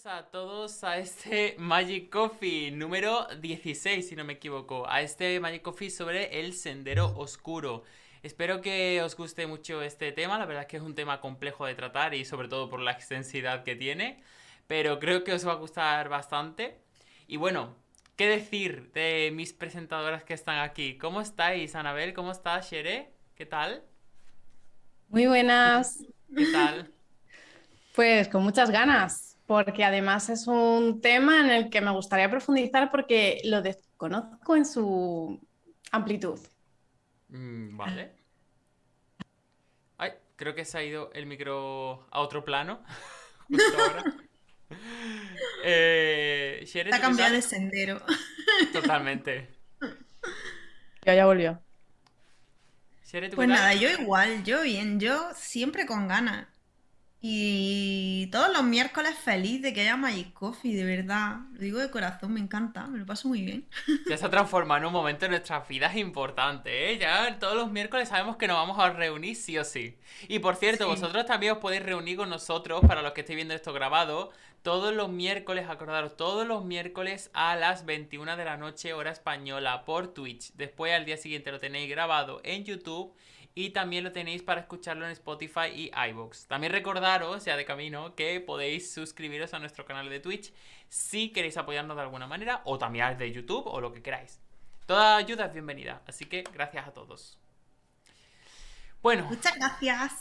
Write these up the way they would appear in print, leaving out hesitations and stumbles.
Bienvenidos a todos a este Magic Coffee número 16, si no me equivoco. A este Magic Coffee sobre el Sendero Oscuro. Espero que os guste mucho este tema. La verdad es que es un tema complejo de tratar y sobre todo por la extensidad que tiene. Pero creo que os va a gustar bastante. Y bueno, ¿qué decir de mis presentadoras que están aquí? ¿Cómo estáis, Anabel? ¿Cómo estás, Shere? ¿Qué tal? Muy buenas, ¿Qué tal? pues con muchas ganas, porque además es un tema en el que me gustaría profundizar porque lo desconozco en su amplitud. Vale. Ay, creo que se ha ido el micro a otro plano, justo ahora. Shere, Se ha ¿tú qué cambiado tal? de sendero. Totalmente. Ya volvió. Shere, ¿tú qué Pues tal? nada, yo igual, yo bien, yo siempre con ganas. Y todos los miércoles feliz de que haya Magic Coffee, de verdad. Lo digo de corazón, me encanta, me lo paso muy bien. Ya se ha transformado en un momento en nuestras vidas importante, ¿eh? Ya todos los miércoles sabemos que nos vamos a reunir sí o sí. Y por cierto, Sí. vosotros también os podéis reunir con nosotros, para los que estéis viendo esto grabado, todos los miércoles, acordaros, todos los miércoles a las 21 de la noche, hora española, por Twitch. Después al día siguiente lo tenéis grabado en YouTube y también lo tenéis para escucharlo en Spotify y iVoox. También recordaros, ya de camino, que podéis suscribiros a nuestro canal de Twitch si queréis apoyarnos de alguna manera, o también al de YouTube, o lo que queráis. Toda ayuda es bienvenida, así que gracias a todos. Bueno, Muchas gracias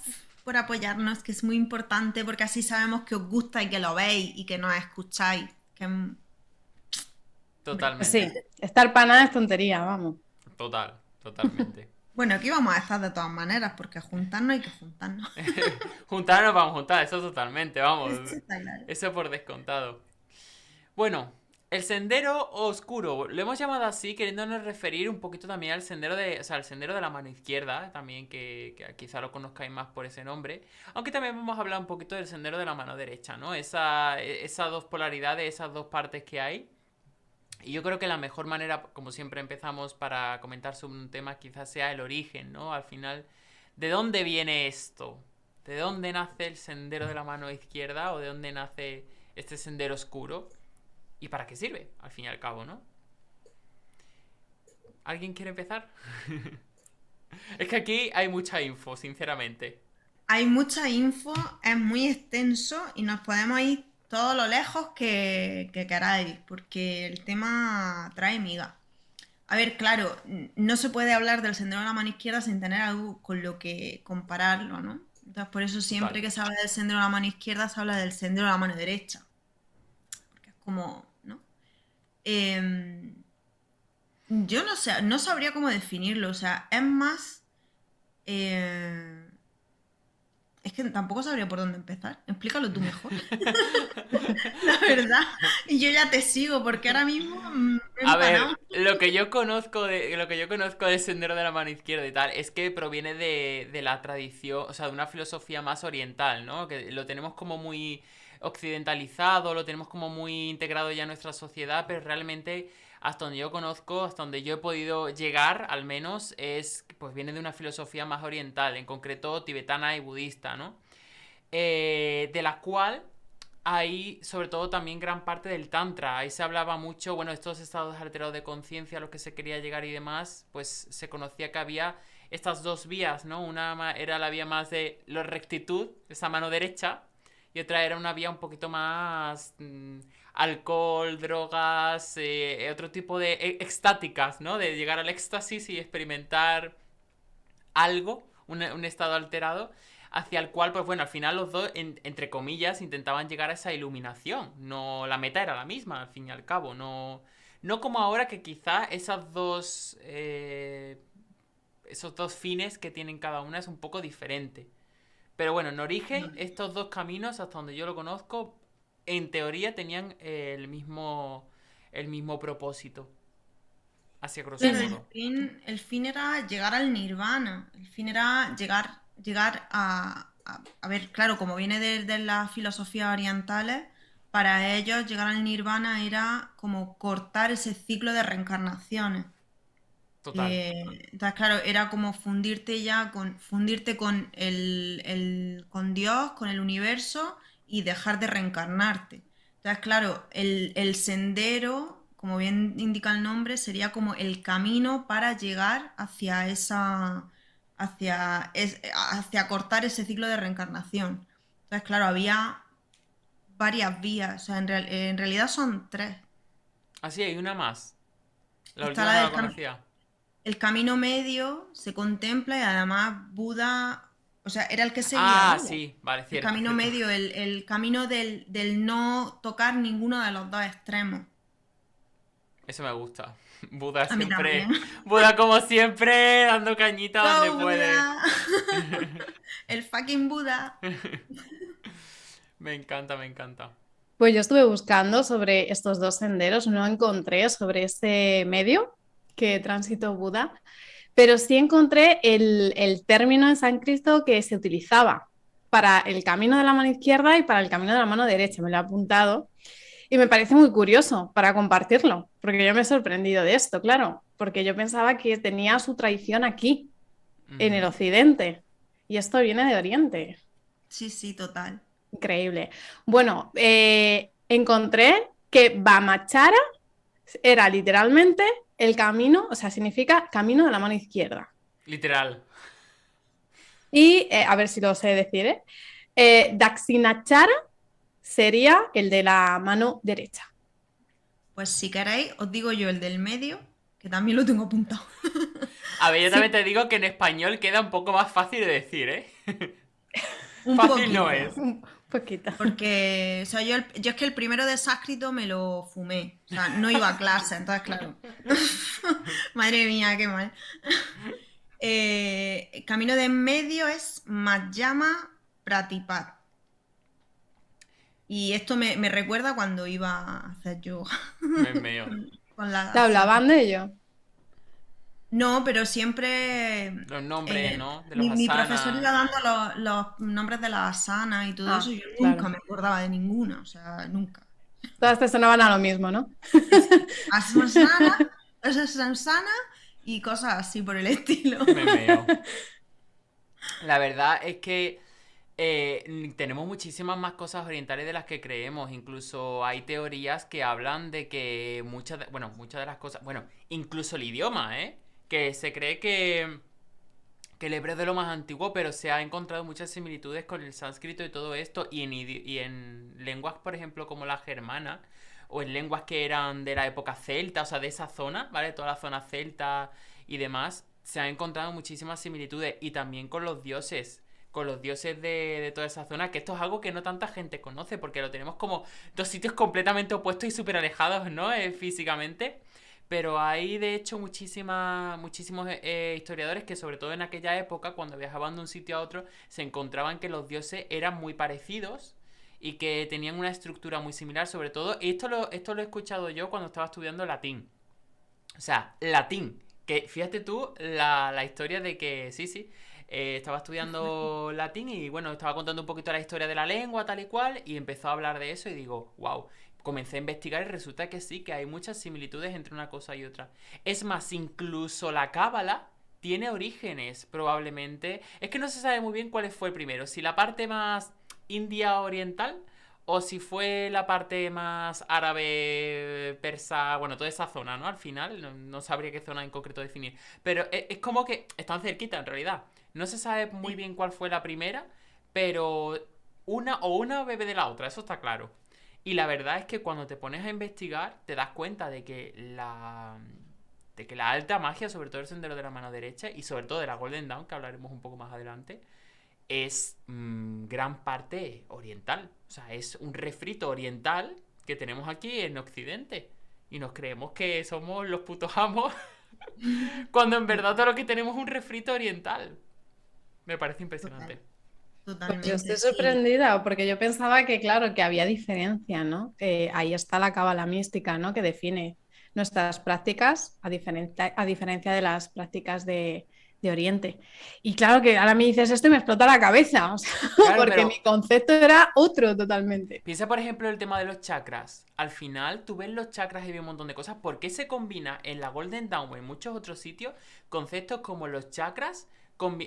por apoyarnos, que es muy importante porque así sabemos que os gusta y que lo veis y que nos escucháis. Hombre. Pues sí, totalmente. estar pana es tontería, vamos. Totalmente. Bueno, aquí vamos a estar de todas maneras, porque juntarnos hay que juntarnos. Juntarnos vamos a juntar, eso totalmente, vamos. Eso está claro. Eso por descontado. Bueno, el sendero oscuro, lo hemos llamado así queriéndonos referir un poquito también al sendero de, o sea, al sendero de la mano izquierda, también que quizá lo conozcáis más por ese nombre, aunque también vamos a hablar un poquito del sendero de la mano derecha, ¿no? Esas dos polaridades, esas dos partes que hay. Y yo creo que la mejor manera, como siempre empezamos para comentar sobre un tema, quizás sea el origen, ¿no? Al final, ¿de dónde viene esto? ¿De dónde nace el sendero de la mano izquierda o de dónde nace este sendero oscuro? ¿Y para qué sirve? Al fin y al cabo, ¿no? ¿Alguien quiere empezar? Es que aquí hay mucha info, sinceramente. Hay mucha info, es muy extenso y nos podemos ir todo lo lejos que queráis, porque el tema trae miga. A ver, claro, no se puede hablar del sendero de la mano izquierda sin tener algo con lo que compararlo, ¿no? Entonces, por eso Total. siempre que se habla del sendero de la mano izquierda, se habla del sendero de la mano derecha, porque es como, ¿no? Em, yo no sé, no sabría cómo definirlo, o sea, es más... eh, es que tampoco sabría por dónde empezar. Explícalo tú mejor. La verdad. Y yo ya te sigo, porque ahora mismo me he A empanado. ver, lo que yo conozco del sendero de la mano izquierda y tal, es que proviene de la tradición, o sea, de una filosofía más oriental, ¿no? Que lo tenemos como muy occidentalizado, lo tenemos como muy integrado ya en nuestra sociedad, pero realmente hasta donde yo conozco, hasta donde yo he podido llegar, al menos, pues viene de una filosofía más oriental, en concreto tibetana y budista, ¿no? De la cual hay sobre todo también gran parte del tantra. Ahí se hablaba mucho, bueno, estos estados alterados de conciencia a los que se quería llegar y demás, pues se conocía que había estas dos vías, ¿no? Una era la vía más de la rectitud, esa mano derecha, y otra era una vía un poquito más alcohol, drogas, otro tipo de extáticas, ¿no? De llegar al éxtasis y experimentar algo, un estado alterado, hacia el cual, pues bueno, al final los dos, entre comillas, intentaban llegar a esa iluminación. No, la meta era la misma, al fin y al cabo. No, no como ahora que quizá esos dos fines que tienen cada una es un poco diferente. Pero bueno, en origen, estos dos caminos, hasta donde yo lo conozco, en teoría tenían el mismo propósito. Así a grosso Claro, modo. el fin era llegar al nirvana. El fin era llegar a ver, claro, como viene de las filosofías orientales, para ellos llegar al nirvana era como cortar ese ciclo de reencarnaciones. Total. Entonces, claro, era como fundirte con con Dios, con el universo y dejar de reencarnarte. Entonces, claro, el sendero, como bien indica el nombre, sería como el camino para llegar hacia hacia cortar ese ciclo de reencarnación. Entonces, claro, había varias vías, o sea, en realidad son tres. Ah, sí, hay una más. La Está última la no la del conocía. el camino medio, se contempla y además Buda, o sea, era el que seguía a Ah, Buda. sí, vale, El cierto, camino cierto. medio, el camino del no tocar ninguno de los dos extremos. Eso me gusta. Buda A mí siempre. también. Buda como siempre, dando cañita donde ¡Go, puede. Buda! El fucking Buda. Me encanta, me encanta. Pues yo estuve buscando sobre estos dos senderos, no encontré sobre este medio que transitó Buda, pero sí encontré el término en sánscrito que se utilizaba para el camino de la mano izquierda y para el camino de la mano derecha. Me lo he apuntado y me parece muy curioso para compartirlo, porque yo me he sorprendido de esto, claro, porque yo pensaba que tenía su tradición aquí, en el Ujú. occidente, y esto viene de Oriente. Sí, sí, total. Increíble. Bueno, encontré que Bamachara era literalmente el camino, o sea, significa camino de la mano izquierda. Literal. Y a ver si lo sé decir, ¿eh? Dakshinachara sería el de la mano derecha. Pues si queréis, os digo yo el del medio, que también lo tengo apuntado. A ver, yo Sí, también te digo que en español queda un poco más fácil de decir, ¿eh? Un Fácil no poquito. es. un poquito. Porque, o sea, yo es que el primero de sánscrito me lo fumé. O sea, no iba a clase, entonces, claro. Madre mía, qué mal. Camino de en medio es Madhyama Pratipat. Y esto me recuerda cuando iba a hacer yoga Me meo. con ¿Te las hablaban asanas. de ello? No, pero siempre Los nombres, ¿no? De los mi profesor asanas. iba dando los nombres de las asanas y todo eso, Ah, y yo nunca claro. me acordaba de ninguna, o sea, nunca. Todas te sonaban a lo mismo, ¿no? Sí, asana, asana y cosas así por el estilo. Me meo. La verdad es que tenemos muchísimas más cosas orientales de las que creemos. Incluso hay teorías que hablan de que muchas de las cosas, bueno, incluso el idioma, ¿eh? Que se cree que el hebreo es de lo más antiguo, pero se ha encontrado muchas similitudes con el sánscrito y todo esto, y en lenguas, por ejemplo, como la germana, o en lenguas que eran de la época celta, o sea, de esa zona, ¿vale? Toda la zona celta y demás, se han encontrado muchísimas similitudes, y también con los dioses de toda esa zona, que esto es algo que no tanta gente conoce, porque lo tenemos como dos sitios completamente opuestos y súper alejados, ¿no? Físicamente. Pero hay de hecho muchísimos historiadores que sobre todo en aquella época, cuando viajaban de un sitio a otro, se encontraban que los dioses eran muy parecidos y que tenían una estructura muy similar, sobre todo, y esto lo he escuchado yo cuando estaba estudiando latín. O sea, latín. Que fíjate tú la historia de que, sí, sí, estaba Qué fuerte. estudiando latín y bueno, estaba contando un poquito la historia de la lengua, tal y cual, y empezó a hablar de eso y digo, wow. Comencé a investigar y resulta que sí, que hay muchas similitudes entre una cosa y otra. Es más, incluso la cábala tiene orígenes, probablemente. Es que no se sabe muy bien cuál fue el primero. Si la parte más india oriental o si fue la parte más árabe, persa, bueno, toda esa zona, ¿no? Al final, no sabría qué zona en concreto definir. Pero es como que están cerquita en realidad. No se sabe muy Sí, bien cuál fue la primera, pero una bebe de la otra, eso está claro. Y la verdad es que cuando te pones a investigar, te das cuenta de que la alta magia, sobre todo el sendero de la mano derecha y sobre todo de la Golden Dawn, que hablaremos un poco más adelante, es gran parte oriental. O sea, es un refrito oriental que tenemos aquí en Occidente. Y nos creemos que somos los putos amos cuando en verdad todo lo que tenemos es un refrito oriental. Me parece total, impresionante. Pues yo totalmente, estoy sí. sorprendida porque yo pensaba que, claro, que había diferencia, ¿no? Ahí está la cábala mística, ¿no? Que define nuestras prácticas a diferencia de las prácticas de Oriente. Y claro que ahora me dices esto y me explota la cabeza, o sea, Claro, porque mi pero concepto era otro totalmente. piensa, por ejemplo, el tema de los chakras. Al final, tú ves los chakras y ves un montón de cosas. ¿Por qué se combina en la Golden Dawn o en muchos otros sitios conceptos como los chakras,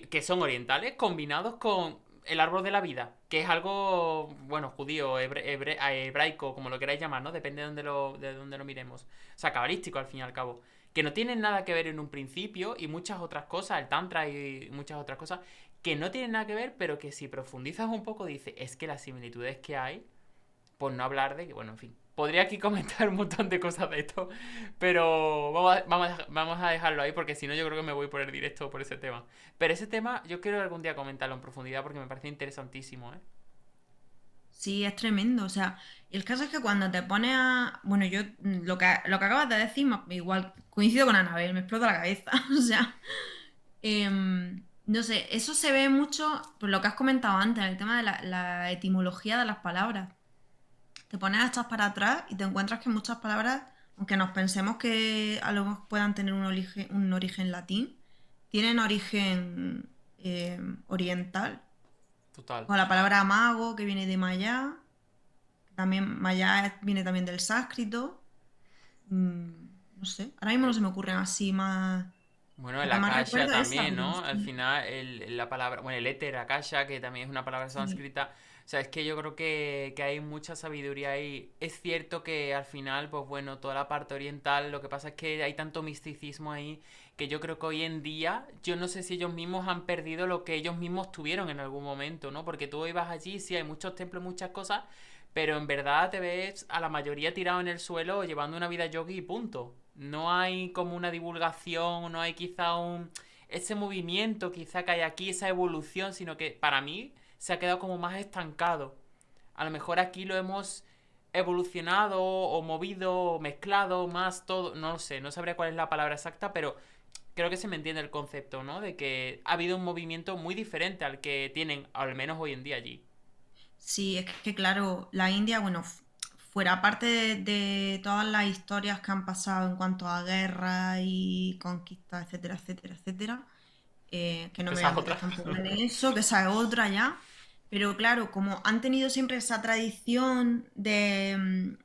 que son orientales, combinados con el árbol de la vida, que es algo, bueno, judío, hebraico, como lo queráis llamar, ¿no? Depende de dónde lo miremos. O sea, cabalístico al fin y al cabo. Que no tienen nada que ver en un principio y muchas otras cosas, el tantra y muchas otras cosas, que no tienen nada que ver, pero que si profundizas un poco dices, es que las similitudes que hay, por no hablar de que, bueno, en fin. Podría aquí comentar un montón de cosas de esto, pero vamos a dejarlo ahí porque si no yo creo que me voy por el directo por ese tema. Pero ese tema yo quiero algún día comentarlo en profundidad porque me parece interesantísimo, ¿eh? Sí, es tremendo. O sea, y el caso es que cuando te pones a. Bueno, yo lo que acabas de decir, igual coincido con Anabel, me explota la cabeza. O sea, no sé, eso se ve mucho por lo que has comentado antes, el tema de la etimología de las palabras. Te pones a echar para atrás y te encuentras que muchas palabras, aunque nos pensemos que a lo mejor puedan tener un origen latín, tienen origen oriental. Total. Con la palabra mago, que viene de Maya, también Maya viene también del sánscrito. Mm, no sé, ahora mismo no se me ocurren así más. Bueno, La el que más akasha recuerdo es esa, también, pero ¿no? Al sí. final, la palabra, bueno, el éter, akasha, que también es una palabra Sí. sánscrita. O sea, es que yo creo que hay mucha sabiduría ahí. Es cierto que al final, pues bueno, toda la parte oriental, lo que pasa es que hay tanto misticismo ahí que yo creo que hoy en día, yo no sé si ellos mismos han perdido lo que ellos mismos tuvieron en algún momento, ¿no? Porque tú ibas allí, sí, hay muchos templos, muchas cosas, pero en verdad te ves a la mayoría tirado en el suelo llevando una vida yogi y punto. No hay como una divulgación, no hay quizá ese movimiento quizá que hay aquí, esa evolución, sino que para mí se ha quedado como más estancado. A lo mejor aquí lo hemos evolucionado o movido o mezclado más todo, no lo sé, no sabría cuál es la palabra exacta, pero creo que se me entiende el concepto, ¿no? De que ha habido un movimiento muy diferente al que tienen, al menos hoy en día allí. Sí, es que claro, la India, bueno, fuera parte de todas las historias que han pasado en cuanto a guerra y conquistas, etcétera, etcétera, etcétera, que no me voy Esa a es meter otra. tampoco en eso, que esa es otra ya, pero claro, como han tenido siempre esa tradición de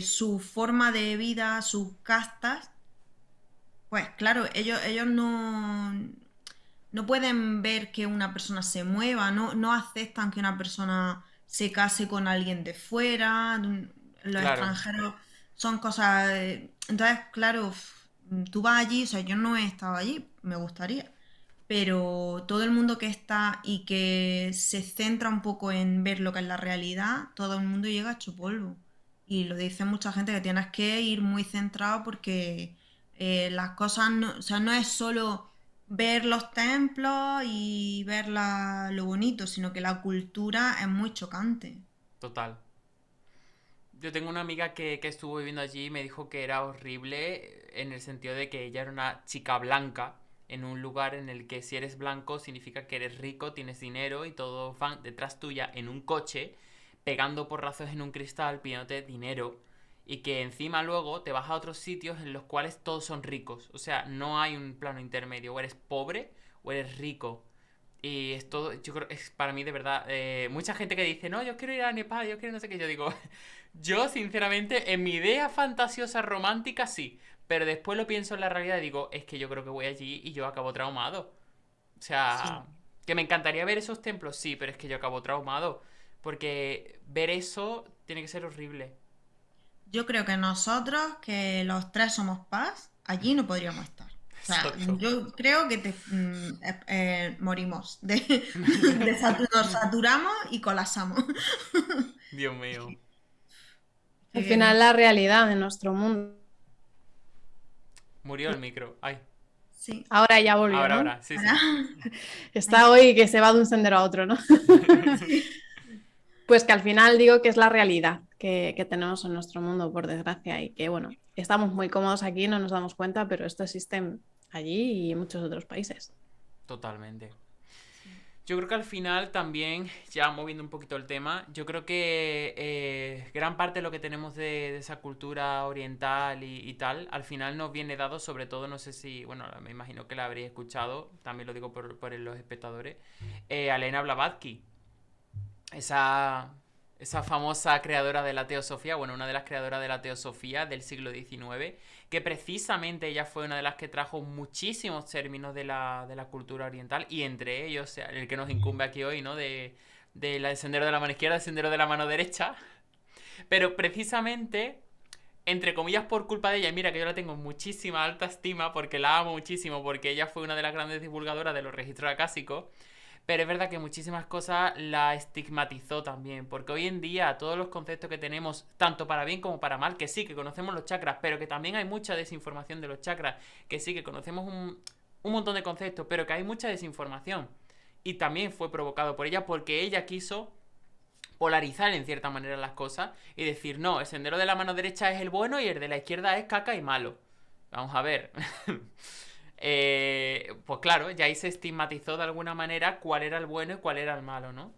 su forma de vida, sus castas, pues claro, ellos no pueden ver que una persona se mueva, no aceptan que una persona se case con alguien de fuera, los Claro, extranjeros son cosas. Entonces, claro, tú vas allí, o sea, yo no he estado allí, me gustaría, pero todo el mundo que está y que se centra un poco en ver lo que es la realidad, todo el mundo llega hecho polvo. Y lo dice mucha gente que tienes que ir muy centrado porque las cosas, no, o sea, no es solo ver los templos y ver lo bonito, sino que la cultura es muy chocante. total. Yo tengo una amiga que estuvo viviendo allí y me dijo que era horrible en el sentido de que ella era una chica blanca en un lugar en el que si eres blanco significa que eres rico, tienes dinero y todos van detrás tuya en un coche pegando porrazos en un cristal pidiéndote dinero y que encima luego te vas a otros sitios en los cuales todos son ricos. O sea, no hay un plano intermedio, o eres pobre o eres rico. Y esto, yo creo, es para mí de verdad. Mucha gente que dice, no, yo quiero ir a Nepal, yo quiero no sé qué. Yo digo, yo sinceramente, en mi idea fantasiosa romántica sí. Pero después lo pienso en la realidad y digo, es que yo creo que voy allí y yo acabo traumado. O Sí. sea, que me encantaría ver esos templos, sí, pero es que yo acabo traumado. Porque ver eso tiene que ser horrible. Yo creo que nosotros, que los tres somos paz, allí no podríamos estar. O sea, Exacto. yo creo que morimos. Nos saturamos y colapsamos. Dios mío. Al No final sé. la realidad de nuestro mundo. Murió el micro. Ay, Sí. Ahora ya volvió, ¿no? ahora, sí, Ahora. sí. Está hoy que se va de un sendero a otro, ¿no? Sí. Pues que al final digo que es la realidad que tenemos en nuestro mundo, por desgracia, y que bueno, estamos muy cómodos aquí, no nos damos cuenta, pero esto existe allí y en muchos otros países. Totalmente. Sí. Yo creo que al final también, ya moviendo un poquito el tema, yo creo que gran parte de lo que tenemos de esa cultura oriental y tal, al final nos viene dado, sobre todo, no sé si, bueno, me imagino que la habréis escuchado, también lo digo por los espectadores, Alena Blavatsky, esa, Esa famosa creadora de la teosofía, bueno, una de las creadoras de la teosofía del siglo XIX, que precisamente ella fue una de las que trajo muchísimos términos de la cultura oriental, y entre ellos, o sea, el que nos incumbe aquí hoy, ¿no? De la del sendero de la mano izquierda, el sendero de la mano derecha. Pero precisamente, entre comillas, por culpa de ella, y mira que yo la tengo en muchísima alta estima, porque la amo muchísimo, porque ella fue una de las grandes divulgadoras de los registros acásicos, pero es verdad que muchísimas cosas la estigmatizó también, porque hoy en día todos los conceptos que tenemos, tanto para bien como para mal, que sí, que conocemos los chakras, pero que también hay mucha desinformación de los chakras, que sí, que conocemos un montón de conceptos, pero que hay mucha desinformación. Y también fue provocado por ella porque ella quiso polarizar en cierta manera las cosas y decir, no, el sendero de la mano derecha es el bueno y el de la izquierda es caca y malo. Vamos a ver. Pues claro, ya ahí se estigmatizó de alguna manera cuál era el bueno y cuál era el malo, ¿no?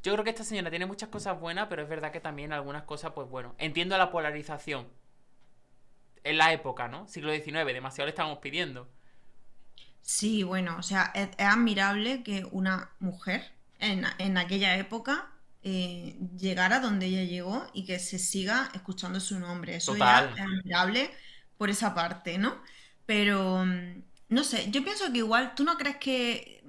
Yo creo que esta señora tiene muchas cosas buenas, pero es verdad que también algunas cosas, pues bueno, entiendo la polarización en la época, ¿no? Siglo XIX, demasiado le estábamos pidiendo. Sí, bueno, o sea, es admirable que una mujer en aquella época llegara donde ella llegó y que se siga escuchando su nombre. Eso ya Total. es admirable por esa parte, ¿no? Pero, no sé, yo pienso que igual, ¿tú no crees que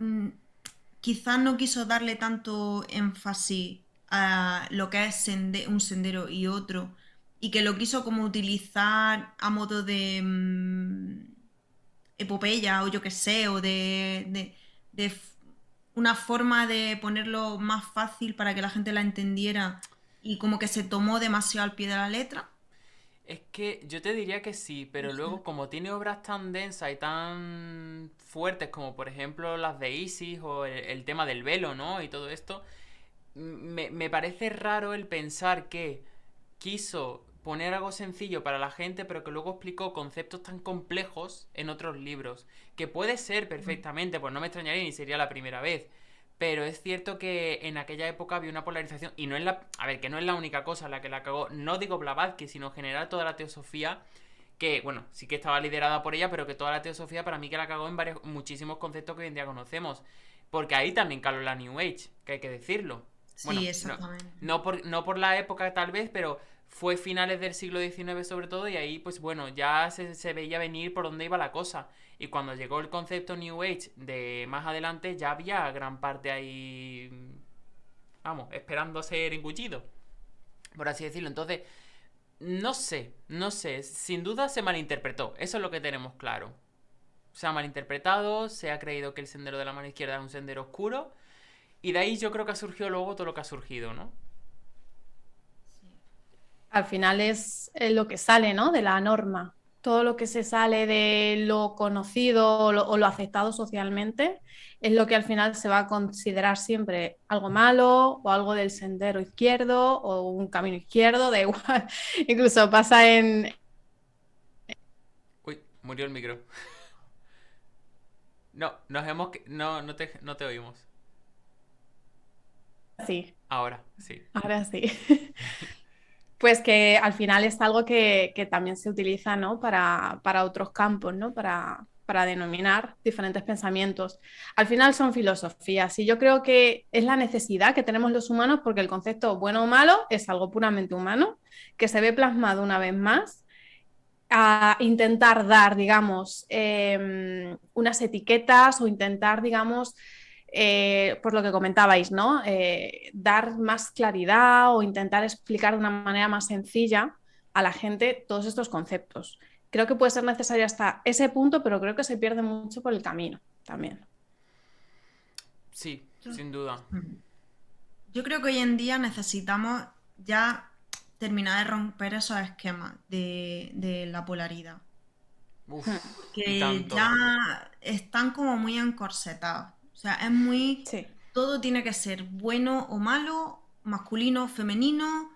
quizás no quiso darle tanto énfasis a lo que es un sendero y otro, y que lo quiso como utilizar a modo de epopeya o yo qué sé, o de una forma de ponerlo más fácil para que la gente la entendiera y como que se tomó demasiado al pie de la letra? Es que yo te diría que sí, No pero sé. luego como tiene obras tan densas y tan fuertes como por ejemplo las de Isis o el tema del velo, ¿no? Y todo esto, me parece raro el pensar que quiso poner algo sencillo para la gente, pero que luego explicó conceptos tan complejos en otros libros. Que puede ser perfectamente, pues no me extrañaría ni sería la primera vez. Pero es cierto que en aquella época había una polarización. Y no es la. A ver, que no es la única cosa la que la cagó. No digo Blavatsky, sino en general toda la teosofía. Que, bueno, sí que estaba liderada por ella, pero que toda la teosofía para mí que la cagó en muchísimos conceptos que hoy en día conocemos. Porque ahí también caló la New Age, que hay que decirlo. Bueno, Sí, exactamente. no por la época tal vez, pero fue finales del siglo XIX sobre todo y ahí pues bueno, ya se veía venir por dónde iba la cosa. Y cuando llegó el concepto New Age de más adelante ya había gran parte ahí, vamos, esperando ser engullido, por así decirlo. Entonces, no sé, sin duda se malinterpretó, eso es lo que tenemos claro. Se ha malinterpretado, se ha creído que el sendero de la mano izquierda es un sendero oscuro y de ahí yo creo que ha surgido luego todo lo que ha surgido, ¿no? Sí. Al final es lo que sale, ¿no? De la norma. Todo lo que se sale de lo conocido o lo aceptado socialmente es lo que al final se va a considerar siempre algo malo o algo del sendero izquierdo o un camino izquierdo, da igual. Incluso pasa en... Uy, murió el micro. No, nos hemos... no te oímos. Sí, Ahora, sí. ahora sí. Pues que al final es algo que también se utiliza, ¿no? Para otros campos, ¿no? Para denominar diferentes pensamientos. Al final son filosofías y yo creo que es la necesidad que tenemos los humanos porque el concepto bueno o malo es algo puramente humano que se ve plasmado una vez más a intentar dar, digamos, unas etiquetas o intentar, digamos, por lo que comentabais, ¿no? Dar más claridad o intentar explicar de una manera más sencilla a la gente todos estos conceptos. Creo que puede ser necesario hasta ese punto, pero creo que se pierde mucho por el camino también. Sí, Yo, sin duda. mm, yo creo que hoy en día necesitamos ya terminar de romper esos esquemas de la polaridad, Uf, y porque tanto. ya están como muy encorsetados. O sea, es muy, Sí. todo tiene que ser bueno o malo, masculino, femenino,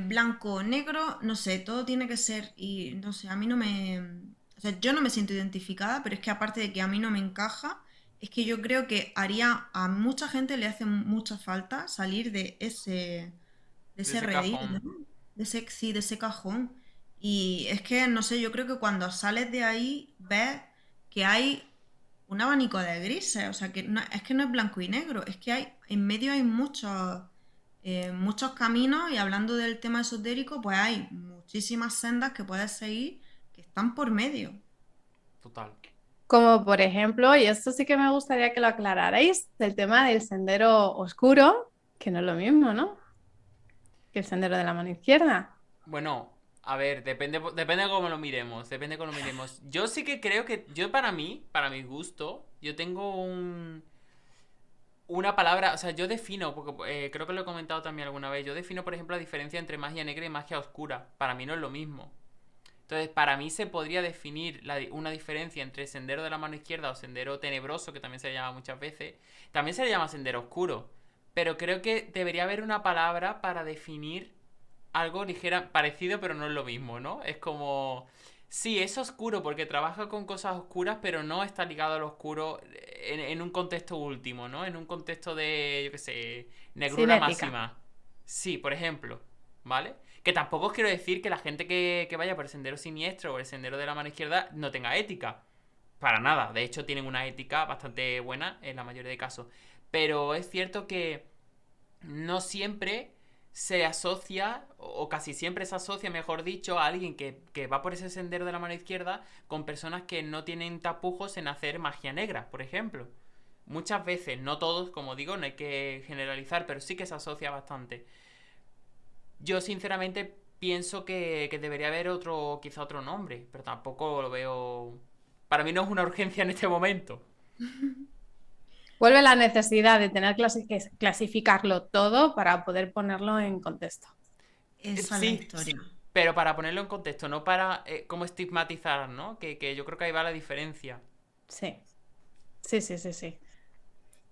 blanco o negro, no sé, todo tiene que ser, y no sé, a mí no me, o sea, yo no me siento identificada, pero es que aparte de que a mí no me encaja, es que yo creo que haría, a mucha gente le hace mucha falta salir de De ese ese redil, ¿no? cajón. Sí, de ese cajón. Y es que, no sé, yo creo que cuando sales de ahí ves que hay un abanico de grises, o sea, es que no es blanco y negro, es que hay, en medio hay muchos, muchos caminos y hablando del tema esotérico, pues hay muchísimas sendas que puedes seguir que están por medio. Total. Como por ejemplo, y esto sí que me gustaría que lo aclararais, el tema del sendero oscuro, que no es lo mismo, ¿no? Que el sendero de la mano izquierda. Bueno, a ver, depende de cómo lo miremos, depende de cómo lo miremos. Yo sí que creo que, yo para mí, para mi gusto, yo tengo una palabra, o sea, yo defino, porque creo que lo he comentado también alguna vez, yo defino, por ejemplo, la diferencia entre magia negra y magia oscura. Para mí no es lo mismo. Entonces, para mí se podría definir una diferencia entre sendero de la mano izquierda o sendero tenebroso, que también se le llama muchas veces. También se le llama sendero oscuro. Pero creo que debería haber una palabra para definir algo ligera, parecido, pero no es lo mismo, ¿no? Es como... Sí, es oscuro porque trabaja con cosas oscuras, pero no está ligado al oscuro en un contexto último, ¿no? En un contexto de, yo qué sé, negrura Cinética. máxima. Sí, por ejemplo, ¿vale? Que tampoco os quiero decir que la gente que vaya por el sendero siniestro o el sendero de la mano izquierda no tenga ética. Para nada. De hecho, tienen una ética bastante buena en la mayoría de casos. Pero es cierto que no siempre se asocia, o casi siempre se asocia, mejor dicho, a alguien que va por ese sendero de la mano izquierda con personas que no tienen tapujos en hacer magia negra, por ejemplo. Muchas veces, no todos, como digo, no hay que generalizar, pero sí que se asocia bastante. Yo sinceramente pienso que debería haber otro, quizá otro nombre, pero tampoco lo veo... Para mí no es una urgencia en este momento. Vuelve la necesidad de tener que clasificarlo todo para poder ponerlo en contexto. Esa es la Sí, historia. pero para ponerlo en contexto, no para como estigmatizar, ¿no? Que yo creo que ahí va la diferencia. Sí, sí, sí, sí, sí.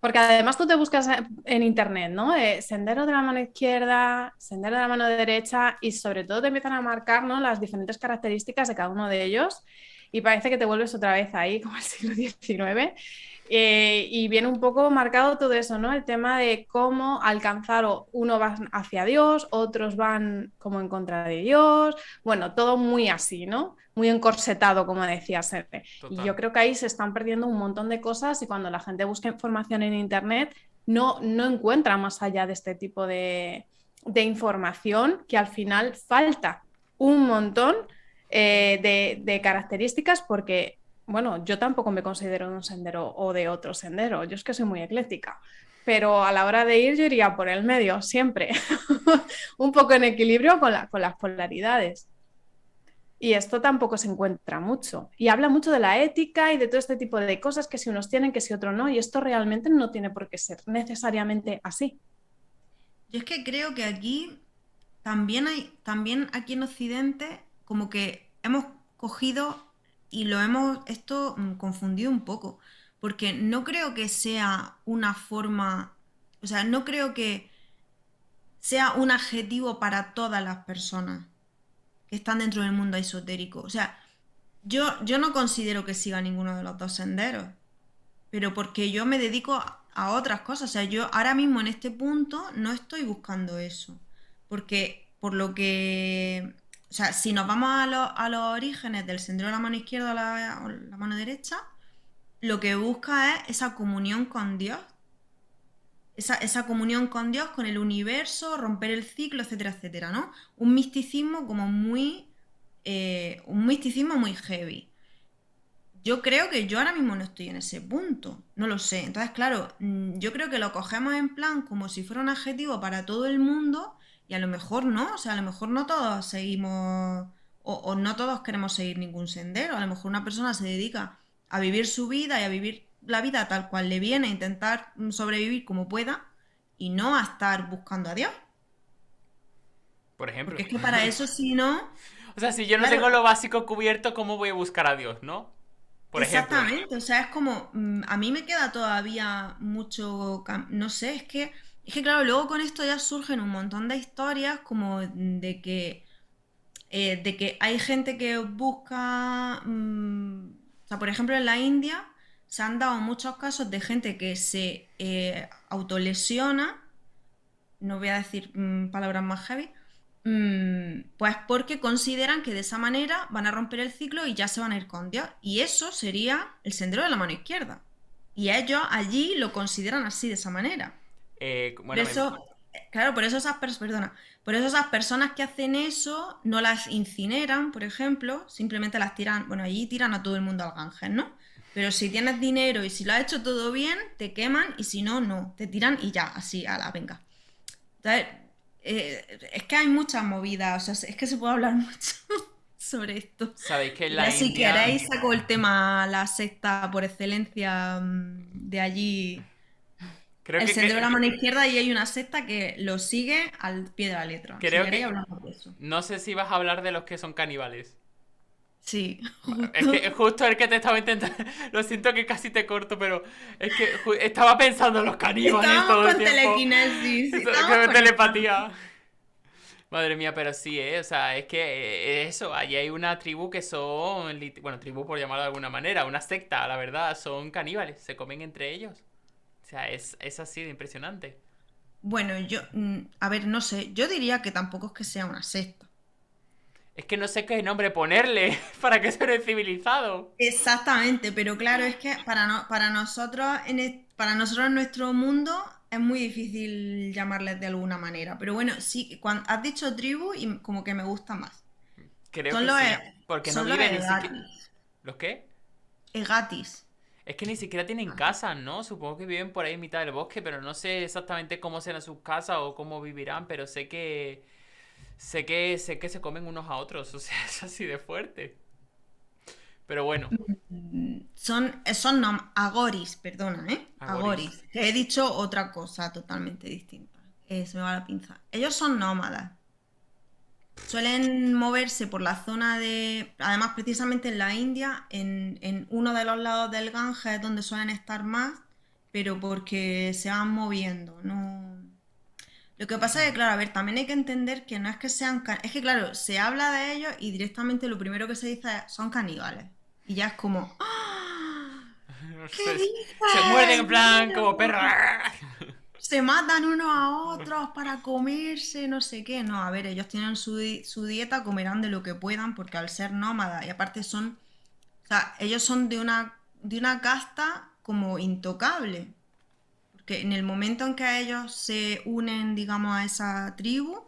Porque además tú te buscas en internet, ¿no? Sendero de la mano izquierda, sendero de la mano derecha y sobre todo te empiezan a marcar, ¿no? Las diferentes características de cada uno de ellos y parece que te vuelves otra vez ahí como el siglo XIX. Y viene un poco marcado todo eso, ¿no? El tema de cómo alcanzar, uno va hacia Dios, otros van como en contra de Dios, bueno, todo muy así, ¿no? Muy encorsetado, como decía Sete. Y Total. yo creo que ahí se están perdiendo un montón de cosas y cuando la gente busca información en Internet no encuentra más allá de este tipo de información que al final falta un montón de características porque bueno, yo tampoco me considero de un sendero o de otro sendero, yo es que soy muy ecléctica, pero a la hora de ir yo iría por el medio, siempre, un poco en equilibrio con las polaridades. Y esto tampoco se encuentra mucho. Y habla mucho de la ética y de todo este tipo de cosas que si unos tienen, que si otros no. Y esto realmente no tiene por qué ser necesariamente así. Yo es que creo que aquí también aquí en Occidente, como que hemos cogido y lo hemos esto confundido un poco. Porque no creo que sea una forma, o sea, no creo que sea un adjetivo para todas las personas que están dentro del mundo esotérico. O sea, yo no considero que siga ninguno de los dos senderos, pero porque yo me dedico a otras cosas. O sea, yo ahora mismo en este punto no estoy buscando eso. Porque por lo que... O sea, si nos vamos a los orígenes del sendero de la mano izquierda o la mano derecha, lo que busca es esa comunión con Dios. Esa comunión con Dios, con el universo, romper el ciclo, etcétera, etcétera, ¿no? Un misticismo como muy... un misticismo muy heavy. Yo creo que yo ahora mismo no estoy en ese punto, no lo sé. Entonces, claro, yo creo que lo cogemos en plan como si fuera un adjetivo para todo el mundo y a lo mejor no, o sea, a lo mejor no todos seguimos o no todos queremos seguir ningún sendero. A lo mejor una persona se dedica a vivir su vida y a vivir la vida tal cual le viene, a intentar sobrevivir como pueda y no a estar buscando a Dios. Por ejemplo. Porque es que para eso, si no, O sea, si yo no claro, tengo lo básico cubierto, ¿cómo voy a buscar a Dios, no? Por ejemplo. exactamente, o sea, es como, a mí me queda todavía mucho, no sé, es que claro, luego con esto ya surgen un montón de historias como de que hay gente que busca, o sea, por ejemplo, en la India se han dado muchos casos de gente que se autolesiona, no voy a decir palabras más heavy, pues porque consideran que de esa manera van a romper el ciclo y ya se van a ir con Dios. Y eso sería el sendero de la mano izquierda. Y ellos allí lo consideran así, de esa manera. Por Bueno, eso, Claro, por eso esas personas que hacen eso no las incineran, por ejemplo, simplemente las tiran, bueno, allí tiran a todo el mundo al Ganges, ¿no? Pero si tienes dinero y si lo has hecho todo bien, te queman y si no, no, te tiran y ya, así, a la venga. Entonces, es que hay muchas movidas, o sea, es que se puede hablar mucho sobre esto. Sabéis que en Y la ya si India, queréis saco el tema, la secta por excelencia de allí, creo el Sendero de la que, Mano Izquierda, y hay una secta que lo sigue al pie de la letra. Si creo queréis que, hablamos de eso. no sé si vas a hablar de los que son caníbales. Sí, Es que justo. justo el que te estaba intentando. Lo siento que casi te corto, pero es que estaba pensando en los caníbales Estábamos todo el con tiempo. telequinesis, estábamos Que conectados. telepatía. Madre mía, pero sí, ¿eh? O sea, es que eso, allí hay una tribu que son, bueno, tribu por llamarlo de alguna manera, una secta, la verdad, son caníbales, se comen entre ellos. O sea, es así de impresionante. Bueno, a ver, no sé, yo diría que tampoco es que sea una secta. Es que no sé qué nombre ponerle para que suene civilizado. Exactamente, pero claro, es que para nosotros para nosotros en nuestro mundo es muy difícil llamarles de alguna manera. Pero bueno, sí, cuando has dicho tribu y como que me gusta más. Creo Son que los, sí, e- porque no son los vive ni siquiera... egatis. ¿Los qué? Egatis. Es que ni siquiera tienen casas, ¿no? Supongo que viven por ahí en mitad del bosque, pero no sé exactamente cómo serán sus casas o cómo vivirán, pero sé que se comen unos a otros, o sea, es así de fuerte. Pero bueno, Agoris, perdona, ¿eh? Agoris. Agoris. Que he dicho otra cosa totalmente distinta. Se me va la pinza. Ellos son nómadas. Suelen moverse por la zona además precisamente en la India, en uno de los lados del Ganges es donde suelen estar más, pero porque se van moviendo, no. Lo que pasa es que, claro, a ver, también hay que entender que no es que es que, claro, se habla de ellos y directamente lo primero que se dice es, son caníbales. Y ya es como, ¡ah! ¿Qué Se muerden en dices? plan como perro. No. Se matan unos a otros para comerse, no sé qué. No, a ver, ellos tienen su dieta, comerán de lo que puedan, porque al ser nómadas, y aparte o sea, ellos son de una casta como intocable. Porque en el momento en que ellos se unen, digamos, a esa tribu,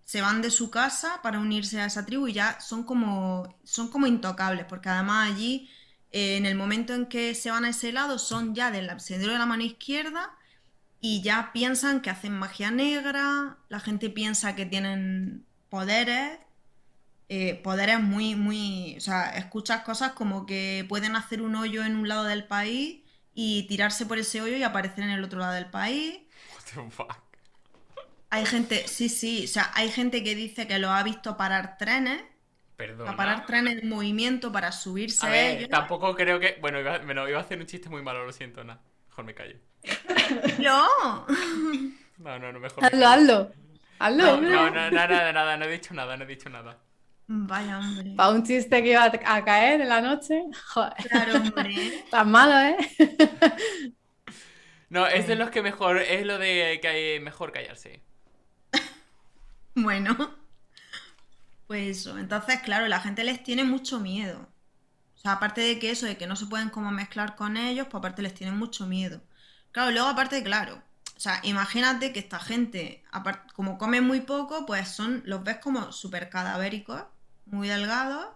se van de su casa para unirse a esa tribu y ya son como intocables, porque además allí, en el momento en que se van a ese lado, son ya del sendero de la mano izquierda y ya piensan que hacen magia negra, la gente piensa que tienen poderes muy, muy, o sea, escuchas cosas como que pueden hacer un hoyo en un lado del país y tirarse por ese hoyo y aparecer en el otro lado del país. What the fuck. Hay gente, sí, sí, o sea, hay gente que dice que lo ha visto parar trenes, o sea, Perdona. parar trenes en movimiento para A subirse a ver, ellos. tampoco creo que. Bueno, iba a hacer un chiste muy malo, lo siento, nada. Mejor me callo. ¡No! No, no, no, mejor me Hazlo, callo. hazlo. Hazlo, No, hombre. no, no, nada, nada, no he dicho nada, no he dicho nada. Vaya hombre. Para un chiste que iba a caer en la noche. Joder. Claro, hombre. Tan malo, ¿eh? No, es de Bueno, los que mejor. Es lo de que hay mejor callarse. bueno, pues eso. Entonces, claro, la gente les tiene mucho miedo. O sea, aparte de que eso, de que no se pueden como mezclar con ellos, pues aparte les tienen mucho miedo. Claro, luego aparte, claro, o sea, imagínate que esta gente, como come muy poco, pues los ves como súper cadavéricos, muy delgados.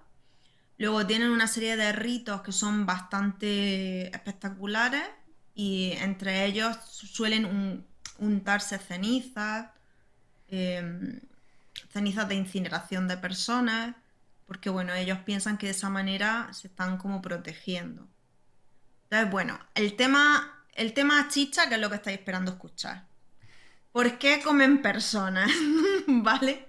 Luego tienen una serie de ritos que son bastante espectaculares y entre ellos suelen untarse em, cenizas de incineración de personas, porque bueno, ellos piensan que de esa manera se están como protegiendo. Entonces, bueno, el tema chicha, que es lo que estáis esperando escuchar. ¿Por qué comen personas? ¿Vale?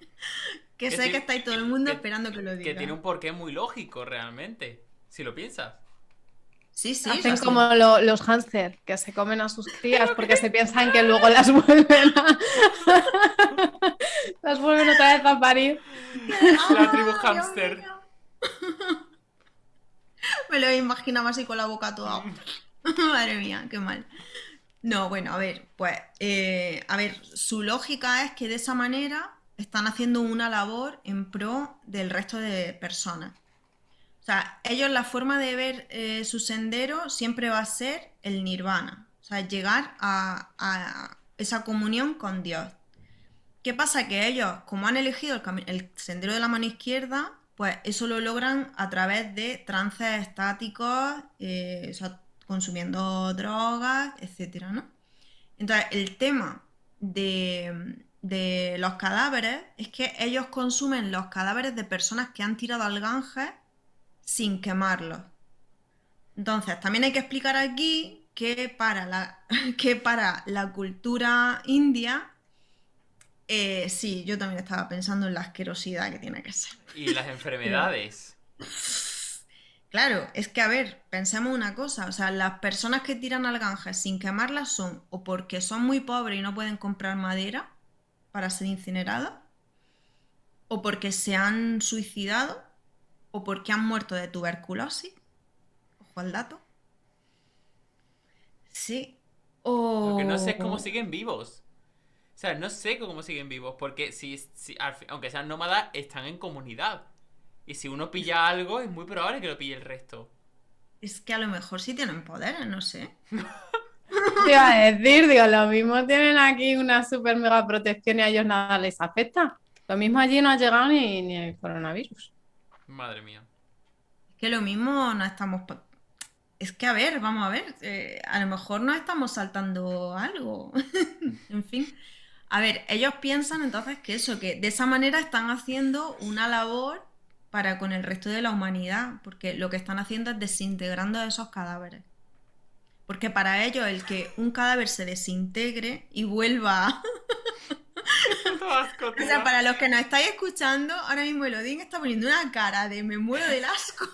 Que Que sé que tiene, estáis todo el mundo que, esperando que lo que tiene diga. un porqué muy lógico, realmente. Si lo piensas. Sí, sí, o sea, Hacen sí. como los hámster, que se comen a sus crías porque se piensan que luego las vuelven las vuelven otra vez a parir. La tribu ¡Ah, Dios hámster. mío! Me lo imaginaba así con la boca toda. Madre mía, qué mal. No, bueno, a ver, pues, a ver, su lógica es que de esa manera están haciendo una labor en pro del resto de personas. O sea, ellos la forma de ver su sendero siempre va a ser el nirvana. O sea, llegar a esa comunión con Dios. ¿Qué pasa? Que ellos, como han elegido el sendero de la mano izquierda, pues eso lo logran a través de trances estáticos, o sea, consumiendo drogas, etcétera, ¿no? Entonces, el tema de los cadáveres es que ellos consumen los cadáveres de personas que han tirado al Ganges sin quemarlos. Entonces, también hay que explicar aquí que que para la cultura india, sí, yo también estaba pensando en la asquerosidad que tiene que ser. Y las enfermedades. Claro, es que a ver, pensemos una cosa, o sea, las personas que tiran al Ganges sin quemarlas son o porque son muy pobres y no pueden comprar madera para ser incineradas, o porque se han suicidado, o porque han muerto de tuberculosis, ojo al dato, sí, Lo que no sé es cómo o... siguen vivos. O sea, no sé cómo siguen vivos, porque aunque sean nómadas, están en comunidad. Y si uno pilla algo, es muy probable que lo pille el resto. Es que a lo mejor sí tienen poderes, no sé. Te iba a decir, digo, lo mismo tienen aquí una super mega protección y a ellos nada les afecta. Lo mismo allí no ha llegado ni el coronavirus. Madre mía. Es que lo mismo no estamos... Es que a ver, vamos a ver, a lo mejor nos estamos saltando algo. En fin. A ver, ellos piensan entonces que eso, que de esa manera están haciendo una labor para con el resto de la humanidad, porque lo que están haciendo es desintegrando esos cadáveres. Porque para ellos el que un cadáver se desintegre y vuelva a... Qué puto asco, O sea, tía. para los que nos estáis escuchando, ahora mismo Elodín está poniendo una cara de me muero del asco.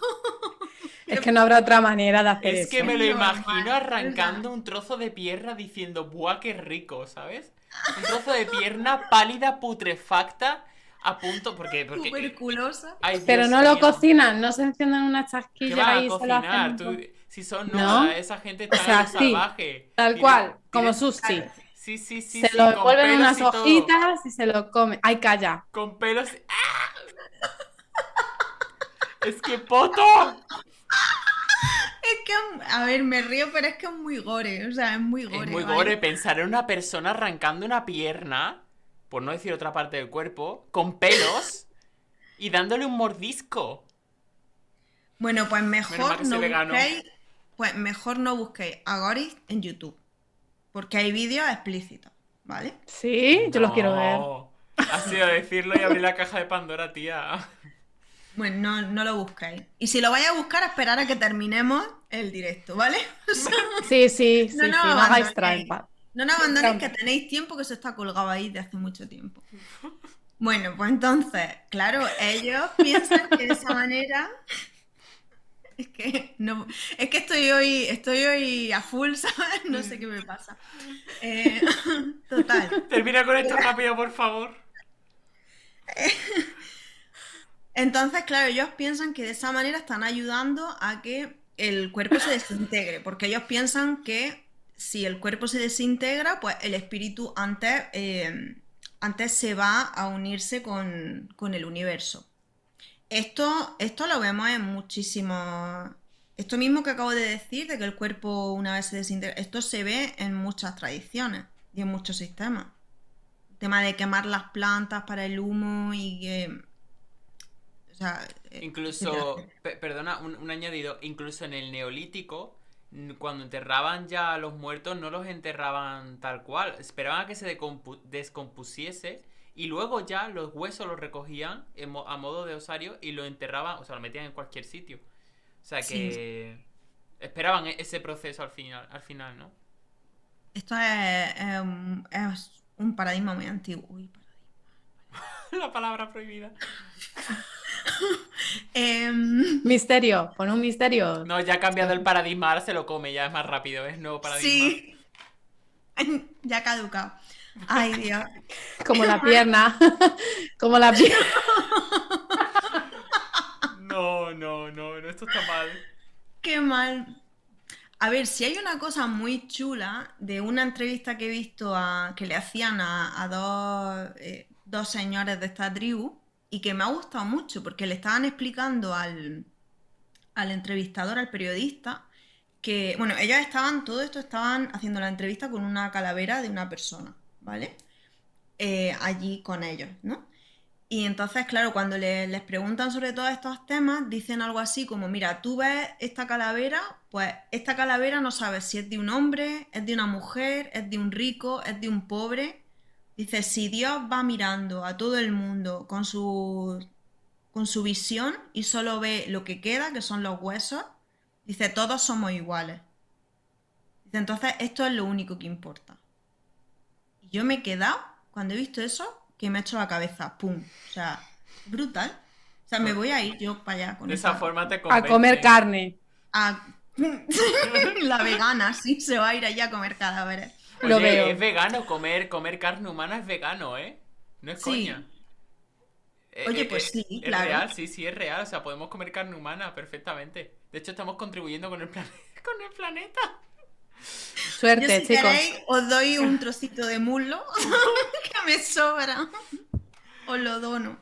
Es que no habrá otra manera de hacer Es que eso. me lo Normal, imagino o sea, arrancando un trozo de pierna diciendo, ¡buah, qué rico! ¿Sabes? Un trozo de pierna pálida, putrefacta, a punto. Porque tuberculosa. ay, Pero Dios no lo mío. cocinan, no se encienden una ¿Qué chasquilla van a ahí y se lo cocinar? hacen. Si son nómadas, ¿No? esa gente O está en lo sea, sí, salvaje. tal cual, como sushi. Sí, sí, sí, Se sí, lo con envuelven en pelos unas y todo. hojitas y se lo comen. Ay, calla. Con pelos. ¡Ah! ¡Es que poto! Es que, a ver, me río, pero es que es muy gore, o sea, es muy Es gore, muy ¿vale? gore pensar en una persona arrancando una pierna, por no decir otra parte del cuerpo, con pelos y dándole un mordisco. Bueno, Menos mal que soy vegano. pues mejor no busquéis a Goris en YouTube, porque hay vídeos explícitos, ¿vale? Sí, yo lo quiero ver. No. Ha sido decirlo y abrir la caja de Pandora, tía. Bueno, no, no lo buscáis. Y si lo vais a buscar, esperar a que terminemos el directo, ¿vale? O sea, Sí, sí, no sí, nos sí, no hagáis abandonéis. trampa. No nos abandonéis que Trampa. tenéis tiempo que se está colgado ahí de hace mucho tiempo. Bueno, pues entonces, claro, ellos piensan que de esa manera es que no, es que estoy hoy a full, ¿sabes? No sé qué me pasa. Eh, total. Termina con esto rápido, por favor. Entonces, claro, ellos piensan que de esa manera están ayudando a que el cuerpo se desintegre, porque ellos piensan que si el cuerpo se desintegra, pues el espíritu antes se va a unirse con el universo. Esto lo vemos en muchísimos... Esto mismo que acabo de decir, de que el cuerpo una vez se desintegra, esto se ve en muchas tradiciones y en muchos sistemas. El tema de quemar las plantas para el humo y que... O sea, etcétera, Incluso, etcétera. perdona, un añadido, incluso en el neolítico, cuando enterraban ya a los muertos, no los enterraban tal cual, esperaban a que se descompusiese y luego ya los huesos los recogían a modo de osario y lo enterraban, o sea, lo metían en cualquier sitio. O sea Sí, que esperaban ese proceso al final, ¿no? esto es un paradigma muy antiguo. Uy, La palabra prohibida. Em, Misterio, pon un misterio. No, ya ha cambiado el paradigma, ahora se lo come, ya es más rápido, es nuevo paradigma. sí, ya ha caducado. Ay, Dios. Como la pierna. Como la pierna. No, no, no, no, esto está mal. Qué mal. A ver, si hay una cosa muy chula de una entrevista que he visto que le hacían a dos señores de esta tribu y que me ha gustado mucho porque le estaban explicando al entrevistador, al periodista, que, bueno, ellos estaban, todo esto estaban haciendo la entrevista con una calavera de una persona, ¿vale? allí con ellos, ¿no? Y entonces, claro, cuando les preguntan sobre todos estos temas, dicen algo así como, mira, tú ves esta calavera, pues esta calavera no sabes si es de un hombre, es de una mujer, es de un rico, es de un pobre. Dice, si Dios va mirando a todo el mundo con su visión y solo ve lo que queda, que son los huesos, dice, todos somos iguales. Dice, entonces esto es lo único que importa. Y yo me he quedado, cuando he visto eso, que me ha hecho la cabeza, ¡pum! O sea, brutal. O sea, me Pues, voy a ir yo para allá con de esa esa... forma te A comer convencen. carne. a- La vegana, sí, se va a ir allá a comer cadáveres. Lo Oye, es veo. vegano, comer carne humana es vegano, ¿eh? No es coña. Sí, oye, pues sí, Es claro. real, sí, sí, es real. O sea, podemos comer carne humana perfectamente. De hecho, estamos contribuyendo con el, con el planeta. Yo Suerte, si chicos. queréis os doy un trocito de muslo que me sobra. Os lo dono.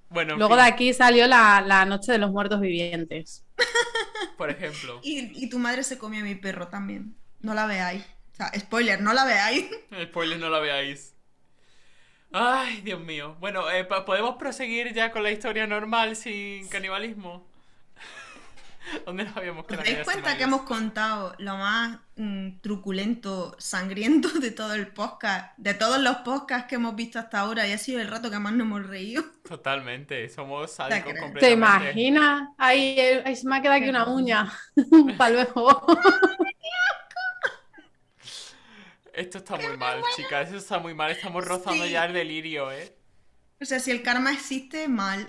Bueno, en Luego de fin, aquí salió la Noche de los Muertos Vivientes. por ejemplo. Y tu madre se comió a mi perro también. No la veáis. O sea, spoiler, no la veáis. Spoiler, no lo veáis. Ay, Dios mío. Bueno, ¿podemos proseguir ya con la historia normal sin canibalismo? ¿Dónde nos habíamos ¿Os quedado? dais Ya se me cuenta ha que ido. hemos contado lo más truculento, sangriento de todo el podcast? De todos los podcasts que hemos visto hasta ahora y ha sido el rato que más nos hemos reído. Totalmente, somos ¿Te sádicos crees? ¿Te completamente. imaginas? Ahí se me ha quedado aquí Qué una guapo. uña. Para luego. Esto está ¡Que muy me mal, muero! chicas, esto está muy mal. Estamos rozando ya el Sí. delirio, ¿eh? O sea, si el karma existe, mal.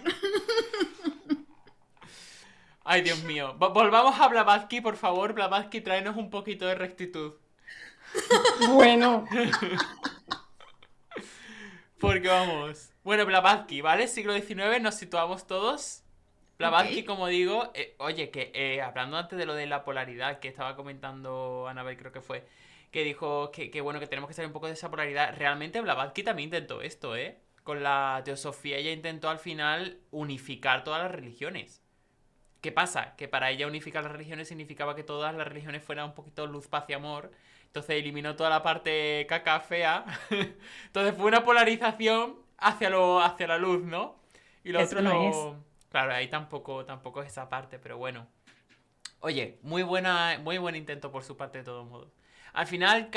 Ay, Dios mío. Volvamos a Blavatsky, por favor. Blavatsky, tráenos un poquito de rectitud. Bueno, Porque vamos. Bueno, Blavatsky, ¿vale? Siglo XIX, nos situamos todos. Ok. Blavatsky, como digo, oye, que hablando antes de lo de la polaridad que estaba comentando Anabel, creo que fue, que dijo que bueno, que tenemos que salir un poco de esa polaridad. Realmente Blavatsky también intentó esto, ¿eh? Con la teosofía ella intentó al final unificar todas las religiones. ¿Qué pasa? Que para ella unificar las religiones significaba que todas las religiones fueran un poquito luz, paz y amor. Entonces eliminó toda la parte caca fea. Entonces fue una polarización hacia la luz, ¿no? Y lo otro eso no es. lo... Claro, ahí tampoco es esa parte, pero bueno. Oye, muy buen intento por su parte de todos modos. Al fin y al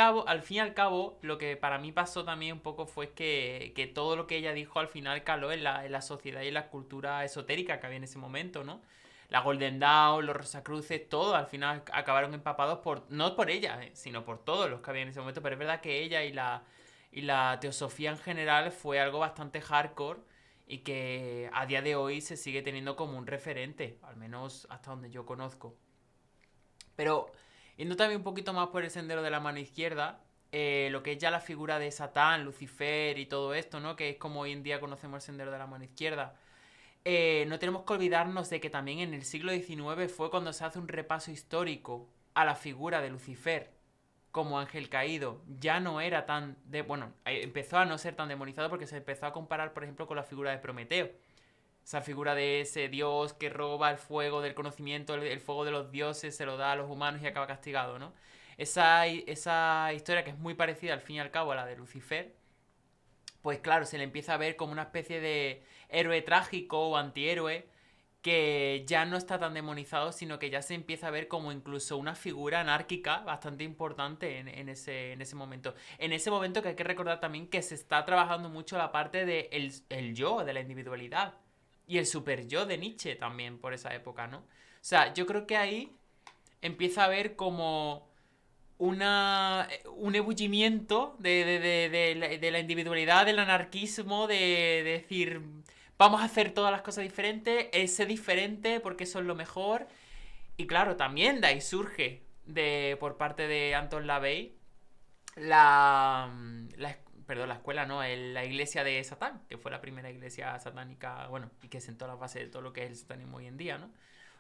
cabo, lo que para mí pasó también un poco fue que todo lo que ella dijo al final caló en la sociedad y en la cultura esotérica que había en ese momento, ¿no? La Golden Dawn, los Rosacruces, todo al final acabaron empapados por, no por ella, sino por todos los que había en ese momento. Pero es verdad que ella y la teosofía en general fue algo bastante hardcore y que a día de hoy se sigue teniendo como un referente, al menos hasta donde yo conozco. Pero yendo también un poquito más por el sendero de la mano izquierda, lo que es ya la figura de Satán, Lucifer y todo esto, ¿no? Que es como hoy en día conocemos el sendero de la mano izquierda. No tenemos que olvidarnos de que también en el siglo XIX fue cuando se hace un repaso histórico a la figura de Lucifer como ángel caído. Ya no era tan... bueno, empezó a no ser tan demonizado porque se empezó a comparar, por ejemplo, con la figura de Prometeo. Esa figura de ese dios que roba el fuego del conocimiento, el fuego de los dioses, se lo da a los humanos y acaba castigado, ¿no? Esa historia que es muy parecida al fin y al cabo a la de Lucifer, pues claro, se le empieza a ver como una especie de héroe trágico o antihéroe que ya no está tan demonizado, sino que ya se empieza a ver como incluso una figura anárquica bastante importante en ese momento. En ese momento que hay que recordar también que se está trabajando mucho la parte de el yo, de la individualidad. Y el super yo de Nietzsche también por esa época, ¿no? O sea, yo creo que ahí empieza a haber como un ebullimiento de la individualidad, del anarquismo, de decir, vamos a hacer todas las cosas diferentes, ser diferente porque eso es lo mejor. Y claro, también de ahí surge por parte de Anton LaVey la, perdón, la escuela, no, la iglesia de Satán, que fue la primera iglesia satánica, bueno, y que sentó la base de todo lo que es el satanismo hoy en día, ¿no?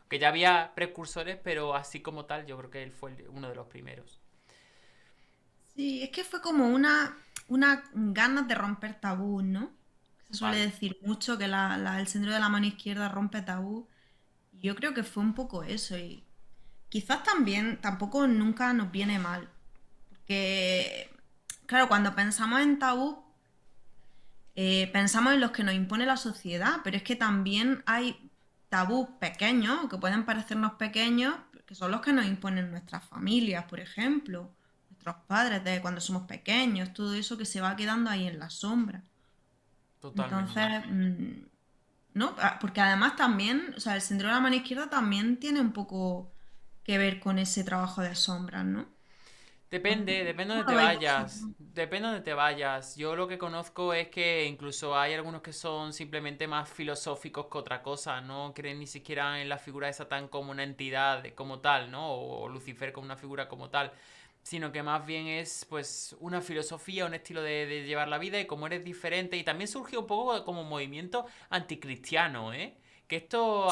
Que ya había precursores, pero así como tal, yo creo que él fue uno de los primeros. Sí, es que fue como una ganas de romper tabú, ¿no? Se suele Vale. decir mucho que el sendero de la mano izquierda rompe tabú. Y yo creo que fue un poco eso. Y quizás también tampoco nunca nos viene mal. Porque, claro, cuando pensamos en tabú, pensamos en los que nos impone la sociedad, pero es que también hay tabús pequeños, que pueden parecernos pequeños, que son los que nos imponen nuestras familias, por ejemplo, nuestros padres de cuando somos pequeños, todo eso que se va quedando ahí en la sombra. Totalmente. Entonces, ¿no? Porque además también, o sea, el sendero de la mano izquierda también tiene un poco que ver con ese trabajo de sombras, ¿no? Depende de ¿Cómo donde lo te veis vayas. vosotros? Depende de donde te vayas. Yo lo que conozco es que incluso hay algunos que son simplemente más filosóficos que otra cosa. No creen ni siquiera en la figura de Satán como una entidad como tal, ¿no? O Lucifer como una figura como tal. Sino que más bien es pues una filosofía, un estilo de llevar la vida y como eres diferente. Y también surgió un poco como movimiento anticristiano, ¿eh? Que esto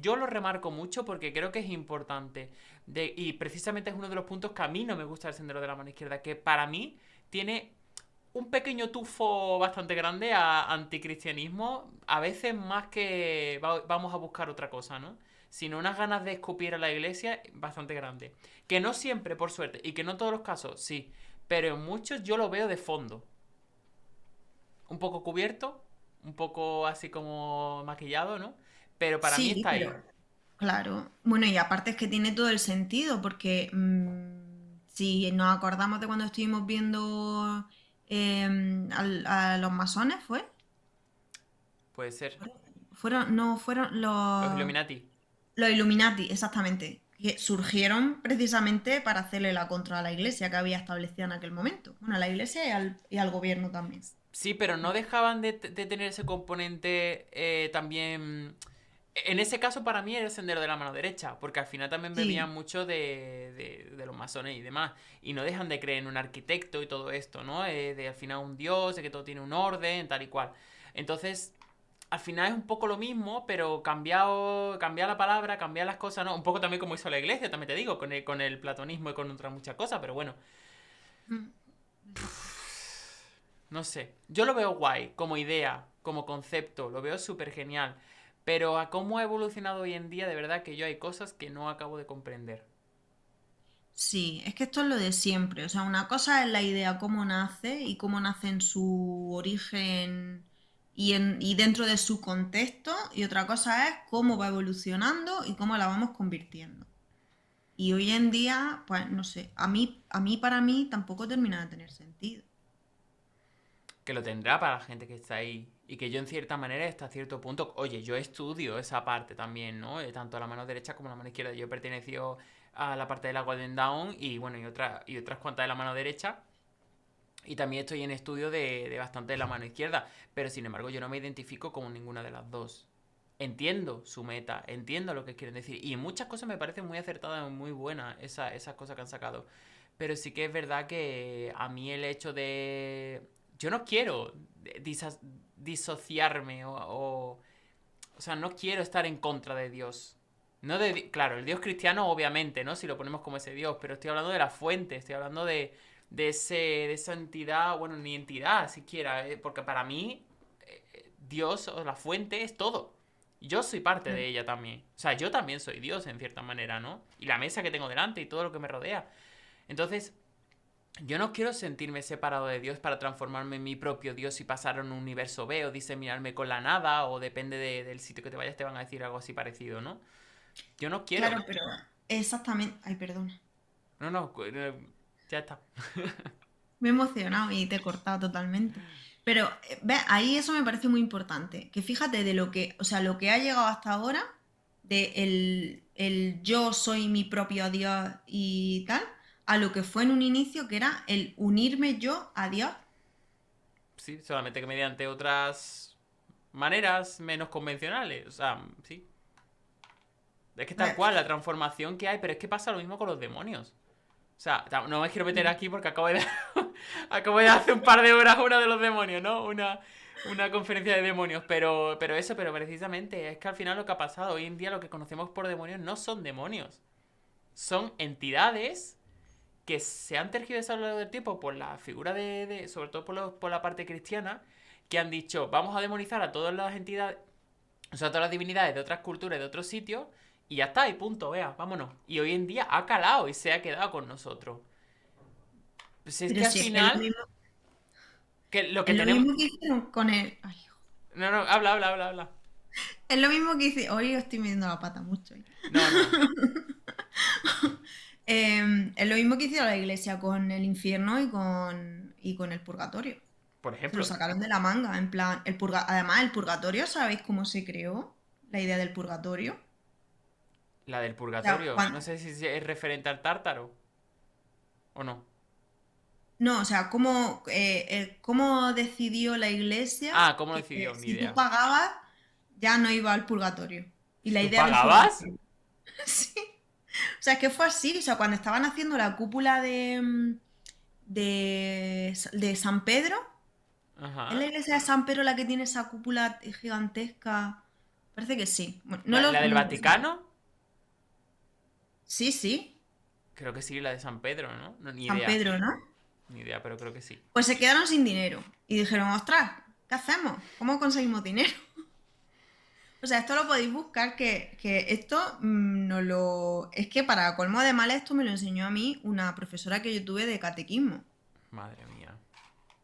yo lo remarco mucho porque creo que es importante. Y precisamente es uno de los puntos que a mí no me gusta el sendero de la mano izquierda, que para mí tiene un pequeño tufo bastante grande a anticristianismo, a veces más que vamos a buscar otra cosa, ¿no? Sino unas ganas de escupir a la iglesia bastante grande. Que no siempre, por suerte, y que no en todos los casos, sí, pero en muchos yo lo veo de fondo. Un poco cubierto, un poco así como maquillado, ¿no? Pero para mí Sí, está ahí. pero claro. Bueno, y aparte es que tiene todo el sentido, porque si nos acordamos de cuando estuvimos viendo a los masones, ¿fue? Puede ser. No, fueron Los Illuminati. los Illuminati, exactamente, que surgieron precisamente para hacerle la contra a la iglesia que había establecido en aquel momento. Bueno, a la iglesia y al gobierno también. Sí, pero no dejaban de tener ese componente también. En ese caso, para mí era el sendero de la mano derecha, porque al final también bebían Sí, mucho de los masones y demás. Y no dejan de creer en un arquitecto y todo esto, ¿no? De al final un dios, de que todo tiene un orden, tal y cual. Entonces, al final es un poco lo mismo, pero cambiar la palabra, cambiar las cosas, ¿no? Un poco también como hizo la iglesia, también te digo, con el platonismo y con otras muchas cosas, pero bueno. mm, No sé, yo lo veo guay, como idea, como concepto, lo veo súper genial. Pero a cómo ha evolucionado hoy en día, de verdad que yo hay cosas que no acabo de comprender. sí, es que esto es lo de siempre. O sea, una cosa es la idea cómo nace y cómo nace en su origen y dentro de su contexto, y otra cosa es cómo va evolucionando y cómo la vamos convirtiendo. Y hoy en día, pues no sé, para mí tampoco termina de tener sentido. Que lo tendrá para la gente que está ahí. Y que yo en cierta manera, hasta cierto punto, oye, yo estudio esa parte también, ¿no? Tanto la mano derecha como la mano izquierda. Yo he pertenecido a la parte de la Golden Dawn y bueno, y otras cuantas de la mano derecha. Y también estoy en estudio de bastante de la mano izquierda. Pero sin embargo, yo no me identifico con ninguna de las dos. Entiendo su meta, entiendo lo que quieren decir. Y en muchas cosas me parecen muy acertadas y muy buenas esas cosas que han sacado. Pero sí que es verdad que a mí el hecho de... Yo no quiero disociarme o sea, no quiero estar en contra de Dios. No claro, el Dios cristiano obviamente, ¿no? Si lo ponemos como ese Dios, pero estoy hablando de la fuente, estoy hablando de esa entidad, bueno, ni entidad siquiera, porque para mí Dios o la fuente es todo. Yo soy parte de Claro. ella también. O sea, yo también soy Dios en cierta manera, ¿no? Y la mesa que tengo delante y todo lo que me rodea. Entonces, yo no quiero sentirme separado de Dios para transformarme en mi propio Dios y pasar a un universo B o diseminarme con la nada o depende del sitio que te vayas te van a decir algo así parecido, ¿no? Yo no quiero. Claro, pero exactamente. Ay, perdona. No, no, ya está. Me he emocionado y te he cortado totalmente. Pero, ve, ahí eso me parece muy importante. Que fíjate de lo que, o sea, lo que ha llegado hasta ahora, de el yo soy mi propio Dios y tal, a lo que fue en un inicio, que era el unirme yo a Dios. Sí, solamente que mediante otras maneras menos convencionales. O sea, sí. Es que tal Ve, cual, la transformación que hay, pero es que pasa lo mismo con los demonios. O sea, no me quiero meter aquí porque acabo de hace un par de horas una de los demonios, ¿no? Una conferencia de demonios. Pero precisamente es que al final lo que ha pasado, hoy en día lo que conocemos por demonios no son demonios. Son entidades que se han tergiversado a lo largo del tiempo por la figura sobre todo por la parte cristiana, que han dicho, vamos a demonizar a todas las entidades, o sea, todas las divinidades de otras culturas, de otros sitios, y ya está, y punto, vea, vámonos. Y hoy en día ha calado y se ha quedado con nosotros. Pues es pero que al si es que lo final, mismo. Que lo que Es lo tenemos... mismo que hicieron con el... Ay, No, no, habla. es lo mismo que hice. Hoy estoy metiendo la pata mucho. No, no. Es lo mismo que hicieron la iglesia con el infierno y con el purgatorio. Por Se lo ejemplo, sacaron de la manga, en plan, además el purgatorio, ¿sabéis cómo se creó? La idea del purgatorio. la del O sea, purgatorio. No sé si es referente al tártaro o no. no, o sea, cómo decidió la iglesia Ah, ¿cómo lo que decidió? Ni si tú idea. pagabas ya no iba al purgatorio. Y la ¿Tú idea del pagabas? purgatorio. Sí. O sea, es que fue así. O sea, cuando estaban haciendo la cúpula de San Pedro, ¿es la Ajá. iglesia de San Pedro la que tiene esa cúpula gigantesca? Parece que sí. Bueno, no lo... ¿La del Vaticano? Sí, sí, Creo que sí, la de San Pedro, ¿no? No, ni San idea. Pedro, ¿no? Ni idea, pero creo que sí. Pues se quedaron sin dinero y dijeron, ostras, ¿qué hacemos? ¿Cómo conseguimos dinero? O sea, esto lo podéis buscar, que esto no lo... Es que para colmo de mal esto me lo enseñó a mí una profesora que yo tuve de catequismo, Madre mía.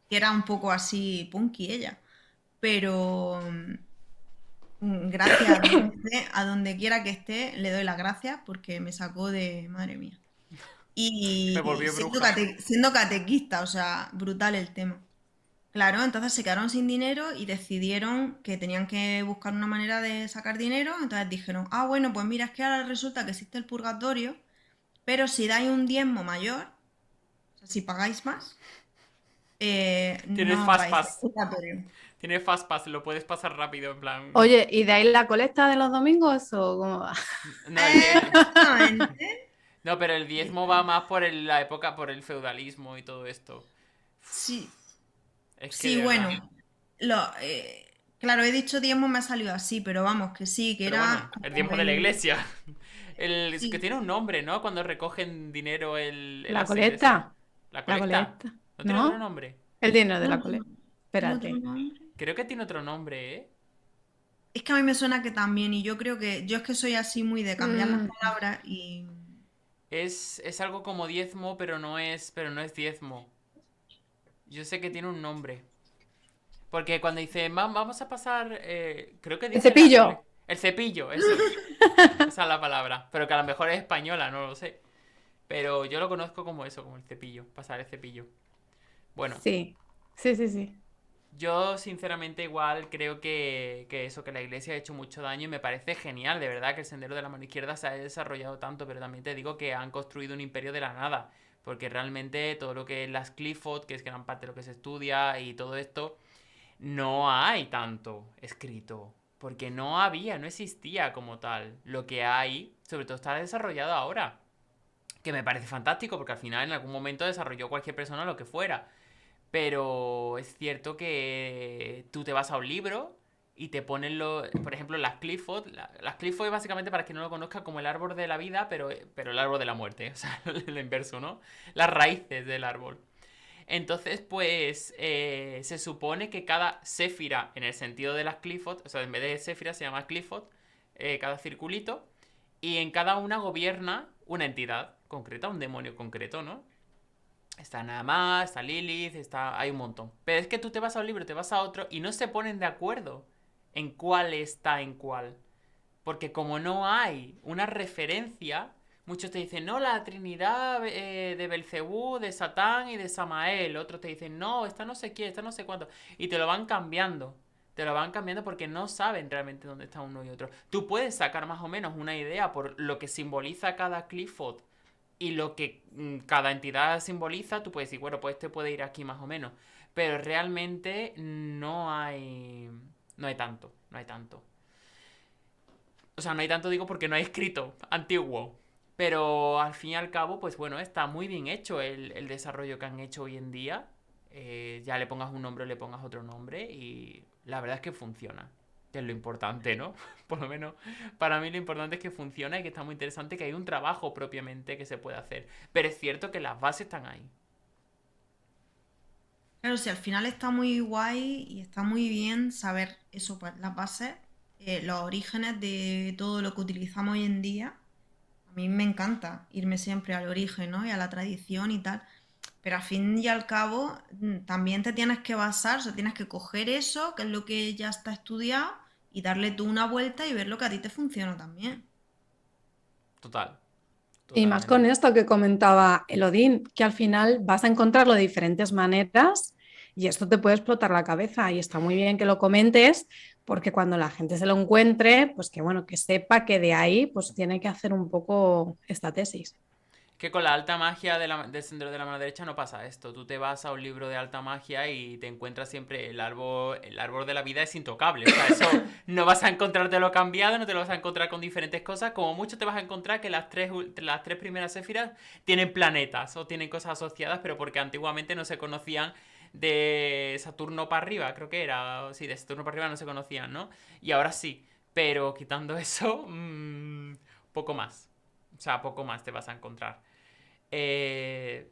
que era un poco así punky ella. Pero gracias a donde quiera que esté, le doy las gracias porque me sacó de... Madre mía. Me Y volvió bruja. siendo catequista, o sea, brutal el tema. Claro, entonces se quedaron sin dinero y decidieron que tenían que buscar una manera de sacar dinero. Entonces dijeron, ah, bueno, pues mira, es que ahora resulta que existe el purgatorio, pero si dais un diezmo mayor, o sea, si pagáis más, Tienes no Fast vais al Pass. purgatorio. Tienes Fast Pass, lo puedes pasar rápido, en plan. Oye, ¿y de ahí la colecta de los domingos o cómo va? No, Efectivamente. no, pero el diezmo va más por la época, por el feudalismo y todo esto. Sí, Es que sí, de verdad. bueno. Lo, claro, he dicho diezmo, me ha salido así, pero vamos, que sí, que Pero bueno, era el como diezmo de la el... iglesia. Es que Sí, tiene un nombre, ¿no? Cuando recogen dinero en La las iglesias. colecta, ¿La la colecta? colecta, ¿No tiene otro ¿no? nombre? El dinero de no, la colecta. ¿tiene otro Espérate. nombre? Creo que tiene otro nombre, ¿eh? Es que a mí me suena que también, y yo creo que yo es que soy así muy de cambiar las Mm, palabras y... Es algo como diezmo, pero no es diezmo. Yo sé que tiene un nombre. Porque cuando dice, Vamos a pasar, creo que El dice la cepillo. cole... El cepillo, eso. Esa es la palabra. Pero que a lo mejor es española, no lo sé. Pero yo lo conozco como eso, como el cepillo. Pasar el cepillo. Bueno, Sí, sí, sí, sí. yo sinceramente igual creo que eso, que la iglesia ha hecho mucho daño y me parece genial, de verdad, que el sendero de la mano izquierda se ha desarrollado tanto, pero también te digo que han construido un imperio de la nada. Porque realmente todo lo que es las Clifford, que es gran parte de lo que se estudia y todo esto, no hay tanto escrito, porque no había, no existía como tal. Lo que hay, sobre todo está desarrollado ahora, que me parece fantástico, porque al final en algún momento desarrolló cualquier persona lo que fuera. Pero es cierto que tú te vas a un libro y te ponen, por ejemplo, las Clifford. Las Clifford es básicamente, para quien no lo conozca, como el árbol de la vida, pero el árbol de la muerte. O sea, lo inverso, ¿no? Las raíces del árbol. Entonces, pues, se supone que cada séfira, en el sentido de las Clifford, o sea, en vez de séfira se llama Clifford, cada circulito, y en cada una gobierna una entidad concreta, un demonio concreto, ¿no? Está Naamá, está Lilith, hay un montón. Pero es que tú te vas a un libro, te vas a otro y no se ponen de acuerdo en cuál está en cuál. Porque como no hay una referencia, muchos te dicen, no, la Trinidad de Belcebú, de Satán y de Samael. Otros te dicen, no, esta no sé quién, esta no sé cuánto. Y te lo van cambiando. Te lo van cambiando porque no saben realmente dónde está uno y otro. Tú puedes sacar más o menos una idea por lo que simboliza cada Clifford y lo que cada entidad simboliza. Tú puedes decir, bueno, pues este puede ir aquí más o menos. Pero realmente no hay... No hay tanto, no hay tanto. O sea, no hay tanto, digo, porque no hay escrito antiguo. Pero al fin y al cabo, pues bueno, está muy bien hecho el desarrollo que han hecho hoy en día. Ya le pongas un nombre o le pongas otro nombre y la verdad es que funciona. Que es lo importante, ¿no? Por lo menos para mí lo importante es que funciona y que está muy interesante, que hay un trabajo propiamente que se puede hacer. Pero es cierto que las bases están ahí. Claro, si al final está muy guay y está muy bien saber eso, pues las bases, los orígenes de todo lo que utilizamos hoy en día. A mí me encanta irme siempre al origen, ¿no? Y a la tradición y tal. Pero al fin y al cabo, también te tienes que basar, o sea, tienes que coger eso, que es lo que ya está estudiado, y darle tú una vuelta y ver lo que a ti te funciona también. Total, Y más con totalmente. esto que comentaba Elodín, que al final vas a encontrarlo de diferentes maneras y esto te puede explotar la cabeza y está muy bien que lo comentes porque cuando la gente se lo encuentre, pues que bueno, que sepa que de ahí pues tiene que hacer un poco esta tesis. Que con la alta magia del sendero de la mano derecha no pasa esto. Tú te vas a un libro de alta magia y te encuentras siempre el árbol de la vida es intocable. O sea, eso no vas a encontrártelo cambiado, no te lo vas a encontrar con diferentes cosas. Como mucho te vas a encontrar que las tres primeras éfiras tienen planetas o tienen cosas asociadas, pero porque antiguamente no se conocían de Saturno para arriba, creo que era. Sí, de Saturno para arriba no se conocían, ¿no? Y ahora sí. Pero quitando eso, poco más. O sea, poco más te vas a encontrar. Eh,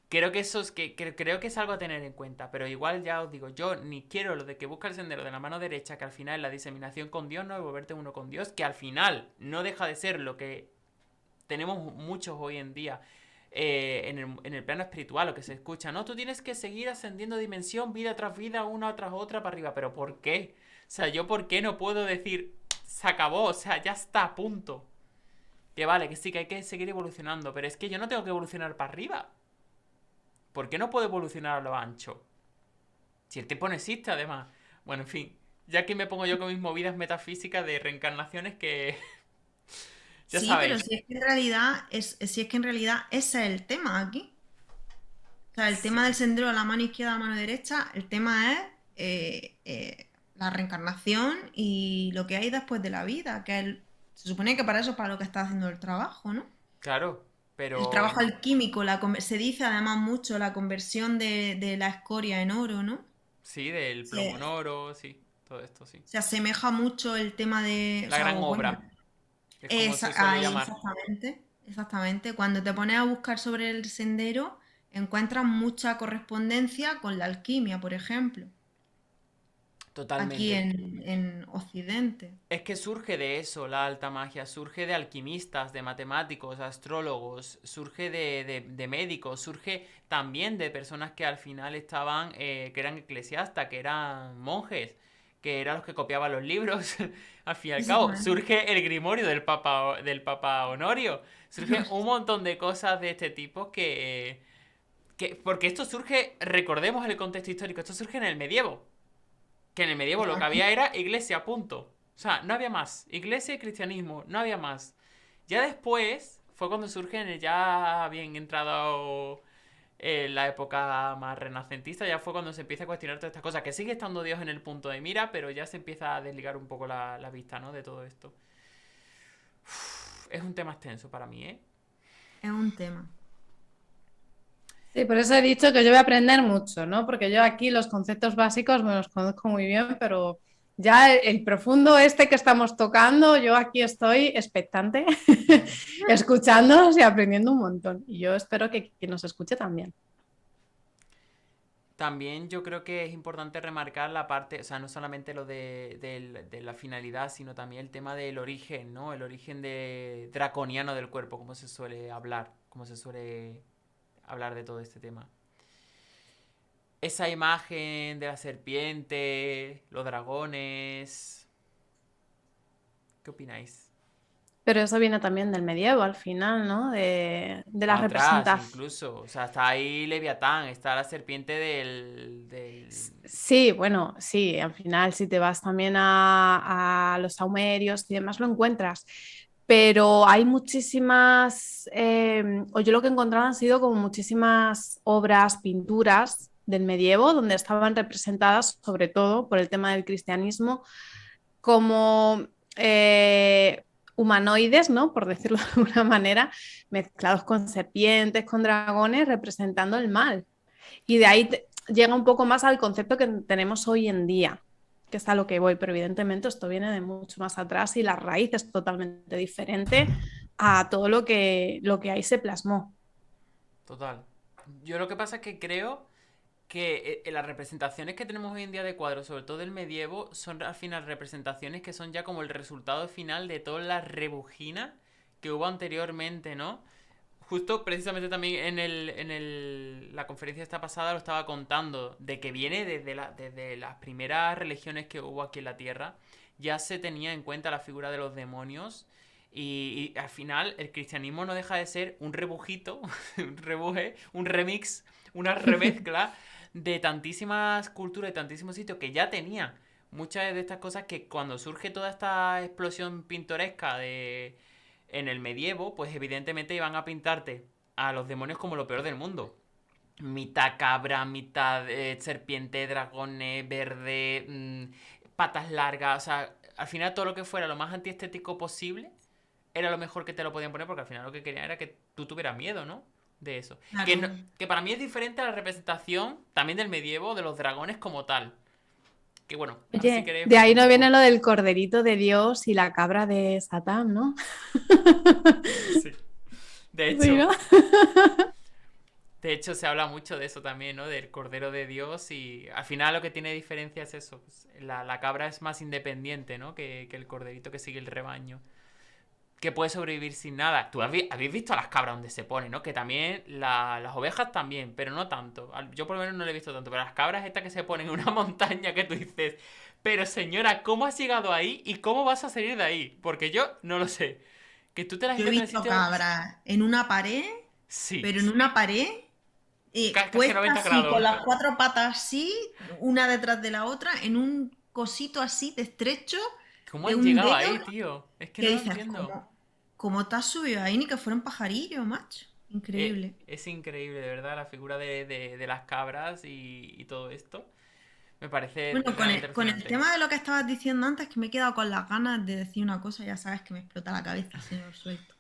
creo que eso es creo que es algo a tener en cuenta, pero igual ya os digo, yo ni quiero lo de que busca el sendero de la mano derecha, que al final es la diseminación con Dios, no, y volverte uno con Dios, que al final no deja de ser lo que tenemos muchos hoy en día en el plano espiritual, lo que se escucha, ¿no? Tú tienes que seguir ascendiendo dimensión, vida tras vida, una tras otra para arriba, pero ¿por qué? O sea, yo ¿por qué no puedo decir, se acabó, o sea, ya está, punto? Que vale, que sí, que hay que seguir evolucionando, pero es que yo no tengo que evolucionar para arriba. ¿Por qué no puedo evolucionar a lo ancho? Si el tiempo no existe, además. Bueno, en fin. Ya que me pongo yo con mis movidas metafísicas de reencarnaciones que... ya Sí, pero sabéis. si es que en realidad si es que en realidad ese es el tema aquí. O sea, el tema del Sí. sendero a la mano izquierda, a la mano derecha, el tema es la reencarnación y lo que hay después de la vida, se supone que para eso es para lo que está haciendo el trabajo, ¿no? Claro, El trabajo pero... alquímico, se dice además mucho la conversión de la escoria en oro, ¿no? Sí, del plomo en Se, oro, sí. Todo esto, sí. se asemeja mucho el tema de, o La sea, gran o bueno, obra, que es como se suele ahí llamar. exactamente, exactamente. Cuando te pones a buscar sobre el sendero, encuentras mucha correspondencia con la alquimia, por ejemplo, aquí Totalmente. en Occidente. Es que surge de eso, la alta magia, surge de alquimistas, de matemáticos, astrólogos, surge de médicos, surge también de personas que al final estaban, que eran eclesiastas, que eran monjes, que eran los que copiaban los libros, al fin y al cabo. Exactamente. Surge el grimorio del Papa Honorio, surge un montón de cosas de este tipo porque esto surge, recordemos el contexto histórico, esto surge en el medievo. Que en el medievo lo que había era iglesia, punto. O sea, no había más. Iglesia y cristianismo, no había más. Ya después fue cuando surge, ya bien entrado la época más renacentista, ya fue cuando se empieza a cuestionar todas estas cosas. Que sigue estando Dios en el punto de mira, pero ya se empieza a desligar un poco la vista, ¿no? De todo esto. Uf, es un tema extenso para mí, ¿eh? Es un tema. Sí, por eso he dicho que yo voy a aprender mucho, ¿no? Porque yo aquí los conceptos básicos me los conozco muy bien, pero ya el profundo este que estamos tocando, yo aquí estoy expectante, escuchándonos y aprendiendo un montón. Y yo espero que quien nos escuche también. También yo creo que es importante remarcar la parte, o sea, no solamente lo de la finalidad, sino también el tema del origen, ¿no? El origen draconiano del cuerpo, como se suele hablar, como se suele hablar de todo este tema. Esa imagen de la serpiente, los dragones, ¿qué opináis? Pero eso viene también del medievo al final, ¿no? De la Más atrás, representación. incluso, o sea, está ahí Leviatán, está la serpiente Sí, bueno, sí, al final si te vas también a los saumerios y demás lo encuentras, pero hay muchísimas, o yo lo que he encontrado han sido como muchísimas obras, pinturas del medievo, donde estaban representadas sobre todo por el tema del cristianismo como humanoides, ¿no? Por decirlo de alguna manera, mezclados con serpientes, con dragones, representando el mal. Y de ahí llega un poco más al concepto que tenemos hoy en día, que es a lo que voy, pero evidentemente esto viene de mucho más atrás y la raíz es totalmente diferente a todo lo que ahí se plasmó. Total. Yo lo que pasa es que creo que las representaciones que tenemos hoy en día de cuadros, sobre todo del medievo, son al final representaciones que son ya como el resultado final de toda la rebujina que hubo anteriormente, ¿no? Justo, precisamente también la conferencia esta pasada lo estaba contando, de que viene desde las primeras religiones que hubo aquí en la Tierra, ya se tenía en cuenta la figura de los demonios y al final el cristianismo no deja de ser un rebujito, un rebuje, un remix, una remezcla de tantísimas culturas y tantísimos sitios que ya tenían muchas de estas cosas que cuando surge toda esta explosión pintoresca en el medievo, pues evidentemente iban a pintarte a los demonios como lo peor del mundo. Mitad cabra, mitad serpiente, dragones, verde, patas largas, o sea, al final todo lo que fuera lo más antiestético posible era lo mejor que te lo podían poner porque al final lo que querían era que tú tuvieras miedo, ¿no? De eso. Claro. Que para mí es diferente a la representación también del medievo de los dragones como tal. Que bueno, Oye, si queréis, de pues, ahí un no viene poco. lo del corderito de Dios y la cabra de Satán, ¿no? Sí. De Sí, hecho, ¿no? de hecho, se habla mucho de eso también, ¿no? Del Cordero de Dios y al final lo que tiene diferencia es eso. Pues, la cabra es más independiente, ¿no? Que el corderito que sigue el rebaño. Que puede sobrevivir sin nada. Tú habéis visto las cabras donde se ponen, ¿no? Que también las ovejas también, pero no tanto. Yo por lo menos no lo he visto tanto, pero las cabras estas que se ponen en una montaña que tú dices, pero señora, ¿cómo has llegado ahí y cómo vas a salir de ahí? Porque yo no lo sé. Que tú te las Yo he encuentras en visto sitios... cabras en una pared, Sí, pero en una pared casi puesta 90 así, con grados. las cuatro patas así, una detrás de la otra, en un cosito así de estrecho ¿Cómo de han un llegado dedo, ahí, tío? Es que que no lo dices, entiendo. ¿cómo te has subido ahí? Ni que fuera un pajarillo, macho. Increíble. Es increíble, de verdad, la figura de las cabras y todo esto. Me parece Bueno, realmente con el alucinante. tema de lo que estabas diciendo antes, que me he quedado con las ganas de decir una cosa, ya sabes que me explota la cabeza si no lo suelto.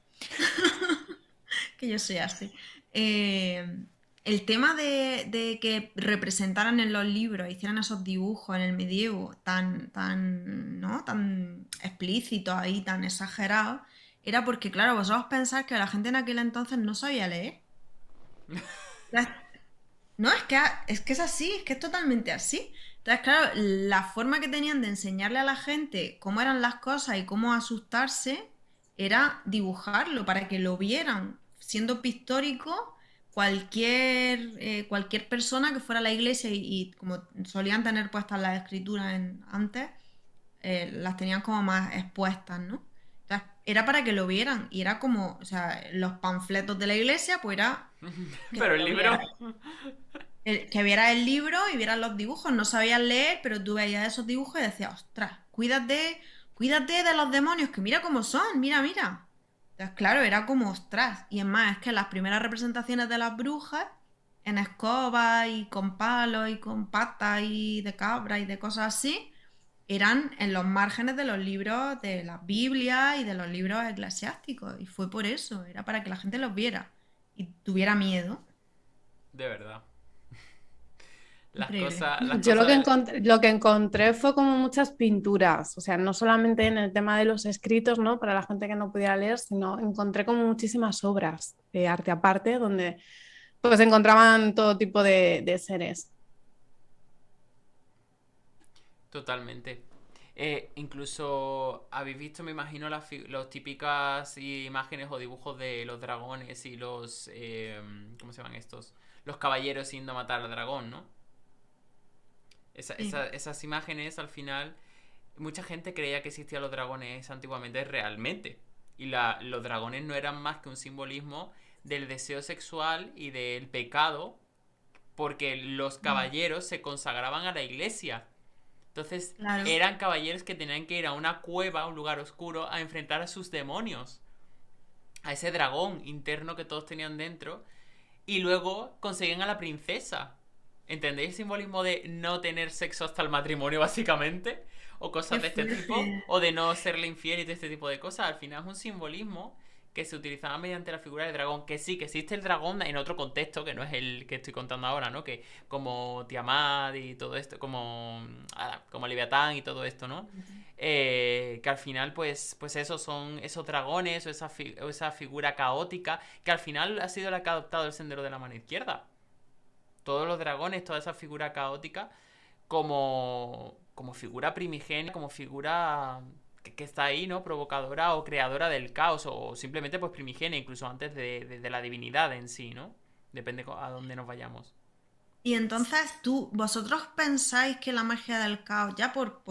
Que yo soy así. Eh, el tema de que representaran en los libros, hicieran esos dibujos en el medievo ¿no? Tan explícitos ahí, tan exagerados, era porque, claro, vosotros pensáis que la gente en aquel entonces no sabía leer. Las- No, es que es así, es que es totalmente así. Entonces, claro, la forma que tenían de enseñarle a la gente cómo eran las cosas y cómo asustarse era dibujarlo para que lo vieran. Siendo pictórico, cualquier persona que fuera a la iglesia y como solían tener puestas las escrituras antes, las tenían como más expuestas, ¿no? Entonces, era para que lo vieran y era como, o sea, los panfletos de la iglesia, pues era que Pero te el lo vieras. libro... Que vieras el libro y vieras los dibujos. No sabías leer, pero tú veías esos dibujos y decías, ostras, cuídate de los demonios, que mira cómo son, mira, mira. Entonces, claro, era como, ostras. Y es más, es que las primeras representaciones de las brujas, en escobas y con palos y con patas y de cabra y de cosas así, eran en los márgenes de los libros de las Biblias y de los libros eclesiásticos. Y fue por eso, era para que la gente los viera y tuviera miedo. De verdad. Increíble. Las Yo cosas... lo que encontré fue como muchas pinturas, o sea, no solamente en el tema de los escritos, ¿no? Para la gente que no pudiera leer, sino encontré como muchísimas obras de arte aparte donde pues encontraban todo tipo de seres. Totalmente. Incluso habéis visto, me imagino, las típicas imágenes o dibujos de los dragones y los... ¿cómo se llaman estos? Los caballeros yendo a matar al dragón, ¿no? Sí. Esas imágenes al final... Mucha gente creía que existían los dragones antiguamente realmente. Y los dragones no eran más que un simbolismo del deseo sexual y del pecado, porque los Mm. caballeros se consagraban a la iglesia. Entonces Claro. eran caballeros que tenían que ir a una cueva, a un lugar oscuro, a enfrentar a sus demonios, a ese dragón interno que todos tenían dentro, y luego conseguían a la princesa. ¿Entendéis el simbolismo de no tener sexo hasta el matrimonio, básicamente? O Qué cosas de este tipo, fuerte. o de no serle infiel y de este tipo de cosas. Al final es un simbolismo que se utilizaba mediante la figura del dragón. Que sí, que existe el dragón en otro contexto, que no es el que estoy contando ahora, ¿no? Que como Tiamat y todo esto, como Leviatán y todo esto, ¿no? Que al final, pues eso, son esos dragones o esa figura caótica, que al final ha sido la que ha adoptado el sendero de la mano izquierda. Todos los dragones, toda esa figura caótica, como figura primigenia, como figura que está ahí, ¿no? Provocadora o creadora del caos, o simplemente pues primigenia, incluso antes de la divinidad en sí, ¿no? Depende a dónde nos vayamos. Y entonces vosotros pensáis que la magia del caos, ya por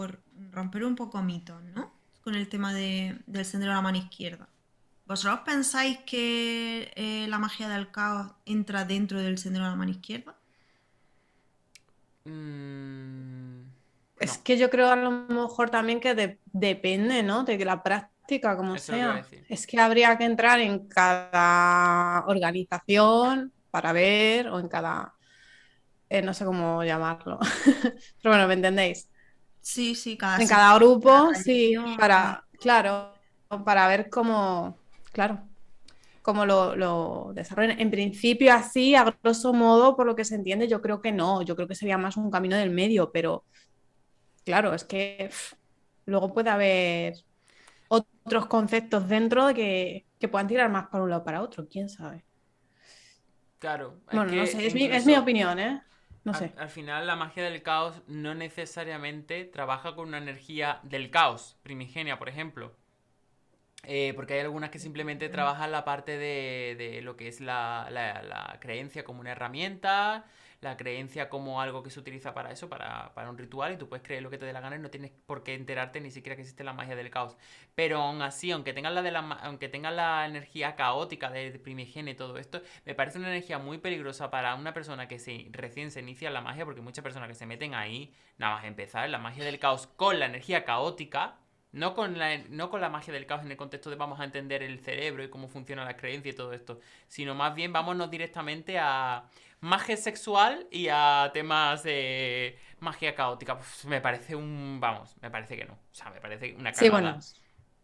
romper un poco mitos, ¿no? Con el tema del sendero de la mano izquierda. ¿Vosotros pensáis que la magia del caos entra dentro del sendero de la mano izquierda? Mm, Es no, que yo creo a lo mejor también que depende, ¿no? De que la práctica, como eso es lo que iba a sea. decir. Es que habría que entrar en cada organización para ver, o en cada, no sé cómo llamarlo, pero bueno, ¿me entendéis? Sí, sí, cada En secta, cada cada grupo, sí, tradición, cada... para, claro, para ver cómo, claro, cómo lo desarrollan. En principio, así, a grosso modo, por lo que se entiende, yo creo que no, yo creo que sería más un camino del medio, pero claro, es que luego puede haber otros conceptos dentro de que puedan tirar más para un lado o para otro, quién sabe. Claro, es Bueno, no que sé, es mi incluso opinión, ¿eh? No sé. al final la magia del caos no necesariamente trabaja con una energía del caos, primigenia, por ejemplo. Porque hay algunas que simplemente trabajan la parte de lo que es la creencia como una herramienta, la creencia como algo que se utiliza para eso, para un ritual, y tú puedes creer lo que te dé la gana y no tienes por qué enterarte ni siquiera que existe la magia del caos. Pero aún así, aunque tengan la energía caótica de primigenia y todo esto, me parece una energía muy peligrosa para una persona que recién se inicia en la magia, porque muchas personas que se meten ahí, nada más empezar, en la magia del caos con la energía caótica. No con la magia del caos en el contexto de vamos a entender el cerebro y cómo funciona la creencia y todo esto, sino más bien vámonos directamente a magia sexual y a temas de magia caótica. Uf, me parece me parece que no. O sea, me parece una Sí, bueno, cagada.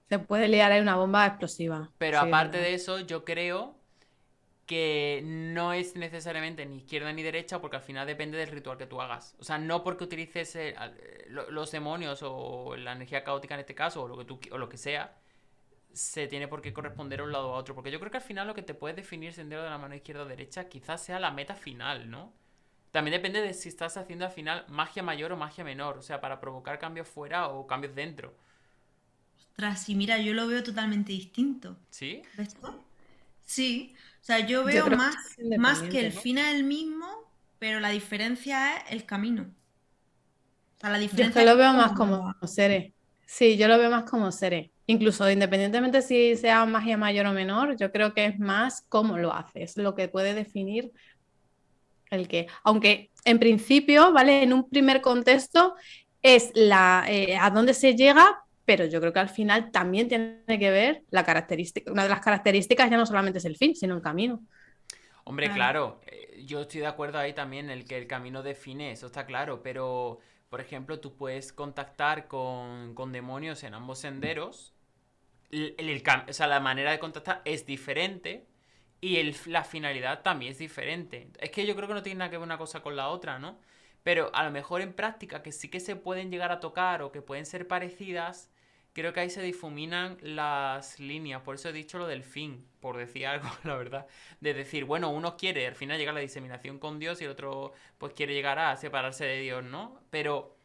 se puede liar ahí una bomba explosiva. Pero Sí, es aparte verdad. de eso, yo creo que no es necesariamente ni izquierda ni derecha porque al final depende del ritual que tú hagas. O sea, no porque utilices los demonios o la energía caótica en este caso o lo que sea, se tiene por qué corresponder a un lado o a otro. Porque yo creo que al final lo que te puede definir sendero de la mano izquierda o derecha quizás sea la meta final, ¿no? También depende de si estás haciendo al final magia mayor o magia menor. O sea, para provocar cambios fuera o cambios dentro. Ostras, sí, mira, yo lo veo totalmente distinto. ¿Sí? ¿Ves tú? Sí, o sea, yo Yo veo creo que más, es más que independiente, el ¿no? fin es el mismo, pero la diferencia es el camino. O sea, la Yo es que diferencia es lo veo más cómo lo como hago. seres. Sí, yo lo veo más como seres. Incluso independientemente si sea magia mayor o menor, yo creo que es más cómo lo haces, lo que puede definir el que. Aunque en principio, ¿vale? En un primer contexto es a dónde se llega, pero yo creo que al final también tiene que ver la característica. Una de las características ya no solamente es el fin, sino el camino. Hombre, Claro. claro, yo estoy de acuerdo ahí también en el que el camino define, eso está claro, pero por ejemplo tú puedes contactar con demonios en ambos senderos, o sea, la manera de contactar es diferente y la finalidad también es diferente. Es que yo creo que no tiene nada que ver una cosa con la otra, ¿no? Pero a lo mejor en práctica, que sí que se pueden llegar a tocar o que pueden ser parecidas, creo que ahí se difuminan las líneas. Por eso he dicho lo del fin, por decir algo, la verdad. De decir, bueno, uno quiere al final llegar a la diseminación con Dios y el otro pues quiere llegar a separarse de Dios, ¿no? Pero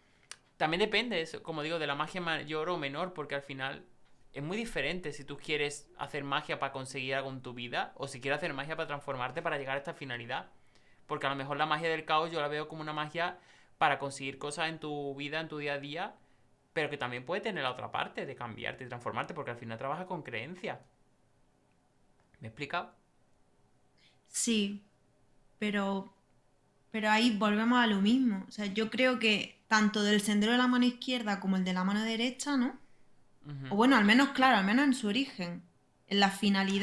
también depende, eso, como digo, de la magia mayor o menor, porque al final es muy diferente si tú quieres hacer magia para conseguir algo en tu vida o si quieres hacer magia para transformarte para llegar a esta finalidad. Porque a lo mejor la magia del caos yo la veo como una magia para conseguir cosas en tu vida, en tu día a día, pero que también puede tener la otra parte de cambiarte y transformarte, porque al final trabaja con creencia. ¿Me he explicado? Sí, pero, pero ahí volvemos a lo mismo. O sea, yo creo que tanto del sendero de la mano izquierda como el de la mano derecha, ¿no? O Ujú. bueno, al menos, claro, al menos en su origen. La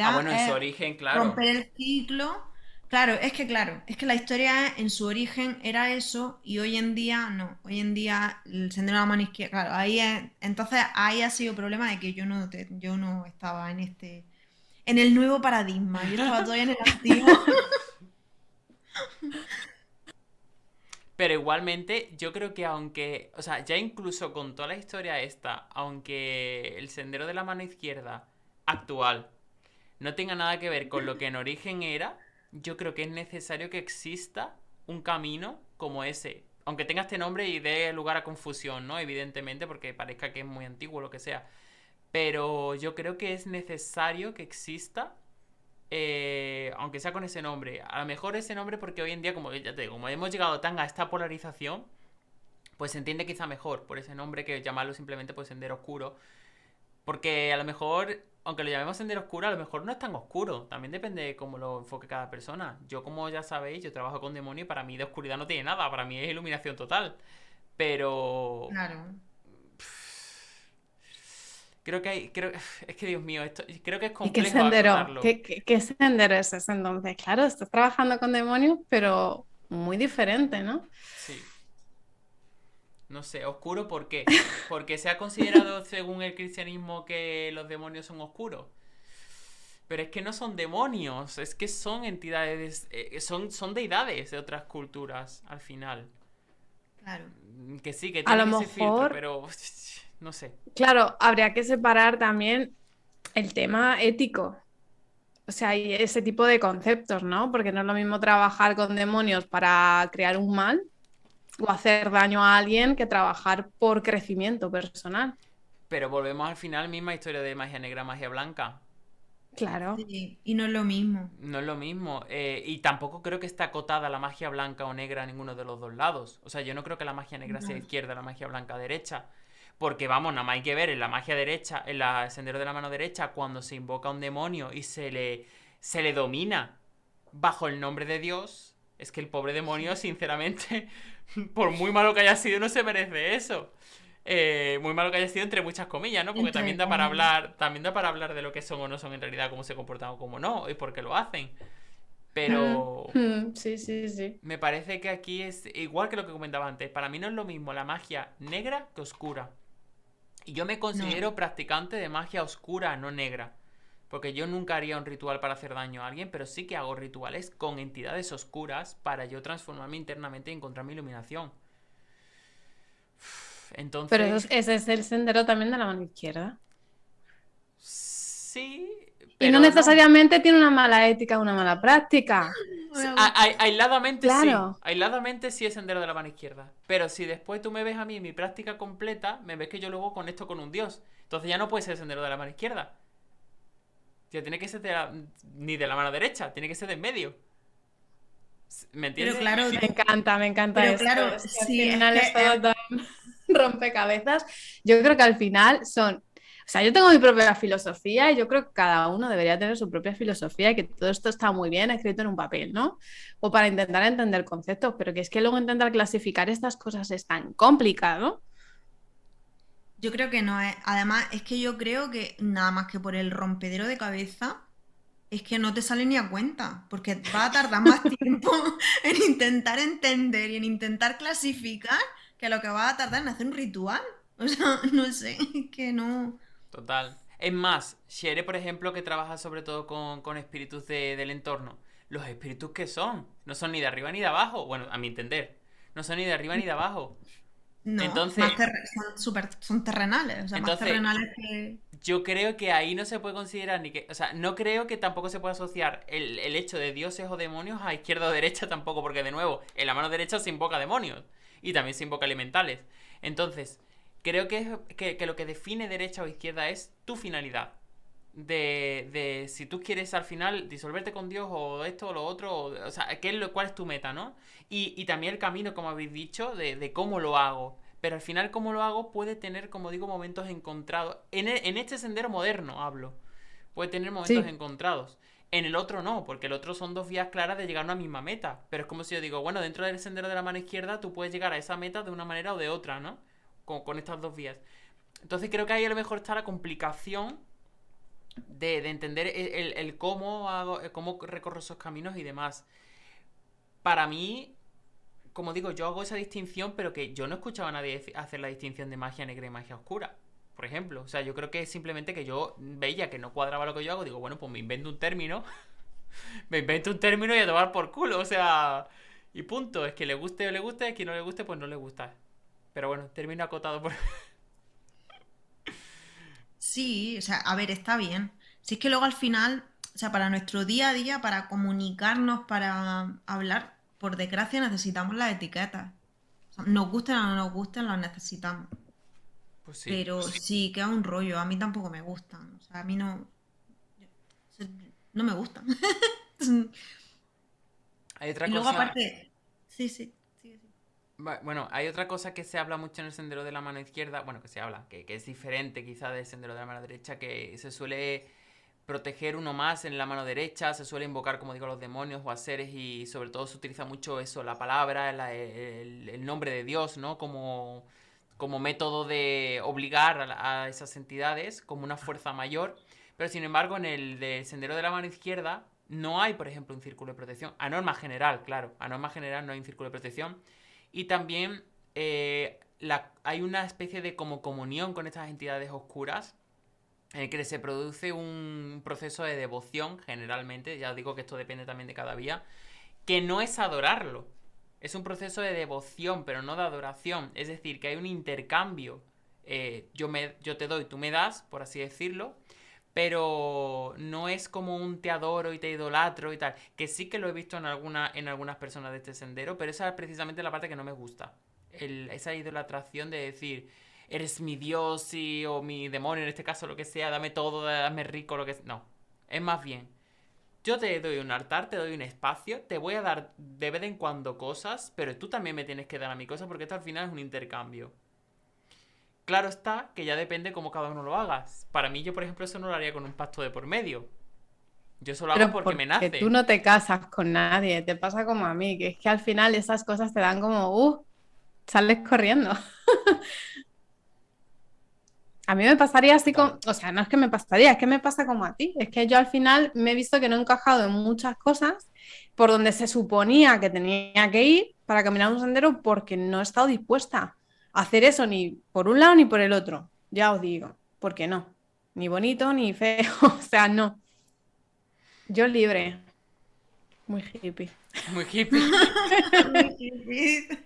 Ah, finalidad bueno, en su es origen, claro. romper el ciclo. Claro, es que la historia en su origen era eso y hoy en día no. Hoy en día el sendero de la mano izquierda, claro, entonces ahí ha sido problema de que yo no estaba en el nuevo paradigma, yo estaba todavía en el antiguo. Pero igualmente, yo creo que aunque, o sea, ya incluso con toda la historia esta, aunque el sendero de la mano izquierda actual no tenga nada que ver con lo que en origen era, yo creo que es necesario que exista un camino como ese. Aunque tenga este nombre y dé lugar a confusión, ¿no? Evidentemente, porque parezca que es muy antiguo o lo que sea. pero yo creo que es necesario que exista, aunque sea con ese nombre. A lo mejor ese nombre porque hoy en día, como ya te digo, como hemos llegado tan a esta polarización, pues se entiende quizá mejor por ese nombre que llamarlo simplemente pues sendero oscuro. Porque a lo mejor, aunque lo llamemos sendero oscuro, a lo mejor no es tan oscuro. También depende de cómo lo enfoque cada persona. Yo, como ya sabéis, yo trabajo con demonio y para mí de oscuridad no tiene nada. Para mí es iluminación total. Pero Claro. creo que hay, es que Dios mío, esto, creo que es ¿Y qué complejo sendero? acotarlo. ¿Qué sendero es ese entonces? Claro, estás trabajando con demonios, pero muy diferente, ¿no? Sí, no sé, oscuro ¿por qué? Porque se ha considerado según el cristianismo que los demonios son oscuros. Pero es que no son demonios, es que son entidades, son deidades de otras culturas, al final. Claro. Que sí, que A lo tienen ese filtro, mejor, pero no sé. claro, habría que separar también el tema ético. O sea, hay ese tipo de conceptos, ¿no? Porque no es lo mismo trabajar con demonios para crear un mal o hacer daño a alguien que trabajar por crecimiento personal. Pero volvemos al final, misma historia de magia negra, magia blanca. Claro. Sí, y no es lo mismo. No es lo mismo. Y tampoco creo que esté acotada la magia blanca o negra a ninguno de los dos lados. O sea, yo no creo que la magia negra sea No. izquierda, la magia blanca derecha. Porque vamos, nada más hay que ver en la magia derecha, en la sendero de la mano derecha, cuando se invoca a un demonio y se le domina bajo el nombre de Dios. Es que el pobre demonio, Sí. sinceramente, por muy malo que haya sido, no se merece eso. Muy malo que haya sido entre muchas comillas, ¿no? Porque también Entre da para comillas. hablar, también da para hablar de lo que son o no son en realidad, cómo se comportan o cómo no, y por qué lo hacen. Pero Sí, sí, sí. me parece que aquí es igual que lo que comentaba antes. Para mí no es lo mismo la magia negra que oscura. Y yo me No. considero practicante de magia oscura, no negra. Porque yo nunca haría un ritual para hacer daño a alguien, pero sí que hago rituales con entidades oscuras para yo transformarme internamente y encontrar mi iluminación. Pero Entonces, ese es el sendero también de la mano izquierda. sí, Y no pero no. necesariamente tiene una mala ética o una mala práctica. No me gusta. Aisladamente sí, Claro. aisladamente sí es sendero de la mano izquierda. Pero si después tú me ves a mí en mi práctica completa, me ves que yo luego conecto con un dios. Entonces ya no puede ser sendero de la mano izquierda. Ya tiene que ser ni de la mano derecha, tiene que ser de en medio. ¿Me Pero entiendes? claro, Me encanta pero esto. claro, Es que al sí, es final que es todo tan rompecabezas. Yo creo que al final son. O sea, yo tengo mi propia filosofía y yo creo que cada uno debería tener su propia filosofía y que todo esto está muy bien escrito en un papel, ¿no? O para intentar entender conceptos, pero que es que luego intentar clasificar estas cosas es tan complicado. yo creo que no es. Además, es que yo creo que nada más que por el rompedero de cabeza, es que no te sale ni a cuenta, porque va a tardar más tiempo en intentar entender y en intentar clasificar que lo que va a tardar en hacer un ritual. O sea, no sé, es que no. Total. Es más, Shere, por ejemplo, que trabaja sobre todo con espíritus del entorno. ¿Los espíritus qué son? No son ni de arriba ni de abajo. Bueno, a mi entender. No son ni de arriba ni de abajo. No, Entonces, son terrenales, o sea, más entonces, terrenales que. yo creo que ahí no se puede considerar ni que. O sea, no creo que tampoco se pueda asociar el hecho de dioses o demonios a izquierda o derecha tampoco, porque de nuevo, en la mano derecha se invoca demonios. Y también se invoca elementales. Entonces, creo que lo que define derecha o izquierda es tu finalidad. De si tú quieres al final disolverte con Dios o esto o lo otro, o sea, cuál es tu meta, ¿no? Y también el camino, como habéis dicho, de cómo lo hago. Pero al final, cómo lo hago puede tener, como digo, momentos encontrados. En este sendero moderno hablo. Puede tener momentos Sí, encontrados. En el otro no, porque el otro son dos vías claras de llegar a una misma meta. Pero es como si yo digo, bueno, dentro del sendero de la mano izquierda tú puedes llegar a esa meta de una manera o de otra, ¿no? Con estas dos vías. Entonces creo que ahí a lo mejor está la complicación de entender el cómo hago, cómo recorro esos caminos y demás. Para mí, como digo, yo hago esa distinción, pero que yo no escuchaba a nadie hacer la distinción de magia negra y magia oscura. Por ejemplo, o sea, yo creo que es simplemente que yo veía que no cuadraba lo que yo hago, digo, bueno, pues me invento un término, me invento un término y a tomar por culo, o sea, y punto, es que le guste o le guste, es que no le guste, pues no le gusta. Pero bueno, término acotado por... Sí, o sea, a ver, está bien. Si es que luego al final, o sea, para nuestro día a día, para comunicarnos, para hablar, por desgracia necesitamos las etiquetas. O sea, nos gusten o no nos gusten, las necesitamos. Pues sí. pero sí queda un rollo. A mí tampoco me gustan. O sea, a mí no, no me gustan. Hay otra Y luego cosa. aparte, sí, sí, sí, sí. Bueno, hay otra cosa que se habla mucho en el sendero de la mano izquierda, bueno, que se habla, que es diferente quizá del sendero de la mano derecha, que se suele proteger uno más en la mano derecha, se suele invocar, como digo, a los demonios o a seres y sobre todo se utiliza mucho eso, la palabra, el nombre de Dios, ¿no? Como método de obligar a esas entidades, como una fuerza mayor. Pero sin embargo, en el del sendero de la mano izquierda no hay, por ejemplo, un círculo de protección. A norma general, claro, a norma general no hay un círculo de protección. Y también hay una especie de como comunión con estas entidades oscuras en el que se produce un proceso de devoción generalmente, ya os digo que esto depende también de cada vía, que no es adorarlo, es un proceso de devoción, pero no de adoración, es decir, que hay un intercambio, yo te doy, tú me das, por así decirlo, pero no es como un te adoro y te idolatro y tal, que sí que lo he visto en algunas personas de este sendero, pero esa es precisamente la parte que no me gusta, esa idolatración de decir, eres mi dios o mi demonio en este caso, lo que sea, dame todo, dame rico, lo que sea. No, es más bien, yo te doy un altar, te doy un espacio, te voy a dar de vez en cuando cosas, pero tú también me tienes que dar a mi cosa porque esto al final es un intercambio. Claro está que ya depende cómo cada uno lo haga. Para mí, yo por ejemplo, eso no lo haría con un pacto de por medio. Yo eso lo hago Pero porque me porque tú nace. no te casas con nadie, te pasa como a mí, que es que al final esas cosas te dan como, sales corriendo. A mí me pasaría así Total. con, o sea, no es que me pasaría, es que me pasa como a ti. Es que yo al final me he visto que no he encajado en muchas cosas por donde se suponía que tenía que ir para caminar un sendero porque no he estado dispuesta a hacer eso ni por un lado ni por el otro. Ya os digo, porque no. Ni bonito ni feo, o sea, no. Yo libre, muy hippie. Muy hippie. Muy difícil.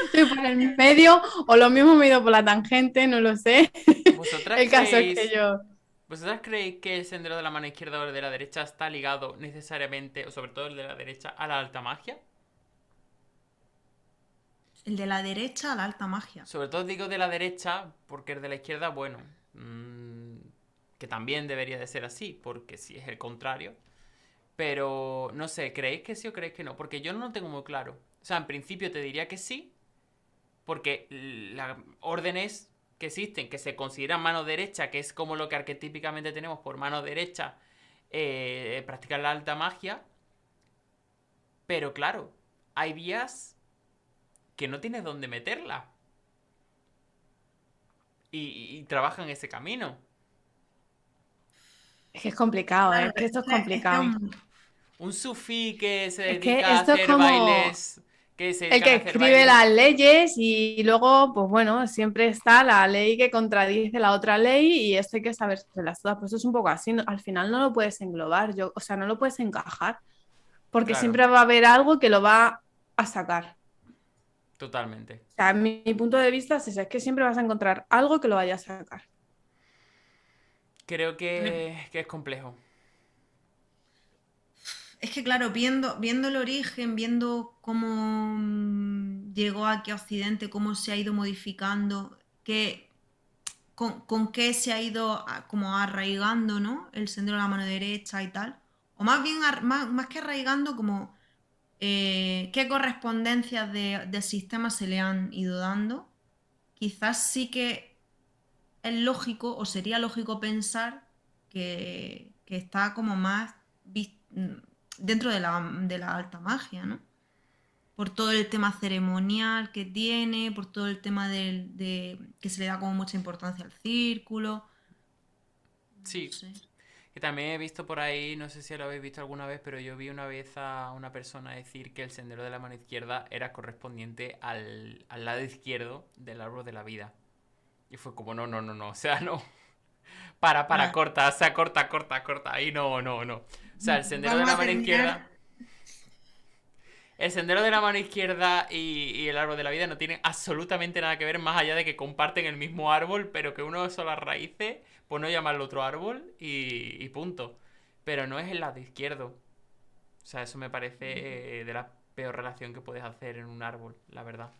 Estoy por el medio o lo mismo me he ido por la tangente, no lo sé. ¿Vosotras El caso es que creéis yo... ¿Vosotras creéis que el sendero de la mano izquierda o el de la derecha está ligado necesariamente, o sobre todo el de la derecha, a la alta magia? El de la derecha a la alta magia. Sobre todo digo de la derecha porque el de la izquierda, bueno, que también debería de ser así, porque si es el contrario. Pero no sé, ¿creéis que sí o creéis que no? Porque yo no lo tengo muy claro. O sea, en principio te diría que sí, porque las órdenes que existen, que se consideran mano derecha, que es como lo que arquetípicamente tenemos por mano derecha, practicar la alta magia. Pero claro, hay vías que no tienes dónde meterla. Y trabajan ese camino. Es que es complicado, Claro, es que esto es es que complicado. Un sufí que se Es que dedica a esto es hacer como bailes, que se el dedican que a hacer escribe bailes. las leyes y luego, pues bueno, siempre está la ley que contradice la otra ley y esto hay que sabérselas todas. Pues eso es un poco así, al final no lo puedes englobar, o sea, no lo puedes encajar, porque Claro, siempre va a haber algo que lo va a sacar. totalmente. O sea, mi punto de vista es ese, es que siempre vas a encontrar algo que lo vaya a sacar. Creo que es complejo. Es que claro, viendo el origen, viendo cómo llegó aquí a Occidente, cómo se ha ido modificando, con qué se ha ido como arraigando, ¿no? El sendero de la mano derecha y tal. O más bien, más que arraigando, como qué correspondencias del sistema se le han ido dando. Quizás sí que es lógico o sería lógico pensar que está como más dentro de la alta magia, ¿no? Por todo el tema ceremonial que tiene, por todo el tema que se le da como mucha importancia al círculo. No Sí, sé. que también he visto por ahí, no sé si lo habéis visto alguna vez, pero yo vi una vez a una persona decir que el sendero de la mano izquierda era correspondiente al lado izquierdo del árbol de la vida. Y fue como, no, no, no, no, o sea, no. Para, Ah, corta, o sea, corta, corta, corta. Ahí no, no, no. O sea, el sendero de vamos la a mano izquierda. terminar. El sendero de la mano izquierda y el árbol de la vida no tienen absolutamente nada que ver más allá de que comparten el mismo árbol, pero que uno son las raíces, pues no llamarlo otro árbol y punto. Pero no es el lado izquierdo. O sea, eso me parece de la peor relación que puedes hacer en un árbol, la verdad.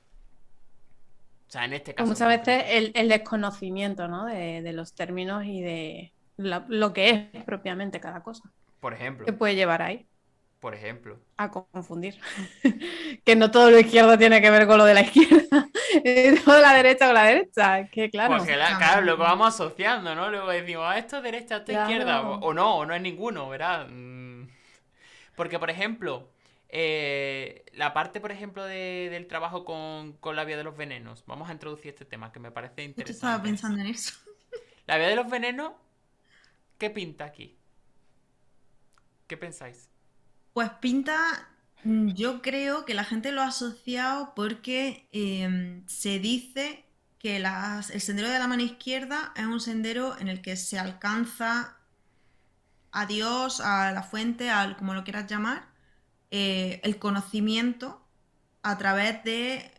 sea, en este Pues caso en muchas veces concreto. el desconocimiento, ¿no? de los términos y de lo que es propiamente cada cosa, Por que ejemplo, puede llevar ahí por ejemplo. a confundir. Que no todo lo izquierdo tiene que ver con lo de la izquierda, todo la derecha con la derecha, que Pues claro, que claro, luego Exactamente. vamos asociando, ¿no? Luego decimos, esto es derecha, esto es izquierda. claro. O no es ninguno, ¿verdad? Porque, por ejemplo, la parte, por ejemplo, del trabajo con la vía de los venenos. Vamos a introducir este tema que me parece Justo estaba interesante. pensando en eso. La vía de los venenos, ¿qué pinta aquí? ¿Qué pensáis? Pues pinta, yo creo que la gente lo ha asociado porque se dice que el sendero de la mano izquierda es un sendero en el que se alcanza a Dios, a la fuente, al como lo quieras llamar, el conocimiento a través de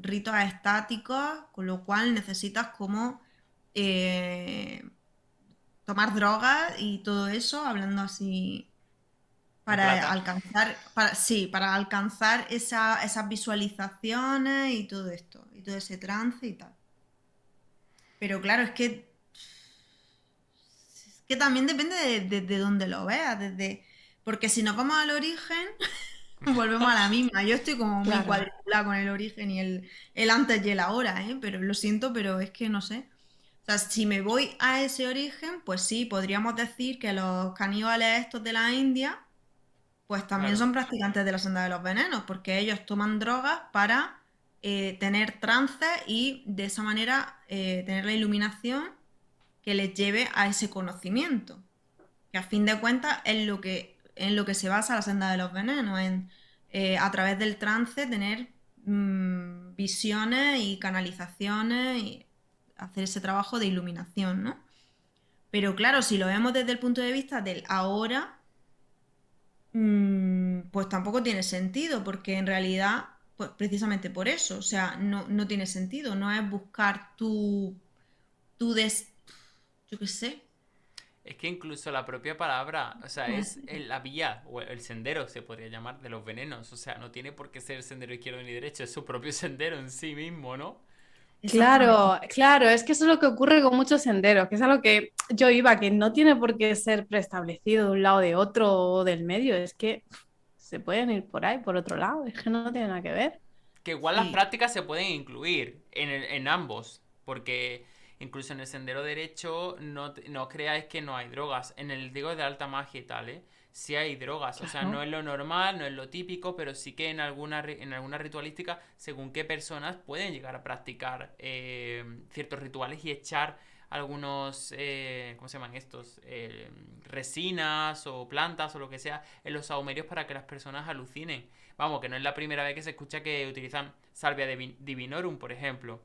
ritos estáticos, con lo cual necesitas como eh, tomar drogas y todo eso, hablando así En para plata. alcanzar, sí, para alcanzar esas visualizaciones y todo esto, y todo ese trance y tal. Pero claro, es que también depende de dónde lo veas, porque si nos vamos al origen, volvemos a la misma. Yo estoy como muy Claro. cuadriculada con el origen y el antes y el ahora, ¿eh? Pero lo siento, pero es que no sé. O sea, si me voy a ese origen, pues sí, podríamos decir que los caníbales estos de la India pues también Claro. son practicantes de la senda de los venenos, porque ellos toman drogas para tener trances y de esa manera tener la iluminación que les lleve a ese conocimiento, que a fin de cuentas es en lo que se basa la senda de los venenos, en a través del trance tener visiones y canalizaciones y hacer ese trabajo de iluminación, ¿no? Pero claro, si lo vemos desde el punto de vista del ahora, pues tampoco tiene sentido, porque en realidad, pues precisamente por eso, o sea, no tiene sentido, no es buscar yo qué sé, Es que incluso la propia palabra, o sea, no es sé. la vía o el sendero, se podría llamar, de los venenos. O sea, no tiene por qué ser sendero izquierdo ni derecho, es su propio sendero en sí mismo, ¿no? Exactamente. Claro, claro, es que eso es lo que ocurre con muchos senderos, que es a lo que yo iba, que no tiene por qué ser preestablecido de un lado de otro o del medio, es que se pueden ir por ahí, por otro lado, es que no tiene nada que ver. Que igual las Sí, prácticas se pueden incluir en ambos, porque incluso en el sendero derecho no creáis que no hay drogas. En el digo de alta magia y tal, ¿eh? Sí hay drogas, o sea, no Claro. es lo normal, no es lo típico, pero sí que en alguna ritualística, según qué personas pueden llegar a practicar ciertos rituales y echar algunos, ¿cómo se llaman estos? Resinas o plantas o lo que sea en los sahumerios para que las personas alucinen. Vamos, que no es la primera vez que se escucha que utilizan Salvia Divinorum, por ejemplo.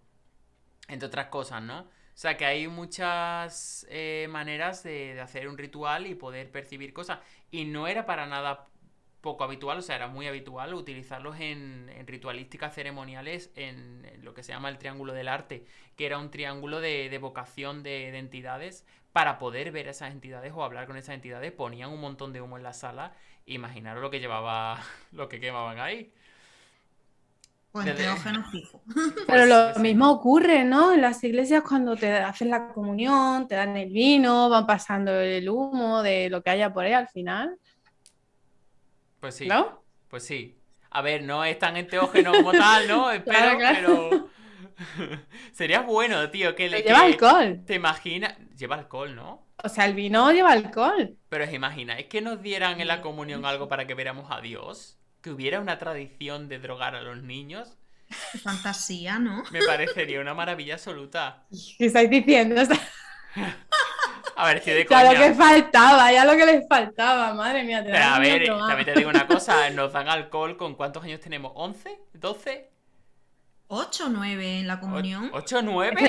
Entre otras cosas, ¿no? O sea, que hay muchas maneras de hacer un ritual y poder percibir cosas. Y no era para nada poco habitual, o sea, era muy habitual utilizarlos en ritualísticas ceremoniales en lo que se llama el triángulo del arte, que era un triángulo de evocación de entidades. Para poder ver esas entidades o hablar con esas entidades, ponían un montón de humo en la sala. Imaginaros lo que llevaba, lo que quemaban ahí. pues Desde- enteógeno fijo. Pero pues lo sí, mismo ocurre, ¿no? En las iglesias cuando te hacen la comunión, te dan el vino, van pasando el humo de lo que haya por ahí al final, pues sí, ¿no? pues sí. A ver, no es tan enteógeno como tal, ¿no? Claro, Espero, claro. pero sería bueno, tío, Pero lleva que alcohol. te imaginas, lleva alcohol, ¿no? O sea, el vino lleva alcohol. Pero os imagináis que nos dieran en la comunión algo para que viéramos a Dios, que hubiera una tradición de drogar a los niños, Qué fantasía, ¿no? me parecería una maravilla absoluta. ¿Qué estáis diciendo? O sea, A ver, estoy de ya lo que coña. faltaba, ya lo que les faltaba. Madre mía, te Pero dan a un niño ver, drogado. también te digo una cosa, nos dan alcohol con cuántos años tenemos, ¿11? ¿12? 8 o 9 en la comunión. ¿8, Es que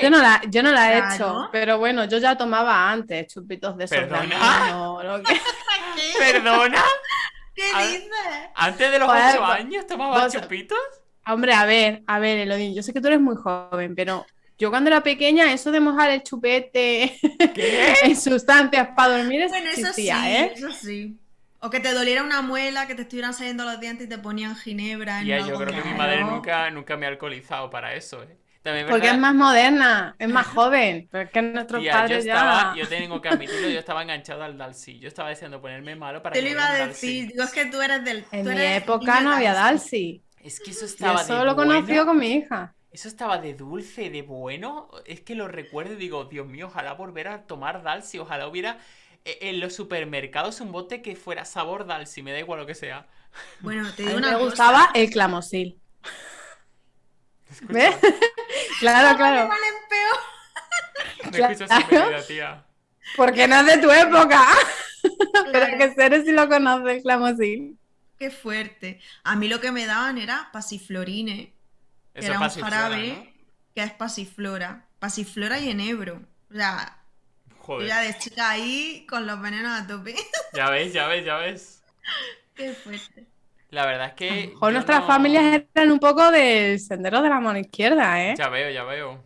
yo no la he hecho, Claro. pero bueno, yo ya tomaba antes chupitos de esos de ¿Perdona? almíbar, lo que... ¿Qué? ¿Perdona? ¿Qué A- dices? ¿Antes de los Joder, 8 años tomaba vos, chupitos? hombre, a ver, Elodín, yo sé que tú eres muy joven, pero yo cuando era pequeña, eso de mojar el chupete ¿Qué? en sustancias para dormir Bueno, eso existía, sí, ¿eh? eso sí. O que te doliera una muela, que te estuvieran saliendo los dientes y te ponían ginebra en Tía, un yo creo que mi algodoncillo. madre Claro. nunca me ha alcoholizado para eso, ¿eh? También es Porque es verdad, más moderna, es más joven, pero es que nuestros tía, padres ya... yo tengo que admitirlo, yo estaba enganchado al Dalsy. Yo estaba deseando ponerme malo para Te que lo me iba dieran a Dalsy. decir, digo, es que tú En mi eres época niño no había Dalsy. Dalsy. Es que eso Yo estaba de eso lo conocido bueno. con mi hija. Eso estaba de dulce, de bueno. Es que lo recuerdo y digo, Dios mío, ojalá volver a tomar Dalsy. Ojalá hubiera en los supermercados un bote que fuera sabor Dalsy. Me da igual lo que sea. Bueno, te A digo mí me una gustaba cosa. el clamosil. ¿Ves? Escúchame. Claro, ¡Ahora que claro, valen peor! No escuchas a claro. Mérida, tía. Porque no es de tu época. Pero Claro, que seres si lo conoces, el clamosil. qué fuerte. A mí lo que me daban era pasiflorine, que Eso es era un pasiflora, ¿no? jarabe que es pasiflora. Pasiflora y enebro. O sea, yo Joder. ya de chica ahí con los venenos a tope. Ya ves, ya ves, ya ves. Qué fuerte. La verdad es A lo que mejor yo nuestras no. familias eran un poco del sendero de la mano izquierda, ¿eh? Ya veo, ya veo.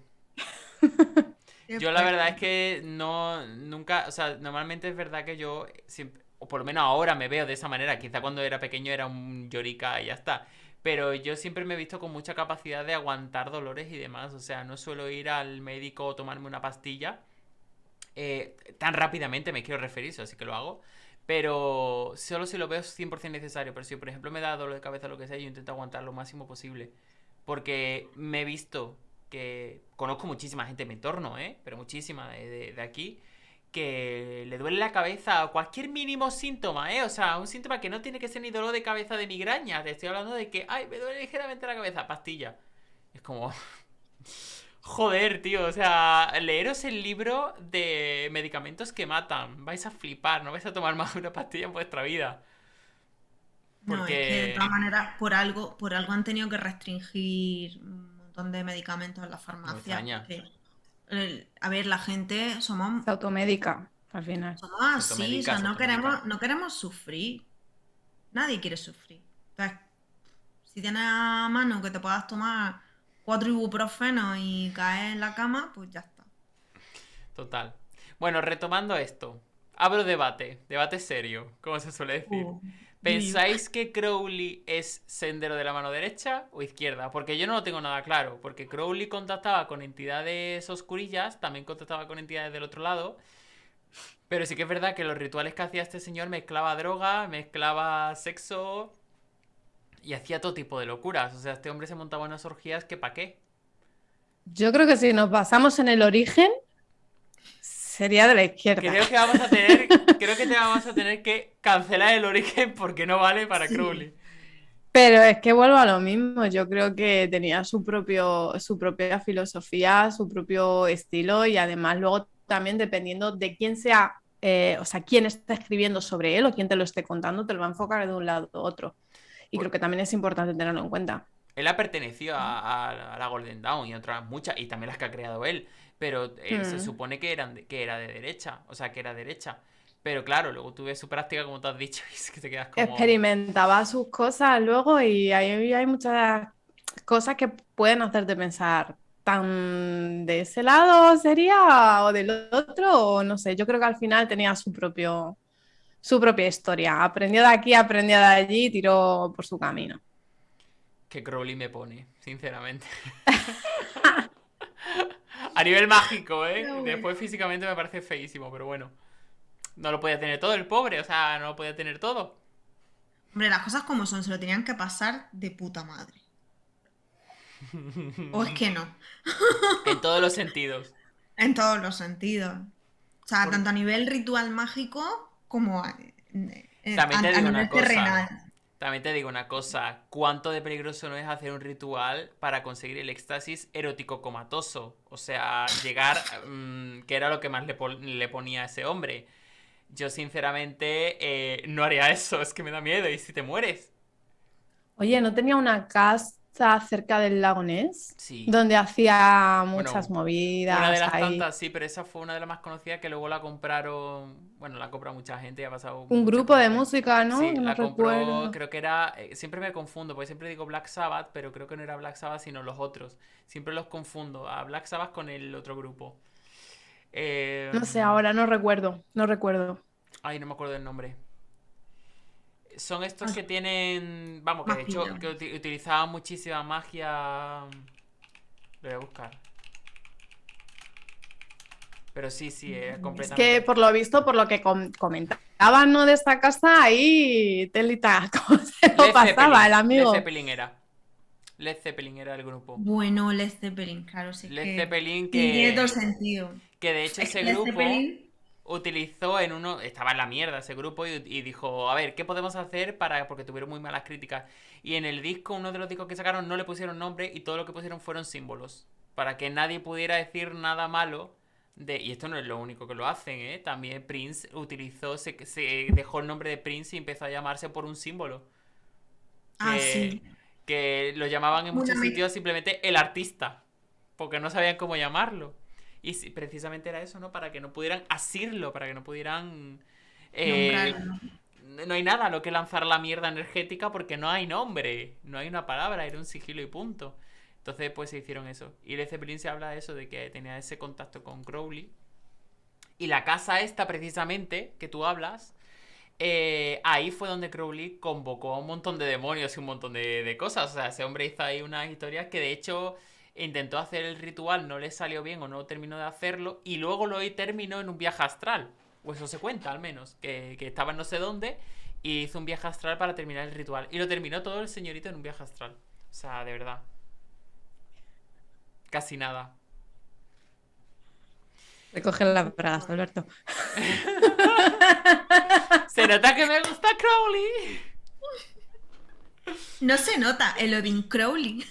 Qué Yo la verdad es fuerte. que nunca, o sea, normalmente es verdad que yo siempre, o por lo menos ahora me veo de esa manera, quizá cuando era pequeño era un llorica y ya está, pero yo siempre me he visto con mucha capacidad de aguantar dolores y demás, o sea, no suelo ir al médico o tomarme una pastilla tan rápidamente, me quiero referir, eso así que lo hago, pero solo si lo veo 100% necesario, pero si por ejemplo me da dolor de cabeza o lo que sea, yo intento aguantar lo máximo posible. Porque me he visto que conozco muchísima gente en mi entorno, ¿eh? Pero muchísima de aquí, que le duele la cabeza a cualquier mínimo síntoma, ¿eh? O sea, un síntoma que no tiene que ser ni dolor de cabeza de migraña. Te estoy hablando de que, ay, me duele ligeramente la cabeza, pastilla. Es como, joder, tío, o sea, leeros el libro de medicamentos que matan. Vais a flipar, no vais a tomar más de una pastilla en vuestra vida. No, es que de Porque todas maneras, por algo han tenido que restringir un montón de medicamentos en la no me farmacia, extraña. porque, a ver, la gente somos, Se automédica, al final. somos Se así, o automedica, sea, se automedica. no queremos sufrir. Nadie quiere sufrir. Entonces, si tienes a mano que te puedas tomar 4 ibuprofenos y caer en la cama, pues ya está. Total. Bueno, retomando esto. Abro debate. Debate serio, como se suele decir. Yuyu. ¿Pensáis que Crowley es sendero de la mano derecha o izquierda? Porque yo no lo tengo nada claro. Porque Crowley contactaba con entidades oscurillas, también contactaba con entidades del otro lado. Pero sí que es verdad que los rituales que hacía este señor mezclaba droga, mezclaba sexo y hacía todo tipo de locuras. O sea, este hombre se montaba unas orgías que pa' qué. Yo creo que si nos basamos en el origen, sería de la izquierda. Creo que te vamos a tener que cancelar el origen porque no vale para Sí. Crowley. Pero es que vuelvo a lo mismo. Yo creo que tenía su propia filosofía, su propio estilo y además luego también dependiendo de quién sea, o sea, quién está escribiendo sobre él o quién te lo esté contando, te lo va a enfocar de un lado u otro. Y creo Por- que también es importante tenerlo en cuenta. Él ha pertenecido a la Golden Dawn y otras muchas, y también las que ha creado él. Pero se Mm. supone que era de derecha, o sea, que era derecha. Pero claro, luego tuve su práctica, como tú has dicho, y es que te quedas como... Experimentaba sus cosas luego y ahí hay muchas cosas que pueden hacerte pensar, ¿tan de ese lado sería o del otro? O no sé, yo creo que al final tenía su propia historia. Aprendió de aquí, aprendió de allí y tiró por su camino. Que Crowley me pone, sinceramente. A nivel mágico, ¿eh? Pero bueno. Después físicamente me parece feísimo, pero bueno. No lo podía tener todo el pobre, o sea, no lo podía tener todo. Hombre, las cosas como son, se lo tenían que pasar de puta madre. O es que no, En todos los sentidos. en todos los sentidos. O sea, Por- tanto a nivel ritual mágico como También te a digo una nivel cosa. terrenal. También te digo una cosa. ¿Cuánto de peligroso no es hacer un ritual para conseguir el éxtasis erótico comatoso? O sea, llegar... que era lo que más le ponía a ese hombre. Yo sinceramente no haría eso. Es que me da miedo. ¿Y si te mueres? Oye, ¿no tenía una casa cerca del lago Ness? Sí. Donde hacía muchas Bueno, una de movidas las ahí. tantas, sí, pero esa fue una de las más conocidas que luego la compraron. Bueno, la compró mucha gente y ha pasado Un mucha grupo de gente. música, ¿no? Sí, No la compró, recuerdo. creo que era. Siempre me confundo, porque siempre digo Black Sabbath, pero creo que no era Black Sabbath, sino los otros. Siempre los confundo, a Black Sabbath con el otro grupo. Eh, No sé, ahora no recuerdo, no recuerdo. Ay, no me acuerdo del nombre. Son estos Ay, que tienen. Vamos, que más de hecho pillado. que utilizaban muchísima magia. Lo voy a buscar. Pero sí, Es completamente. que por lo visto, por lo que comentaban, ¿no? De esta casa, ahí telita, ¿cómo se lo Led pasaba el Zeppelin. Led amigo? Zeppelin era. Led Zeppelin era el grupo. Bueno, Led Zeppelin, claro, sí es Led que Zeppelin sí, tiene todo el que... sentido. Que de hecho Es ese que Led grupo Zeppelin, utilizó en uno... Estaba en la mierda ese grupo y dijo, a ver, ¿qué podemos hacer para...? Porque tuvieron muy malas críticas. Y en el disco, uno de los discos que sacaron, no le pusieron nombre y todo lo que pusieron fueron símbolos. Para que nadie pudiera decir nada malo de... Y esto no es lo único que lo hacen, ¿eh? También Prince utilizó... Se dejó el nombre de Prince y empezó a llamarse por un símbolo. ah, Que... sí, Que lo llamaban en una muchos mezcla. sitios simplemente el artista. Porque no sabían cómo llamarlo. Y sí, precisamente era eso, ¿no? Para que no pudieran asirlo, para que no pudieran... Nombrarlo, eh, ¿no? no hay nada a lo que lanzar la mierda energética porque no hay nombre, no hay una palabra, era un sigilo y punto. Entonces, pues se hicieron eso. Y de Zeppelin se habla de eso, de que tenía ese contacto con Crowley. Y la casa esta, precisamente, que tú hablas, ahí fue donde Crowley convocó a un montón de demonios y un montón de cosas. O sea, ese hombre hizo ahí unas historias que de hecho intentó hacer el ritual, no le salió bien o no terminó de hacerlo, y luego lo terminó en un viaje astral. O eso se cuenta, al menos. Que estaba en no sé dónde y hizo un viaje astral para terminar el ritual. Y lo terminó todo el señorito en un viaje astral. O sea, de verdad. Casi nada. Recoge las bragas, Alberto. Se nota que me gusta Crowley. No se nota el Odin Crowley.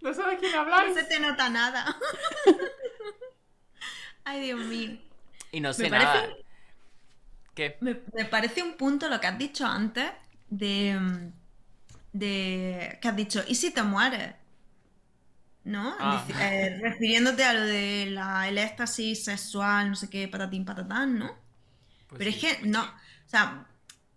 No sabes quién No habláis. se te nota nada. Ay, Dios mío. Y no Me sé parece, nada. ¿Qué? me parece un punto lo que has dicho antes de que has dicho, ¿y si te mueres? ¿No? Ah, Refiriéndote a lo de el éxtasis sexual, no sé qué, patatín, patatán, ¿no? pues Pero es sí. que no, o sea,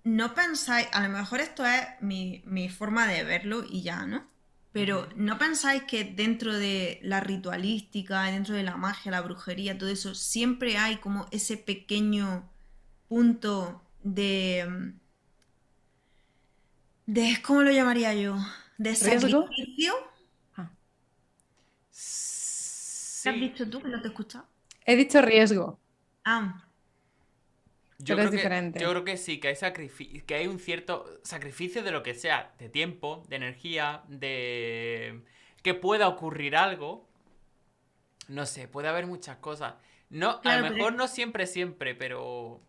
no pensáis, a lo mejor esto es mi forma de verlo y ya, ¿no? Pero Ujú. no pensáis que dentro de la ritualística, dentro de la magia, la brujería, todo eso, siempre hay como ese pequeño punto ¿cómo lo llamaría yo? De ¿Riesgo? sacrificio. Ah, ¿Qué has Sí. dicho tú que no te he escuchado? he dicho riesgo, Ah, pero es Yo diferente. creo que sí, que hay que hay un cierto sacrificio de lo que sea, de tiempo, de energía, de que pueda ocurrir algo. No sé, puede haber muchas cosas. No, a lo claro, pero mejor no siempre, pero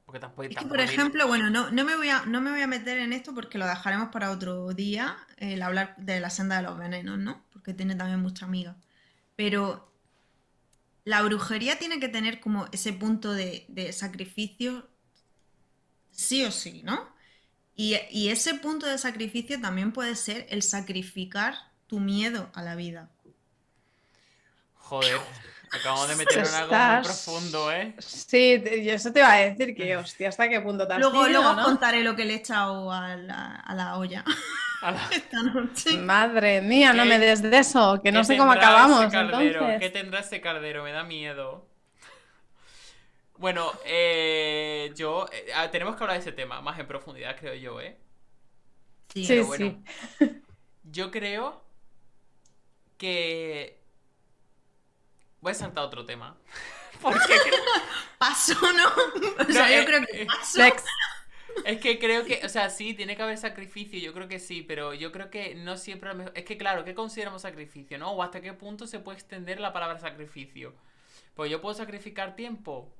porque tampoco, es que, por tampoco te... ejemplo, bueno, no me voy a meter en esto porque lo dejaremos para otro día, el hablar de la senda de los venenos, ¿no? Porque tiene también mucha amiga. Pero la brujería tiene que tener como ese punto de sacrificio sí o sí, ¿no? Y ese punto de sacrificio también puede ser el sacrificar tu miedo a la vida. Joder, acabamos de meterlo en algo muy profundo, Estás... ¿eh? Sí, yo eso te iba a decir que, hostia, ¿hasta qué punto te has Luego ido, os no? contaré lo que le he echado a la olla Ala. esta noche. Madre mía, no me ¿Qué, des de eso, que qué no sé cómo tendrá ese acabamos, caldero? ¿Qué entonces. tendrá ese caldero? Me da miedo. Bueno, tenemos que hablar de ese tema más en profundidad, creo yo, ¿eh? Sí. Sí, Pero bueno, sí. yo creo que... Voy a saltar a otro tema. Porque Paso, ¿no? O no, sea, yo creo que paso. Next. es que creo que, o sea, sí, tiene que haber sacrificio, yo creo que sí, pero yo creo que no siempre a lo mejor... Es que claro, ¿qué consideramos sacrificio, no? O hasta qué punto se puede extender la palabra sacrificio. Pues yo puedo sacrificar tiempo.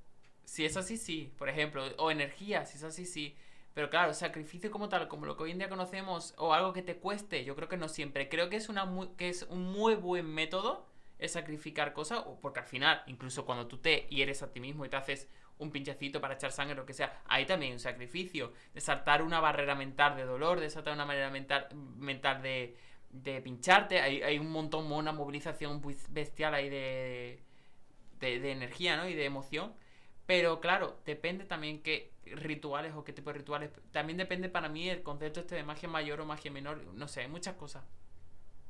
Si es así, sí, por ejemplo. O energía, si es así, sí. Pero claro, sacrificio como tal, como lo que hoy en día conocemos, o algo que te cueste, yo creo que no siempre. Creo que que es un muy buen método el sacrificar cosas, porque al final, incluso cuando tú te hieres a ti mismo y te haces un pinchacito para echar sangre, lo que sea, hay también un sacrificio. De saltar una barrera mental de dolor, de saltar una barrera mental de pincharte. Hay un montón, una movilización bestial ahí de energía, ¿no? Y de emoción. Pero claro, depende también qué rituales o qué tipo de rituales. También depende para mí el concepto este de magia mayor o magia menor. No sé, hay muchas cosas.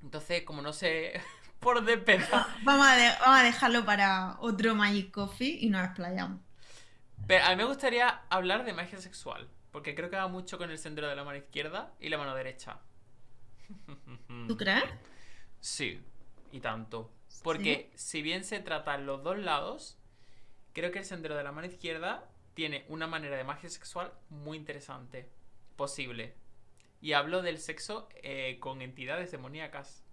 Entonces, como no sé por dónde empezar. Vamos a dejarlo para otro Magic Coffee y nos explayamos. Pero a mí me gustaría hablar de magia sexual. Porque creo que va mucho con el sendero de la mano izquierda y la mano derecha. ¿Tú crees? Sí, y tanto. Sí. Porque si bien se tratan los dos lados, creo que el sendero de la mano izquierda tiene una manera de magia sexual muy interesante. Posible. Y hablo del sexo con entidades demoníacas.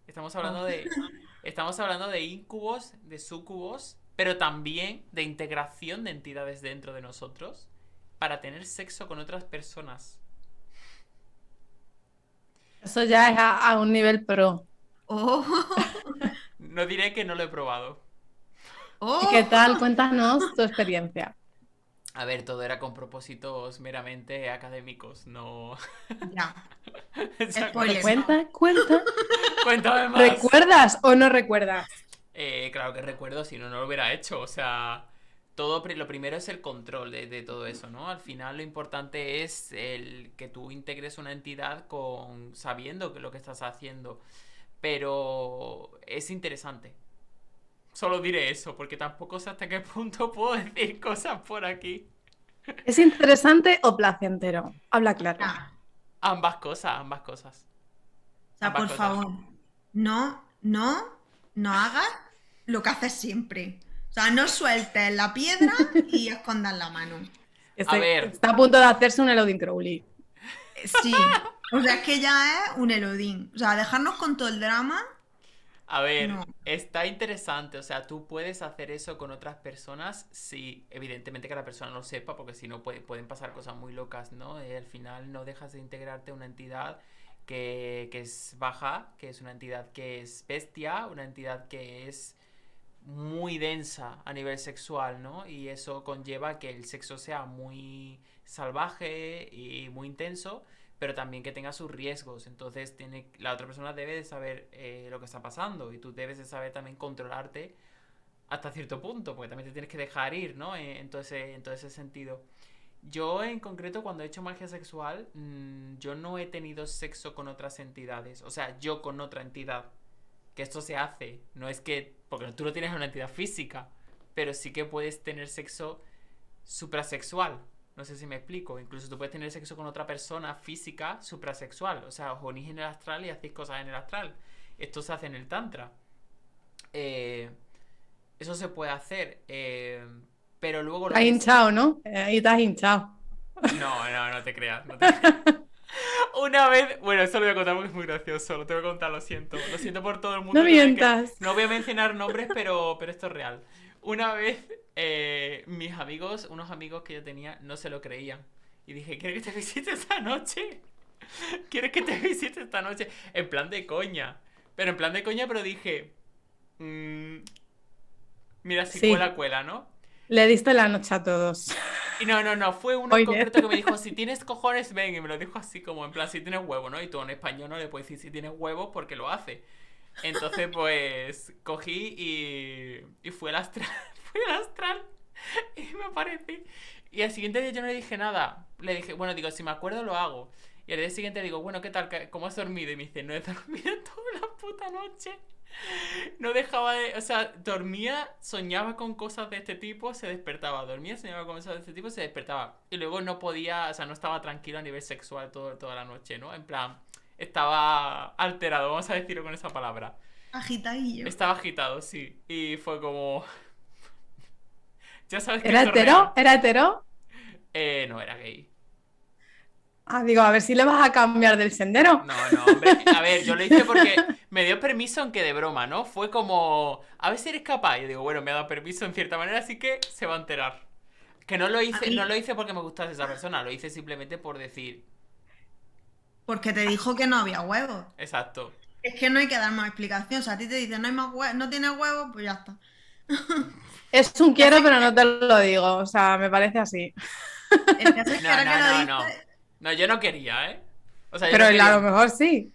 Estamos Oh. hablando de. Estamos hablando de incubos, de sucubos, pero también de integración de entidades dentro de nosotros para tener sexo con otras personas. Eso ya es a un nivel pro. Oh. No diré que no lo he probado. ¿Y qué tal? Oh. Cuéntanos tu experiencia. A ver, todo era con propósitos meramente académicos, no. Ya. Esa Pero Spoiler, conexión. no. cuenta. Cuéntame más. ¿Recuerdas o no recuerdas? Claro que recuerdo, si no, no lo hubiera hecho. O sea, todo lo primero es el control de todo eso, ¿no? Al final lo importante es el que tú integres una entidad con sabiendo que lo que estás haciendo. Pero es interesante. Solo diré eso, porque tampoco sé hasta qué punto puedo decir cosas por aquí. ¿Es interesante o placentero? Habla claro. Ya. Ambas cosas, ambas cosas. O sea, Ambas por cosas. favor, no, no, no hagas lo que haces siempre. O sea, no sueltes la piedra y escondas la mano. A ver, Está a punto de hacerse un Elodie Crowley. Sí. O sea, es que ya es un elodín. O sea, dejarnos con todo el drama, A ver, no. está interesante, o sea, tú puedes hacer eso con otras personas si, evidentemente que la persona lo sepa, porque si no pueden pasar cosas muy locas, ¿no? Al final no dejas de integrarte a una entidad que es baja, que es una entidad que es bestia, una entidad que es muy densa a nivel sexual, ¿no? Y eso conlleva que el sexo sea muy salvaje y muy intenso, pero también que tenga sus riesgos. Entonces la otra persona debe de saber lo que está pasando y tú debes de saber también controlarte hasta cierto punto, porque también te tienes que dejar ir, ¿no? En todo ese sentido. Yo en concreto cuando he hecho magia sexual, yo no he tenido sexo con otras entidades, o sea, yo con otra entidad que esto se hace. No es que. Porque tú no tienes una entidad física. Pero sí que puedes tener sexo suprasexual. No sé si me explico. Incluso tú puedes tener sexo con otra persona física suprasexual. O sea, os unís en el astral y hacéis cosas en el astral. Esto se hace en el Tantra. Eh, eso se puede hacer. Pero luego Te lo has que es. hinchado, ¿no? Ahí te has hinchado. No, no, no te creas. No te creas. Una vez, bueno, esto lo voy a contar porque es muy gracioso, lo tengo que contar, lo siento. Lo siento por todo el No mundo que mientas. no voy a mencionar nombres, pero esto es real. Una vez, mis amigos, unos amigos que yo tenía, no se lo creían. Y dije, ¿quieres que te visite esta noche? ¿Quieres que te visite esta noche? En plan de coña. Pero en plan de coña, pero dije, "Mm, mira, si Sí, cuela, cuela, ¿no? le diste la noche a todos. Y no, fue uno en Spoiler. concreto que me dijo, si tienes cojones, ven, y me lo dijo así como en plan, si tienes huevo, ¿no? Y tú en español no le puedes decir si tienes huevo porque lo hace. Entonces, pues, cogí y fui al astral, fui al astral y me aparecí. Y al siguiente día yo no le dije nada. Le dije, bueno, digo, si me acuerdo lo hago. Y al día siguiente digo, bueno, ¿qué tal? ¿Cómo has dormido? Y me dice, no he dormido toda la puta noche. No dejaba de. O sea, dormía, soñaba con cosas de este tipo, se despertaba. Dormía, soñaba con cosas de este tipo, se despertaba. Y luego no podía, o sea, no estaba tranquilo a nivel sexual toda la noche, ¿no? En plan, estaba alterado, vamos a decirlo con esa palabra. Agitadillo. Estaba agitado, sí. Y fue como. Ya sabes que ¿Era esto es hetero? real. ¿Era hetero? No era gay. Ah, digo, a ver si le vas a cambiar del sendero. No, hombre. A ver, yo lo hice porque me dio permiso, aunque de broma, ¿no? Fue como. A ver si eres capaz. Yo digo, bueno, me ha dado permiso en cierta manera, así que se va a enterar. Que no lo A hice, no mí, lo hice porque me gustase esa persona, lo hice simplemente por decir, porque te dijo que no había huevos. exacto. Es que no hay que dar más explicación. O sea, a ti te dicen no hay más huevos, no tienes huevos, pues ya está. Es un Ya quiero, sé pero que no te lo digo. O sea, me parece así. el caso es que No, ahora que no, lo no, no. dices, No, yo no quería, ¿eh? O sea, yo Pero no él a quería. lo mejor sí.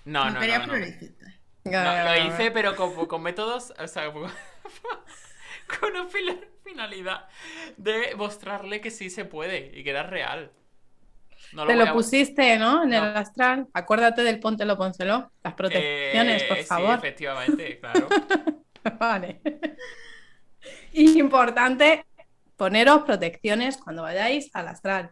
No, no no, quería, no, pero no. lo hiciste. No, lo hice, Ya. pero con métodos, o sea, con una finalidad de mostrarle que sí se puede y que era real. No lo Te voy lo a. pusiste, ¿no? En el No. astral. Acuérdate del póntelo, pónselo. Las protecciones, por Sí, favor. efectivamente, claro. Vale. Y importante, poneros protecciones cuando vayáis al astral.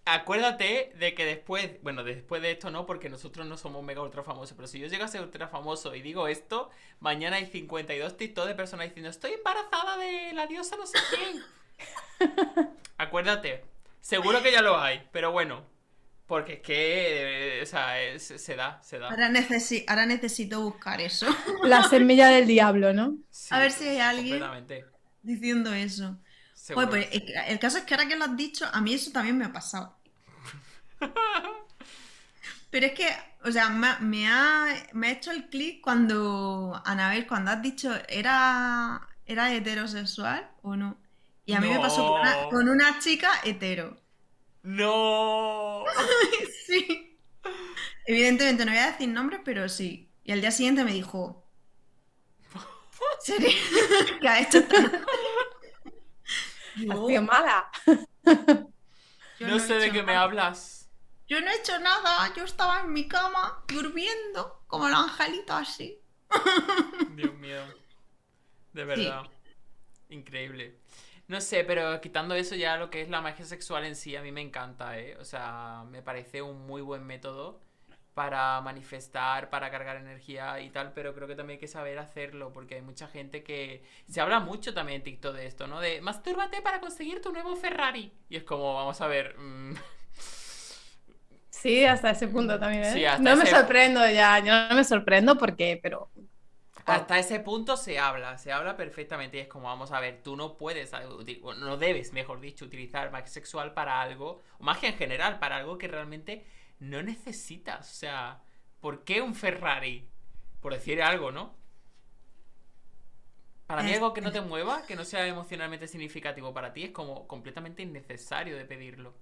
Acuérdate de que después, bueno, después de esto no, porque nosotros no somos mega ultra famosos, pero si yo llego a ser ultra famoso y digo esto, mañana hay 52 TikTok de personas diciendo, estoy embarazada de la diosa no sé quién. Acuérdate, seguro que ya lo hay, pero bueno, porque es que, o sea, se da, se da. Ahora necesito buscar eso. La semilla del diablo, ¿no? A Sí, ver si hay alguien completamente, diciendo eso. Joder, seguro que pues sí. el caso es que ahora que lo has dicho, a mí eso también me ha pasado. Pero es que, o sea, me ha hecho el clic cuando, Anabel, cuando has dicho, ¿era heterosexual o no? Y a mí me pasó con una, No, con una chica hetero. no. Sí. Evidentemente no voy a decir nombres, pero sí. Y al día siguiente me dijo, ¿serio? ¿Qué ha hecho esta noche? Has sido Yo, mala. yo No no he sé de hecho qué me nada. hablas. Yo no he hecho nada. Yo estaba en mi cama durmiendo como el angelito así. Dios mío, de Sí. verdad. Increíble. No sé, pero quitando eso ya lo que es la magia sexual en sí, a mí me encanta, ¿eh? O sea, me parece un muy buen método para manifestar, para cargar energía y tal, pero creo que también hay que saber hacerlo, porque hay mucha gente que... Se habla mucho también en TikTok de esto, ¿no? De, mastúrbate para conseguir tu nuevo Ferrari. Y es como, vamos a ver... Sí, hasta ese punto también, sí, ¿eh? hasta No me ese... sorprendo ya, yo no me sorprendo porque, pero, wow. Hasta ese punto se habla perfectamente y es como, vamos a ver, tú no puedes, no debes, mejor dicho, utilizar magia sexual para algo, o magia en general, para algo que realmente no necesitas. O sea, ¿por qué un Ferrari? Por decir algo, ¿no? Para mí Es- algo que no te mueva, que no sea emocionalmente significativo para ti, es como completamente innecesario de pedirlo.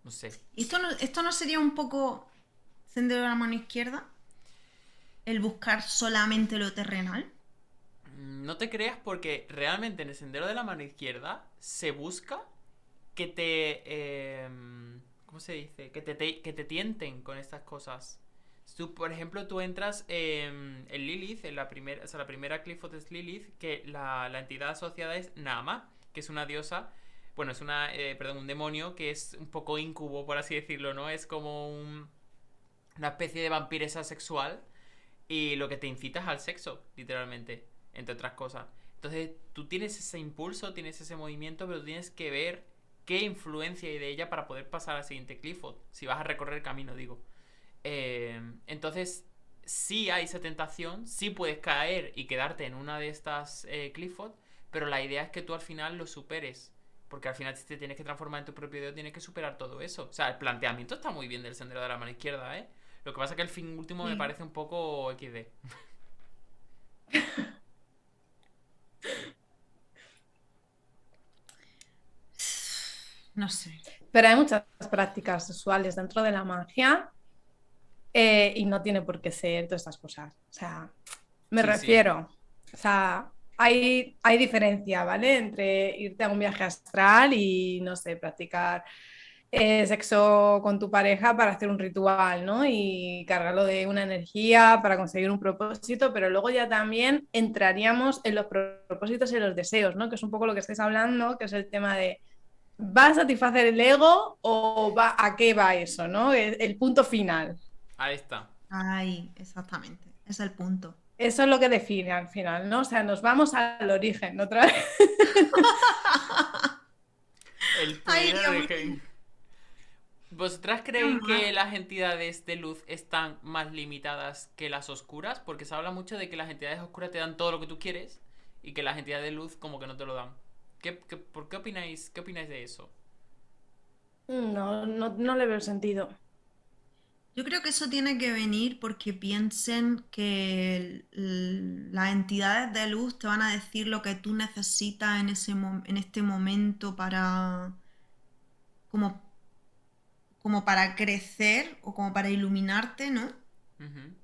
No sé. ¿Esto no sería un poco sendero de la mano izquierda? El buscar solamente lo terrenal. No te creas porque realmente en el sendero de la mano izquierda se busca que te... ¿cómo se dice? Que te tienten con estas cosas. Tú, por ejemplo, tú entras en Lilith, en la primera, o sea, la primera Clifford es Lilith, que la entidad asociada es Nama, que es una diosa, bueno, es una, perdón, un demonio que es un poco incubo, por así decirlo, ¿no? Es como una especie de vampiresa sexual y lo que te incita es al sexo, literalmente, entre otras cosas. Entonces, tú tienes ese impulso, tienes ese movimiento, pero tienes que ver qué influencia hay de ella para poder pasar al siguiente Clifford. Si vas a recorrer el camino, digo. Entonces, sí hay esa tentación, sí puedes caer y quedarte en una de estas Clifford, pero la idea es que tú al final lo superes. Porque al final si te tienes que transformar en tu propio Dios, tienes que superar todo eso. O sea, el planteamiento está muy bien del sendero de la mano izquierda, ¿eh? Lo que pasa es que el fin último me Sí. parece un poco XD. No sé. Pero hay muchas prácticas sexuales dentro de la magia y no tiene por qué ser todas estas cosas. O sea, me Sí, sí. refiero, o sea, hay diferencia, ¿vale? Entre irte a un viaje astral y, no sé, practicar sexo con tu pareja para hacer un ritual, ¿no? Y cargarlo de una energía para conseguir un propósito, pero luego ya también entraríamos en los propósitos y los deseos, ¿no? Que es un poco lo que estáis hablando, que es el tema de ¿va a satisfacer el ego o va a qué va eso, ¿no? El punto final. Ahí está. Ay, exactamente. Ese es el punto. Eso es lo que define al final, ¿no? O sea, nos vamos al origen otra vez. El Ay, puñetero Dios de mío. Kevin. ¿Vosotras Qué creéis que mal. las entidades de luz están más limitadas que las oscuras? Porque se habla mucho de que las entidades oscuras te dan todo lo que tú quieres y que las entidades de luz como que no te lo dan. ¿Por qué opináis de eso? No, no, no le veo sentido. Yo creo que eso tiene que venir porque piensen que las entidades de luz te van a decir lo que tú necesitas en este momento para como, como para crecer o como para iluminarte, ¿no? Ujú.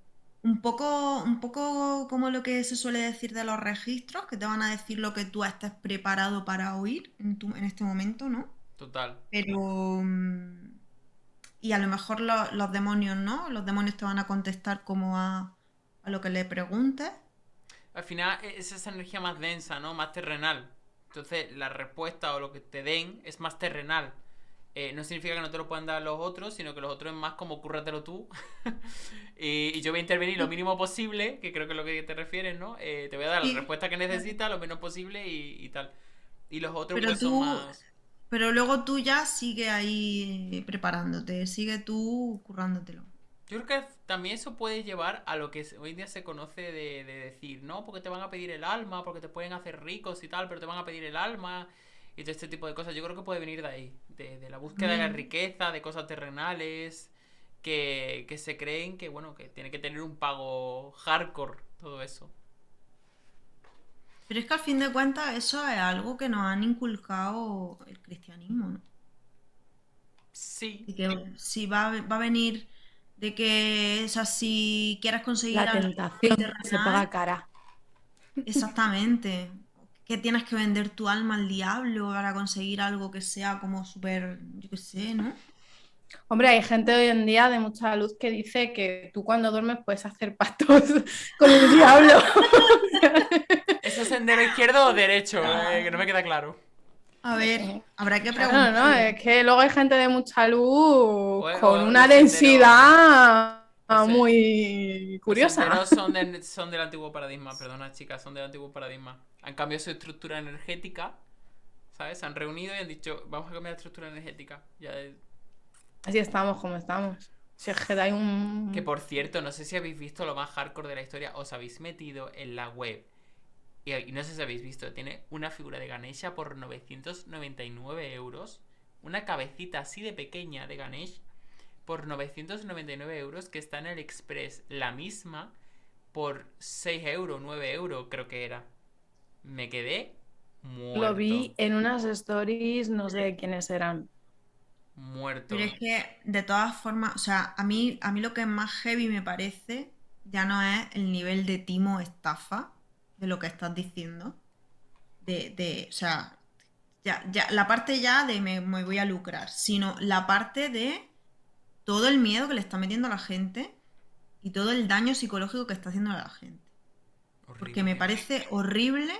Un poco como lo que se suele decir de los registros, que te van a decir lo que tú estés preparado para oír en este momento, ¿no? Total. Pero... y a lo mejor los demonios, ¿no? Los demonios te van a contestar como a lo que le preguntes. Al final es esa energía más densa, ¿no? Más terrenal. Entonces, la respuesta o lo que te den es más terrenal. No significa que no te lo puedan dar los otros, sino que los otros es más como cúrratelo tú. y yo voy a intervenir lo mínimo posible, que creo que es lo que te refieres, ¿no? Te voy a dar la Sí, respuesta que necesitas, lo menos posible y tal. Y los otros pero pues son tú, más... pero luego tú ya sigue ahí preparándote, sigue tú currándotelo. Yo creo que también eso puede llevar a lo que hoy en día se conoce de decir, no, porque te van a pedir el alma, porque te pueden hacer ricos y tal, pero te van a pedir el alma y todo este tipo de cosas. Yo creo que puede venir de ahí, de la búsqueda de la También. riqueza, de cosas terrenales, que se creen que, bueno, que tiene que tener un pago hardcore, todo eso. Pero es que al fin de cuentas eso es algo que nos han inculcado el cristianismo, ¿no? Sí, Y que si va a venir de que, o sea, si quieres conseguir La algo tentación se terrenal, paga cara. exactamente. Que tienes que vender tu alma al diablo para conseguir algo que sea como súper, yo qué sé, ¿no? Hombre, hay gente hoy en día de mucha luz que dice que tú cuando duermes puedes hacer pactos con el diablo. ¿eso es sendero izquierdo o derecho? Que no me queda claro. A ver, habrá que Claro, no, preguntarle. es que luego hay gente de mucha luz con O una densidad los, se- muy los curiosa. senderos son del antiguo paradigma, perdona chicas, son del antiguo paradigma. Han cambiado su estructura energética, ¿sabes? Se han reunido y han dicho, vamos a cambiar la estructura energética. Así estamos como estamos. Si es que hay Que un... por cierto, no sé si habéis visto lo más hardcore de la historia, os habéis metido en la web. Y no sé si habéis visto, tiene una figura de Ganesha por 999 euros. Una cabecita así de pequeña de Ganesh por 999 euros que está en el Express. La misma por 6 euros, 9 euros creo que era. Me quedé Lo muerto. vi en unas stories, no sé quiénes eran. Pero Muerto. es que, de todas formas, o sea, a mí lo que más heavy me parece ya no es el nivel de timo estafa de lo que estás diciendo. O sea, la parte ya de me voy a lucrar, sino la parte de todo el miedo que le está metiendo a la gente y todo el daño psicológico que está haciendo a la gente. Porque me Horrible. parece horrible,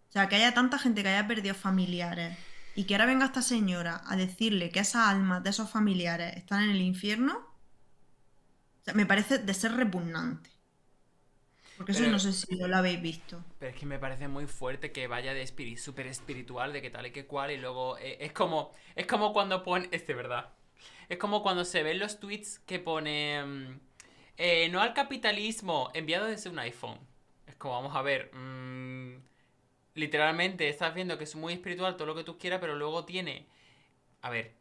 o sea, que haya tanta gente que haya perdido familiares y que ahora venga esta señora a decirle que esas almas de esos familiares están en el infierno, o sea, me parece de ser repugnante. Porque eso Pero no sé si lo habéis visto. Pero es que me parece muy fuerte que vaya de súper espiritual, de que tal y que cual, y luego es como cuando pone, es de verdad, es como cuando se ven los tweets que pone, no al capitalismo, enviado desde un iPhone. Es como, vamos a ver, literalmente estás viendo que es muy espiritual todo lo que tú quieras, pero luego a ver,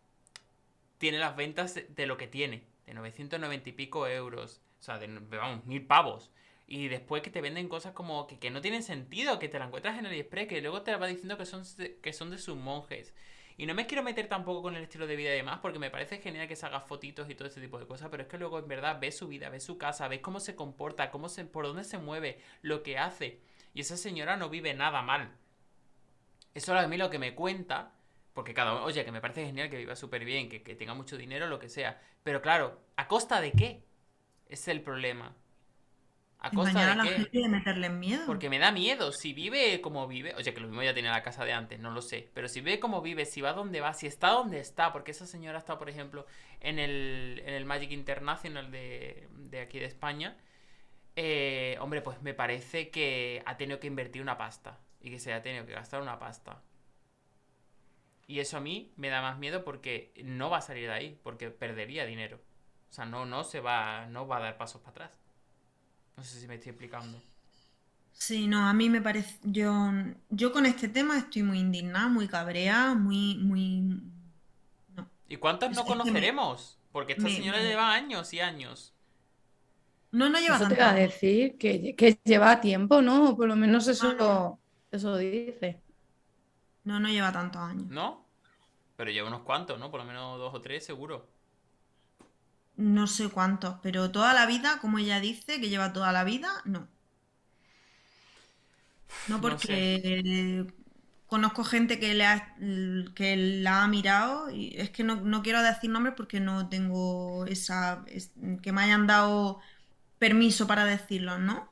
tiene las ventas de lo que tiene, de 990 y pico euros, o sea, vamos, 1000 pavos. Y después que te venden cosas como que no tienen sentido, que te la encuentras en AliExpress, que luego te va diciendo que son de sus monjes. Y no me quiero meter tampoco con el estilo de vida y demás, porque me parece genial que se haga fotitos y todo ese tipo de cosas, pero es que luego en verdad ves su vida, ves su casa, ves cómo se comporta, por dónde se mueve, lo que hace. Y esa señora no vive nada mal. Eso es a mí lo que me cuenta, porque cada uno, oye, que me parece genial que viva súper bien, que tenga mucho dinero, lo que sea. Pero claro, ¿a costa de qué? Es el problema. ¿A costa Engañar a de la qué? gente y de meterle miedo. Porque me da miedo. Si vive como vive. Oye, que lo mismo ya tiene la casa de antes, no lo sé. Pero si vive como vive, si va donde va, si está donde está. Porque esa señora está, por ejemplo, en el Magic International de aquí de España. Hombre, pues me parece que ha tenido que invertir una pasta. Y que se ha tenido que gastar una pasta. Y eso a mí me da más miedo porque no va a salir de ahí. Porque perdería dinero. O sea, no va a dar pasos para atrás. No sé si me estoy explicando. Sí, no, a mí me parece, yo con este tema estoy muy indignada, muy cabreada, no. ¿Y cuántos no Es que conoceremos? Porque esta señora me- lleva años y años. no lleva Eso te tantos iba a años, decir, que lleva tiempo, ¿no? O por lo menos no, eso dice. no lleva tantos años. ¿No? Pero lleva unos cuantos, ¿no? Por lo menos 2 o 3 seguro. No sé cuántos, pero toda la vida, como ella dice, que lleva toda la vida, no. No No sé. porque conozco gente que la ha mirado y es que no quiero decir nombres porque no tengo que me hayan dado permiso para decirlo, ¿no?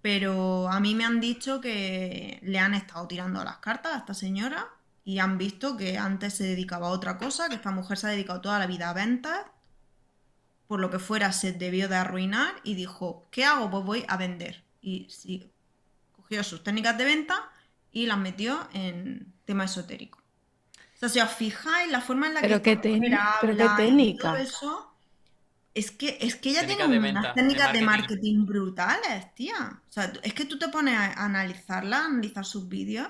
pero a mí me han dicho que le han estado tirando las cartas a esta señora y han visto que antes se dedicaba a otra cosa, que esta mujer se ha dedicado toda la vida a ventas, por lo que fuera se debió de arruinar y dijo, ¿qué hago? Pues voy a vender. Y sí, cogió sus técnicas de venta y las metió en tema esotérico. O sea, si os fijáis, la forma en la que Pero esta qué, mujer pero qué habla y todo técnicas. eso, es que ella tiene Técnicas de unas venta, de técnicas de marketing. marketing brutales, tía. O sea, es que tú te pones a analizarla, a analizar sus vídeos,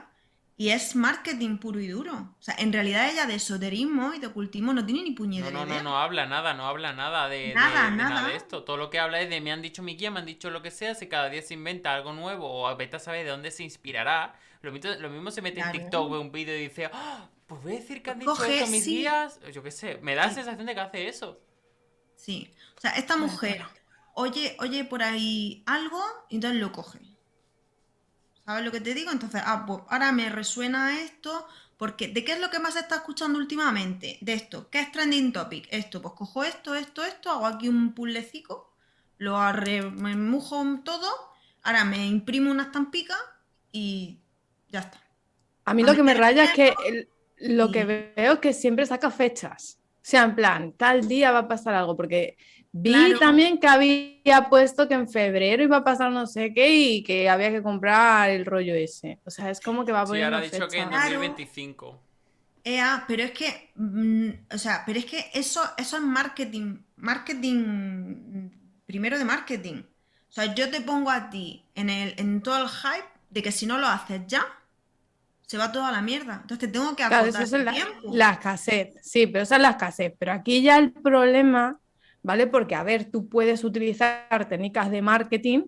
y es marketing puro y duro. O sea, en realidad ella de esoterismo y de ocultismo no tiene ni No, puñetera no, no, idea. no habla nada, no habla nada Nada, de nada nada. de esto. Todo lo que habla es de me han dicho mi guía, me han dicho lo que sea, si cada día se inventa algo nuevo o a vete a saber de dónde se inspirará. Lo mismo se mete en TikTok, Claro. ve un vídeo y dice, "Ah, pues voy a decir que Pues han dicho coge, esto mis sí, guías. Yo qué sé, me da la sí, sensación de que hace eso. sí. O sea, esta Vaya tela. mujer oye por ahí algo y entonces lo coge. ¿Sabes lo que te digo? Entonces, pues ahora me resuena esto, porque ¿de qué es lo que más se está escuchando últimamente? De esto, ¿qué es trending topic? Esto, pues cojo esto, hago aquí un puzzlecico, lo arremujo todo, ahora me imprimo una estampica y ya está. A mí A lo que me meter raya es dinero que lo que y veo es que siempre saca fechas. O sea, en plan, tal día va a pasar algo, porque vi claro, también que había puesto que en febrero iba a pasar no sé qué y que había que comprar el rollo ese. O sea, es como que va Sí, ahora ha poniendo dicho que en fechas. claro, 2025. pero es que, o sea, pero es que eso es marketing, primero de marketing. O sea, yo te pongo a ti en todo el hype de que si no lo haces ya, se va toda la mierda. Entonces te tengo que Claro, eso acotar es el la tiempo. escasez. Sí, pero esa es la escasez. Pero aquí ya el problema, ¿vale? Porque, a ver, tú puedes utilizar técnicas de marketing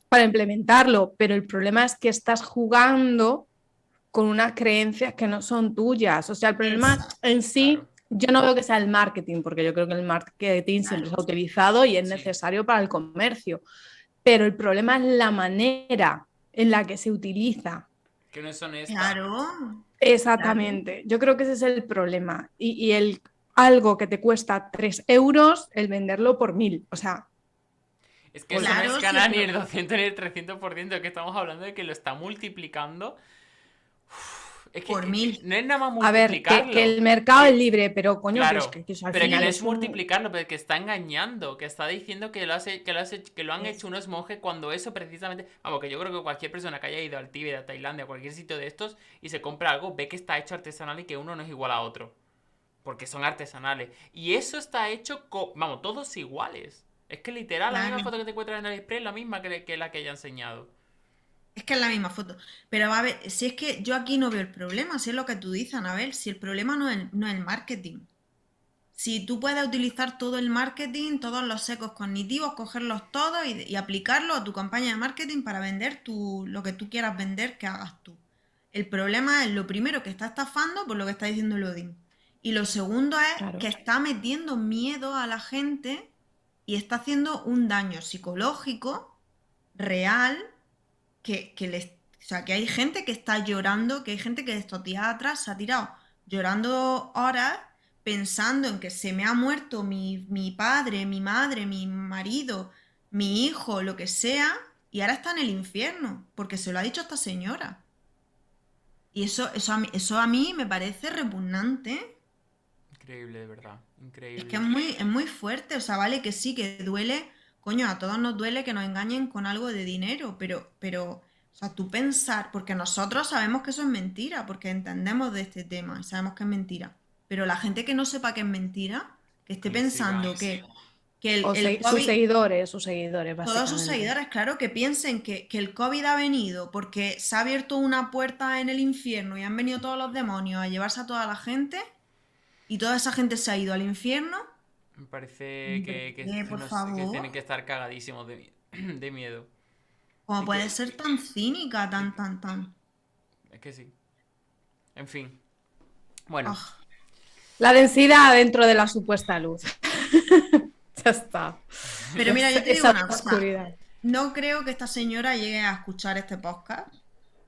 para implementarlo, pero el problema es que estás jugando con unas creencias que no son tuyas. O sea, el problema Exacto, en Claro, sí, yo no veo que sea el marketing, porque yo creo que el marketing siempre se claro. ha utilizado y es sí. necesario para el comercio, pero el problema es la manera en la que se utiliza. Que no es honesta. Claro, claro. Exactamente, yo creo que ese es el problema. Y el algo que te cuesta 3 euros, el venderlo por 1000. O sea, Es que eso no hola. es Claro, sí, ganar ni el 200 ni el 300%, que estamos hablando de que lo está multiplicando. por Es que 1000. no es nada más A ver, que multiplicarlo. el mercado es Que, libre, pero coño, claro, que eso al pero que no final es es un... multiplicarlo, pero que está engañando, que está diciendo que que lo han hecho Es- unos monjes cuando eso precisamente. Vamos, que yo creo que cualquier persona que haya ido al Tíbet, a Tailandia, a cualquier sitio de estos y se compra algo, ve que está hecho artesanal y que uno no es igual a otro. Porque son artesanales. Y eso está hecho con. Vamos, todos iguales. Es que literal, la misma claro. foto que te encuentras en AliExpress es la misma que la que ella ha enseñado. Es que es la misma foto. Pero a ver, si es que yo aquí no veo el problema, si es lo que tú dices, Anabel, si el problema no es el marketing. Si tú puedes utilizar todo el marketing, todos los secos cognitivos, cogerlos todos y aplicarlos a tu campaña de marketing para vender lo que tú quieras vender, que hagas tú. El problema es lo primero que está estafando por lo que está diciendo Lodin. Y lo segundo es que Claro. está metiendo miedo a la gente y está haciendo un daño psicológico real o sea, que hay gente que está llorando, que hay gente que de estos días atrás se ha tirado llorando horas pensando en que se me ha muerto mi padre, mi madre, mi marido, mi hijo, lo que sea, y ahora está en el infierno, porque se lo ha dicho esta señora. Y eso a mí me parece repugnante. Increíble, de verdad. Es que Increíble. es muy fuerte, o sea, vale que sí, que duele, coño, a todos nos duele que nos engañen con algo de dinero, o sea, tú pensar, porque nosotros sabemos que eso es mentira, porque entendemos de este tema y sabemos que es mentira, pero la gente que no sepa que es mentira, que esté Que le sigan. pensando que el Sus COVID, seguidores, todos sus básicamente. seguidores, claro, que piensen que el COVID ha venido porque se ha abierto una puerta en el infierno y han venido todos los demonios a llevarse a toda la gente y toda esa gente se ha ido al infierno. Me parece Hombre, que por no sé, que favor. tienen que estar cagadísimos de miedo. ¿Cómo Y puede que, ser tan cínica, y tan? es que sí. En fin. Bueno, Ah. La densidad dentro de la supuesta luz. Ya está. Pero mira, yo te digo Esa una cosa. oscuridad. No creo que esta señora llegue a escuchar este podcast,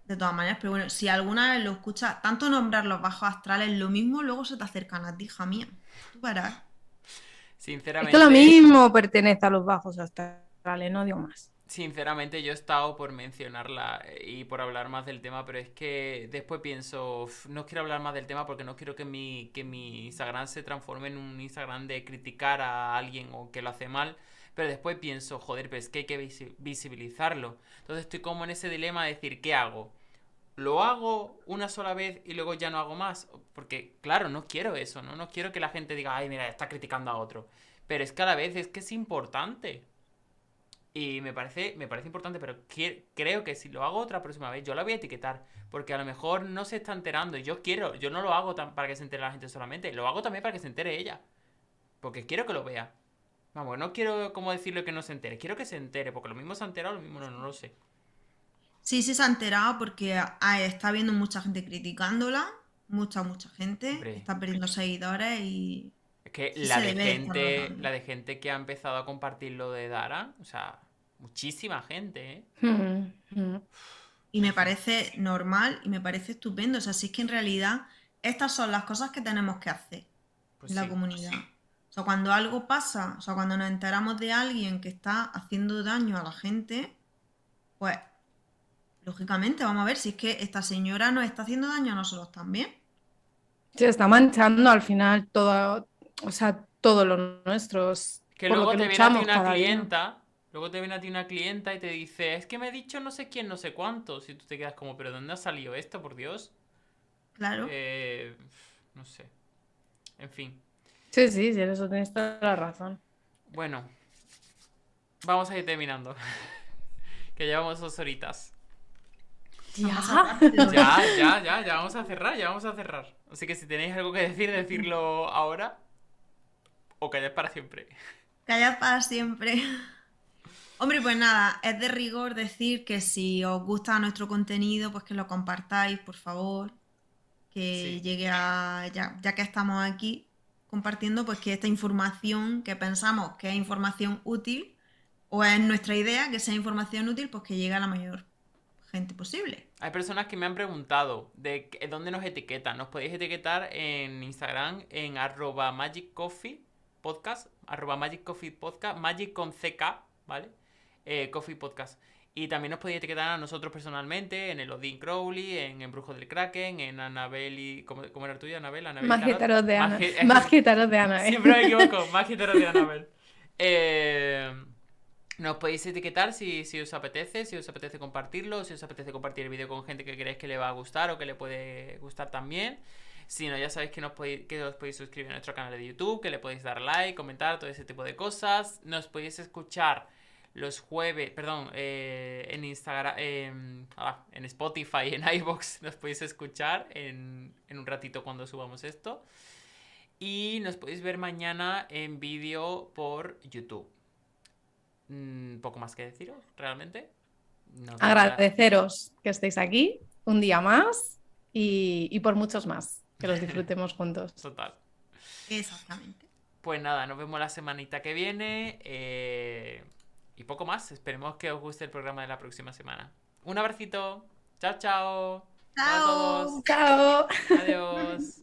de todas maneras, pero bueno, si alguna vez lo escucha, tanto nombrar los bajos astrales, lo mismo luego se te acercan a ti, hija mía. Tú verás. Es que lo sinceramente, mismo pertenece a los bajos astrales, no digo más. Sinceramente, yo he estado por mencionarla y por hablar más del tema, pero es que después pienso, "Uf, no quiero hablar más del tema porque no quiero que mi Instagram se transforme en un Instagram de criticar a alguien o que lo hace mal". Pero después pienso, joder, pero es que hay que visibilizarlo. Entonces estoy como en ese dilema de decir, ¿qué hago? ¿Lo hago una sola vez y luego ya no hago más? Porque, claro, no quiero eso, ¿no? No quiero que la gente diga, ay, mira, está criticando a otro. Pero es que a la vez es que es importante. Y me parece importante, pero creo que si lo hago otra próxima vez, yo la voy a etiquetar. Porque a lo mejor no se está enterando. Y yo no lo hago para que se entere la gente solamente. Lo hago también para que se entere ella. Porque quiero que lo vea. Vamos, no quiero como decirle que no se entere. Quiero que se entere. Porque lo mismo se ha enterado, lo mismo no, no lo sé. Sí, sí se ha enterado porque está habiendo mucha gente criticándola, mucha gente, Hombre, está perdiendo seguidores y es que sí se debe de estar la notando. de gente que ha empezado a compartir lo de Dara, o sea, muchísima gente, ¿eh? Mm, mm. Y En me fin, parece normal y me parece estupendo. O sea, si es que en realidad estas son las cosas que tenemos que hacer pues en la sí. comunidad. O sea, cuando algo pasa, o sea, cuando nos enteramos de alguien que está haciendo daño a la gente, pues lógicamente vamos a ver si es que esta señora nos está haciendo daño a nosotros también. Se está manchando al final todo, o sea, todo lo nuestro, es Que por lo luego que te viene a ti luchamos una cada día. clienta, luego te viene a ti una clienta y te dice, es que me he dicho no sé quién, no sé cuántos, y tú te quedas como, pero ¿dónde ha salido esto, por Dios? Claro. Eh, no sé, en fin. Sí, sí, sí, en eso tienes toda la razón. Bueno, vamos a ir terminando, que llevamos 2 horitas. Se han Ya. pasado rápido, ¿eh? Ya vamos a cerrar, ya vamos a cerrar. Así que si tenéis algo que decir, decirlo ahora o callad para siempre. Callad para siempre. Hombre, pues nada, es de rigor decir que si os gusta nuestro contenido, pues que lo compartáis, por favor, que Sí. llegue a, ya que estamos aquí compartiendo, pues que esta información que pensamos que es información útil, o es nuestra idea que sea información útil, pues que llegue a la mayor gente posible. Hay personas que me han preguntado de dónde nos etiquetan. Nos podéis etiquetar en Instagram en @magiccoffeepodcast, @magiccoffeepodcast, magic con CK, ¿vale? Coffee Podcast. Y también nos podéis etiquetar a nosotros personalmente en el Odin Crowley, en Embrujo del Kraken, en Anabel ¿Cómo era el tuyo, Anabel? Anabel Tarot. Magítaros de Ana. Magi- Magítaros de Ana, ¿eh? Siempre me equivoco. Magia Tarot de Anabel. Eh, Nos podéis etiquetar si os apetece compartirlo, si os apetece compartir el vídeo con gente que creéis que le va a gustar o que le puede gustar también. Si no, ya sabéis que os podéis suscribir a nuestro canal de YouTube, que le podéis dar like, comentar, todo ese tipo de cosas. Nos podéis escuchar los jueves, perdón, en Instagram, en Spotify, en iVoox, nos podéis escuchar en un ratito cuando subamos esto. Y nos podéis ver mañana en vídeo por YouTube. Poco más que deciros, realmente. Nos vemos Agradeceros que estéis aquí un día más y por muchos más, que los disfrutemos juntos. Total. Exactamente. Pues nada, nos vemos la semanita que viene. Y poco más. Esperemos que os guste el programa de la próxima semana. Un abracito. Chao, chao. Chao a ¡Chao! todos. Chao. Adiós.